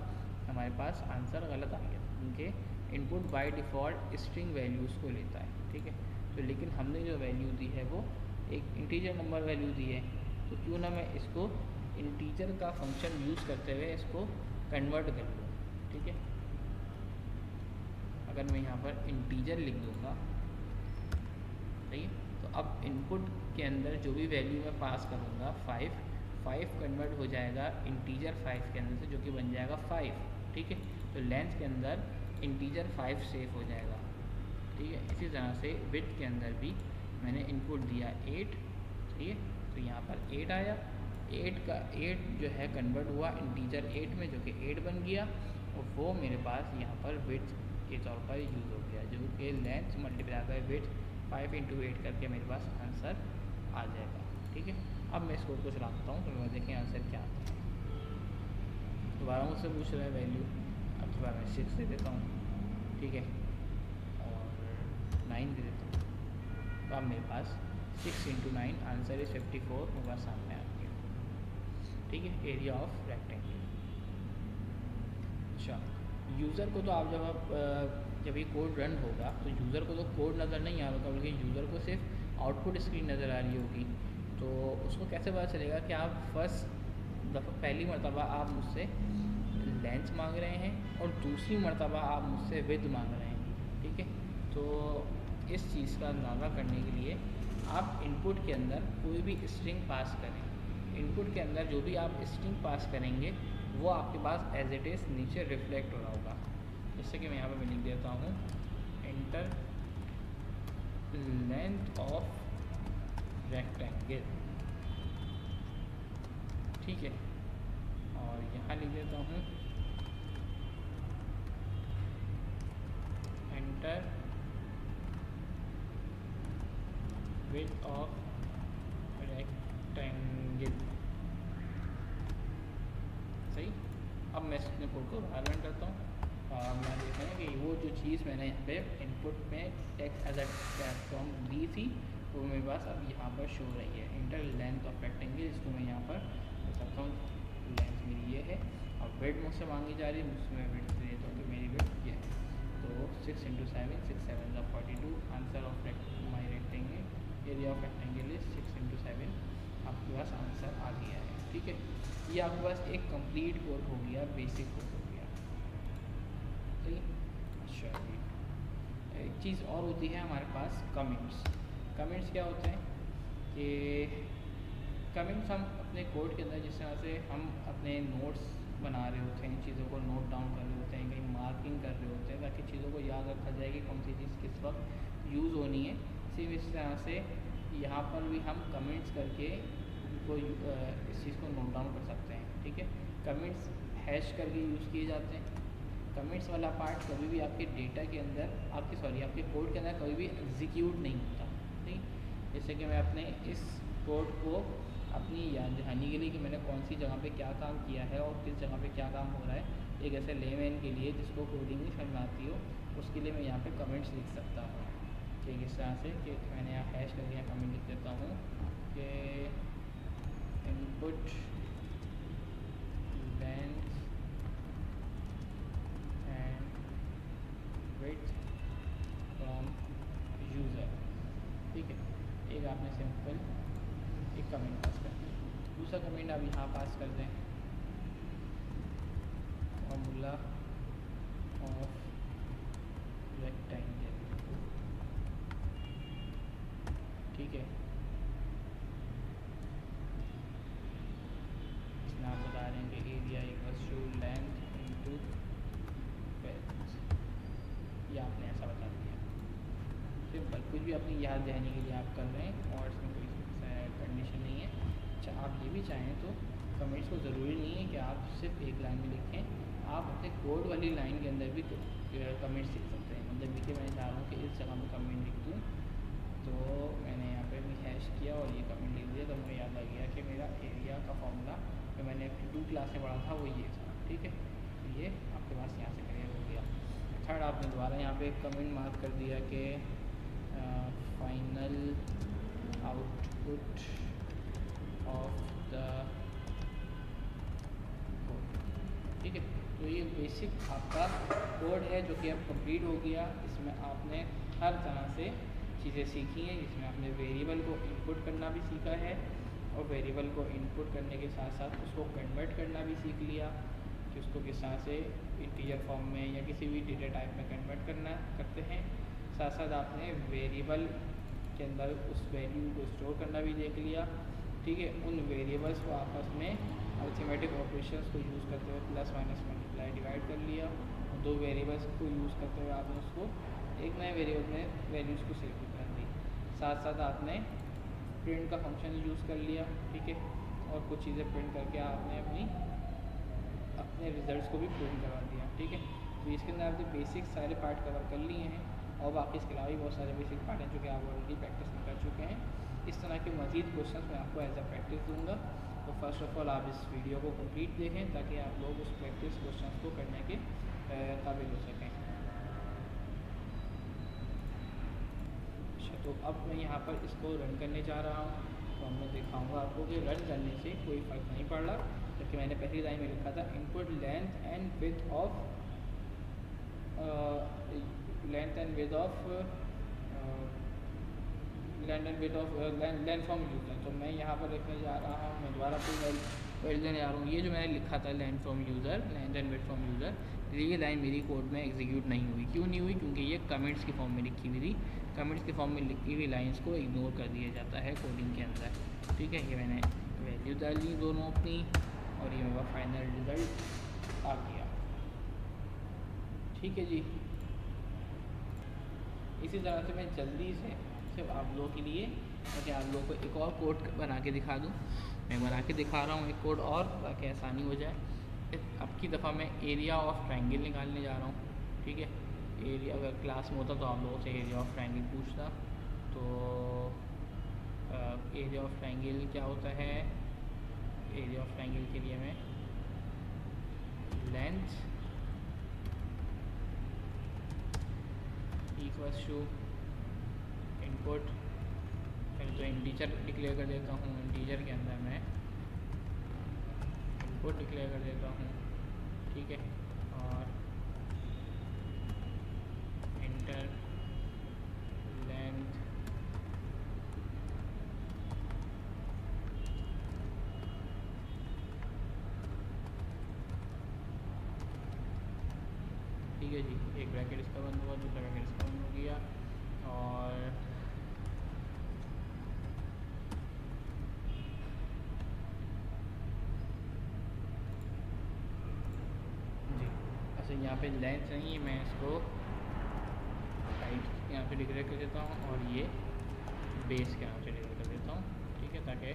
हमारे पास आंसर गलत आ गया था, क्योंकि input by default string values को लेता है। ठीक है, तो लेकिन हमने जो वैल्यू दी है वो एक इंटीजर नंबर वैल्यू दी है, तो क्यों ना मैं इसको इंटीजर का फंक्शन यूज़ करते हुए इसको कन्वर्ट कर लूँ। ठीक है, अगर मैं यहाँ पर इंटीजर लिख दूँगा, सही है, तो अब इनपुट के अंदर जो भी वैल्यू मैं पास करूँगा 5 कन्वर्ट हो जाएगा इंटीजर 5 के अंदर से, जो कि बन जाएगा 5। ठीक है, तो लेंथ के अंदर इंटीजर 5 सेव हो जाएगा। ठीक है, इसी तरह से विड्थ के अंदर भी मैंने इनपुट दिया 8। ठीक है, तो यहाँ पर 8 आया, 8 जो है कन्वर्ट हुआ इंटीजर 8 में, जो कि 8 बन गया, और वो मेरे पास यहाँ पर विड्थ के तौर पर यूज़ हो गया, जो कि लेंथ मल्टीप्लाई बाय विड्थ 5 × 8 करके मेरे पास आंसर आ जाएगा। ठीक है, अब मैं इसको कुछ रखता हूँ, तो देखें आंसर क्या आता है। दोबारा मुझसे पूछ रहा है वैल्यू, अब दोबारा मैं 6 दे देता हूँ। ठीक है, और 9 दे देता हूँ, तो अब मेरे पास 6 × 9 आंसर इज 54 मेरे पास सामने आ गया। ठीक है, एरिया ऑफ रेक्टेंगल। अच्छा, यूज़र को तो आप जब ये कोड रन होगा तो यूज़र को तो कोड नज़र नहीं आ रहा होगा, बल्कि यूज़र को सिर्फ आउटपुट स्क्रीन नज़र आ रही होगी। तो उसको कैसे पता चलेगा कि आप पहली मर्तबा आप मुझसे लेंथ मांग रहे हैं और दूसरी मर्तबा आप मुझसे विड्थ मांग रहे हैं। ठीक है, तो इस चीज़ का अंदाज़ा करने के लिए आप इनपुट के अंदर कोई भी स्ट्रिंग पास करें। इनपुट के अंदर जो भी आप स्ट्रिंग पास करेंगे वो आपके पास एज इट इज़ नीचे रिफ्लेक्ट हो रहा होगा। जैसे कि मैं यहाँ पर लिख देता हूँ एंटर लेंथ ऑफ रेक्टेंगल। ठीक है, और यहाँ लिख देता हूँ एंटर विड्थ ऑफ रेक्टेंगल। सही, अब मैं इसने कोड को बाहर रन करता हूँ और मैं देखते हैं कि वो जो चीज़ मैंने यहाँ पे इनपुट में टेक्स्ट एज अ प्रॉम्प्ट दी थी वो मेरे पास अब यहाँ पर शो रही है। इंटर लेंथ ऑफ रेक्टेंगल, इसको मैं यहाँ पर देख सकता हूँ लेंथ मेरी ये है और विड्थ मुझसे मांगी जा रही है, मुझसे मैं विड्थ दे देता हूँ कि मेरी विड्थ ये है। तो 6 × 7 6 7 = 42 answer of my rectangle, area of rectangle is 6 × 7। आपके पास आंसर आ गया है। ठीक है, ये आपके पास एक कंप्लीट कोड हो गया, बेसिक कोड हो गया। सही, अच्छा जी, एक चीज़ और होती है हमारे पास कमेंट्स। कमेंट्स क्या होते हैं कि कमेंट्स हम अपने कोड के अंदर जिस तरह से हम अपने नोट्स बना रहे होते हैं, चीज़ों को नोट डाउन कर रहे होते हैं, कहीं मार्किंग कर रहे होते हैं ताकि चीज़ों को याद रखा जाए कि कौन सी चीज़ किस वक्त यूज़ होनी है। सेम इस तरह से यहाँ पर भी हम कमेंट्स करके उनको इस चीज़ को नोट डाउन कर सकते हैं। ठीक है, कमेंट्स हैश करके यूज़ किए जाते हैं। कमेंट्स वाला पार्ट कभी भी आपके डेटा के अंदर आपके कोड के अंदर कभी भी एग्जीक्यूट नहीं होता। ठीक, जैसे कि मैं अपने इस कोड को अपनी याद दहानी के लिए कि मैंने कौन सी जगह पे क्या काम किया है और किस जगह पे क्या काम हो रहा है, एक ऐसे लेमैन के लिए जिसको कोडिंग नहीं समझ में आती हो, उसके लिए मैं यहाँ पे कमेंट्स लिख सकता हूँ। ठीक, इस तरह से कि मैंने यहाँ हैश करके यहाँ कमेंट लिख देता हूँ कि input length and width from user. ठीक है, एक आपने सिंपल एक कमेंट पास कर दिया। दूसरा कमेंट आप यहाँ पास कर दें फॉर्मूला ऑफ रेक्टेंगल। ठीक है, इसमें आप बता रहे हैं कि area equals to length into width, ये आपने ऐसा बता दिया। सिंपल, कुछ भी अपनी याद दहानी के लिए आप कर रहे हैं और इसमें कोई कंडीशन नहीं है। अच्छा, आप ये भी चाहें तो कमेंट्स को ज़रूरी नहीं है कि आप सिर्फ एक लाइन में लिखें, आप अपने कोड वाली लाइन के अंदर भी कमेंट्स लिख सकते हैं। मतलब देखिए मैं चाह रहा हूँ कि इस जगह में कमेंट लिख दूँ, तो मैंने यहाँ पे भी हैश किया और ये कमेंट लिख दिया, तो मुझे याद आ गया कि मेरा एरिया का फॉर्मूला जो मैंने अपनी 2 क्लास में पढ़ा था वो ये था। ठीक है, तो ये आपके पास यहाँ से क्लियर हो गया। थर्ड, आपने दोबारा यहाँ पे कमेंट मार्क कर दिया कि final output of the code. ठीक है, तो ये बेसिक आपका कोड है जो कि अब कंप्लीट हो गया। इसमें आपने हर तरह से चीज़ें सीखी हैं, जिसमें आपने वेरिएबल को इनपुट करना भी सीखा है और वेरिएबल को इनपुट करने के साथ साथ उसको कन्वर्ट करना भी सीख लिया कि उसको किस तरह से इंटीजर फॉर्म में या किसी भी डेटा टाइप में कन्वर्ट करते हैं। साथ साथ आपने वेरिएबल के अंदर उस वैल्यू को स्टोर करना भी देख लिया। ठीक है, उन वेरिएबल्स को आपस में अरिथमेटिक ऑपरेशंस को यूज़ करते हुए प्लस माइनस मल्टीप्लाई डिवाइड कर लिया। 2 वेरिएबल्स को यूज़ करते हुए आपने उसको एक नए वेरिएबल में वैल्यूज़ को सेव कर दी। साथ साथ आपने प्रिंट का फंक्शन यूज़ कर लिया। ठीक है, और कुछ चीज़ें प्रिंट करके आपने अपने रिजल्ट्स को भी प्रिंट करवा दिया। ठीक है, तो इसके अंदर आपने बेसिक सारे पार्ट कवर कर लिए हैं और बाकी इसके अलावा भी बहुत सारे बेसिक पार्ट हैं जो कि आप ऑलरेडी प्रैक्टिस में कर चुके हैं। इस तरह के मज़ीद क्वेश्चंस मैं आपको एज अ प्रैक्टिस दूंगा। तो फर्स्ट ऑफ़ ऑल आप इस वीडियो को कंप्लीट देखें ताकि आप लोग उस प्रैक्टिस क्वेश्चंस को करने के काबिल हो सकें। तो अब मैं यहाँ पर इसको रन करने जा रहा हूँ, तो मैं दिखाऊंगा आपको कि रन करने से कोई फ़र्क नहीं पड़ रहा, क्योंकि मैंने पहली लाइन में लिखा था input length and width of land form user. तो मैं यहाँ पर लिखने जा रहा हूँ, मैं दोबारा फिर लेने जा रहा हूँ। ये जो मैंने लिखा था land form user, length and width form user, ये लाइन मेरी कोड में एग्जीक्यूट नहीं हुई। क्यों नहीं हुई? क्योंकि ये कमेंट्स की फॉर्म में लिखी हुई थी। कमेंट्स के फॉर्म में लिखी हुई लाइंस को इग्नोर कर दिया जाता है कोडिंग के अंदर। ठीक है, ये मैंने वैल्यू डाली दोनों अपनी और ये मेरा फाइनल रिज़ल्ट आ गया। ठीक है जी, इसी तरह से मैं जल्दी से सिर्फ आप लोगों के लिए ताकि आप लोगों को एक और कोड बना के दिखा दूँ। मैं बना के दिखा रहा हूँ एक कोड और, ताकि आसानी हो जाए। अब की दफ़ा मैं एरिया ऑफ ट्रायंगल निकालने जा रहा हूँ। ठीक है, एरिया अगर क्लास में होता तो आप लोगों से एरिया ऑफ ट्रायंगल पूछता। तो एरिया ऑफ ट्रायंगल क्या होता है? एरिया ऑफ ट्रायंगल के लिए मैं लेंथ इक्वल्स टू इनपुट, पहले तो इंटीजर डिक्लेयर कर देता हूँ। इंटीजर के अंदर मैं इनपुट डिक्लेयर कर देता हूँ। ठीक है, और इंटर लेंथ ठीक है जी, एक ब्रैकेट इसका बंद हुआ, दूसरा ब्रैकेट इसका बंद हो गया। और यहाँ पे लेंथ नहीं है, मैं इसको हाइट यहाँ पे डिक्लेयर कर देता हूँ और ये बेस के यहाँ से डिक्लेयर कर देता हूँ। ठीक है, ताकि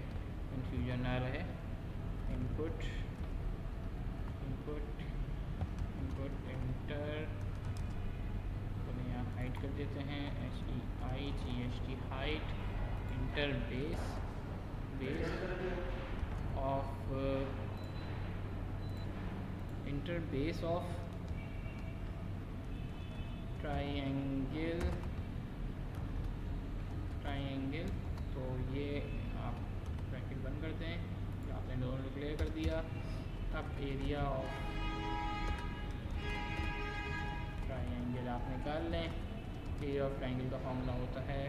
कंफ्यूजन ना रहे। इनपुट इनपुट इनपुट इंटर, तो यहाँ हाइट कर देते हैं HEIGHT height, inter base of triangle. तो ये आप ब्रैकेट बंद करते हैं, तो आपने दोनों डिक्लेयर कर दिया। अब एरिया ऑफ ट्रायंगल आप निकाल लें। एरिया ऑफ ट्रायंगल का फॉर्मूला होता है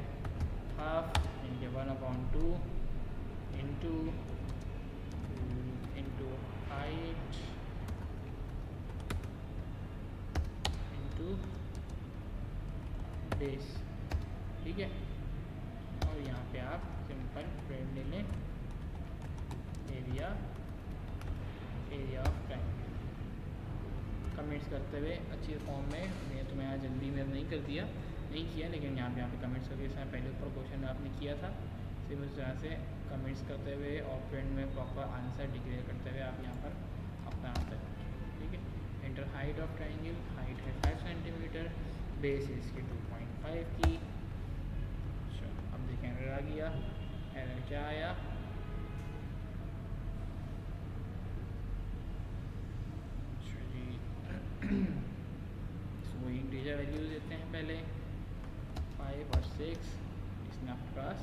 half into 1/2 into height into base. ठीक है, और यहाँ पे आप सिंपल प्रिंट ले लें एरिया ऑफ ट्रायंगल। कमेंट्स करते हुए अच्छी फॉर्म में, तो मैं जल्दी में नहीं किया, लेकिन यहाँ पे कमेंट्स करके इसमें पहले ऊपर क्वेश्चन आपने किया था, सेम उस तरह से कमेंट्स करते हुए और फ्रेंड में प्रॉपर आंसर डिक्लेयर करते हुए आप यहाँ पर अपना आंसर कीजिए, ठीक है। Inter height of triangle, height है 5 सेंटीमीटर, बेस इसकी 2.5 की। अच्छा, अब देखें एरर आ गया, एरर क्या आया, अच्छा जी इसको इंटीजर वैल्यूज देते हैं पहले 5 और 6। इसने आपके पास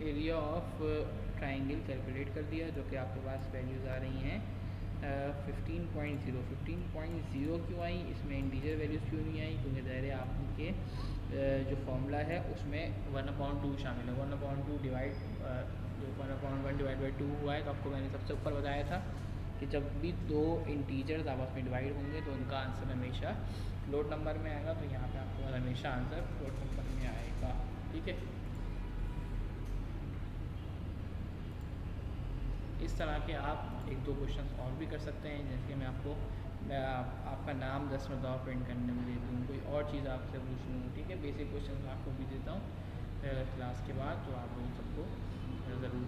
एरिया ऑफ ट्राइंगल कैलकुलेट कर दिया, जो कि आपके पास वैल्यूज़ आ रही हैं 15.0। 15.0 क्यों आई, इसमें इंटीजर वैल्यूज़ क्यों नहीं आई, क्योंकि ज़ाहिर है आपके जो फॉर्मूला है उसमें 1/2 शामिल है। 1/2 डिवाइड जो 1/1 डिवाइड बाई 2 हुआ है, तो आपको मैंने सबसे ऊपर बताया था कि जब भी दो इंटीजर्स आपस में डिवाइड होंगे तो उनका आंसर हमेशा फ्लोट नंबर में आएगा, तो यहाँ पे आपको हमेशा आंसर फ्लोट नंबर में आएगा, ठीक है। इस तरह के आप 1-2 क्वेश्चन और भी कर सकते हैं, जैसे मैं आपको आपका नाम 10 मरतबा प्रिंट करने में देती हूँ, कोई और चीज़ आपसे पूछनी हो, ठीक है। बेसिक क्वेश्चन आपको भी देता हूँ क्लास के बाद, तो आप लोग सबको ज़रूर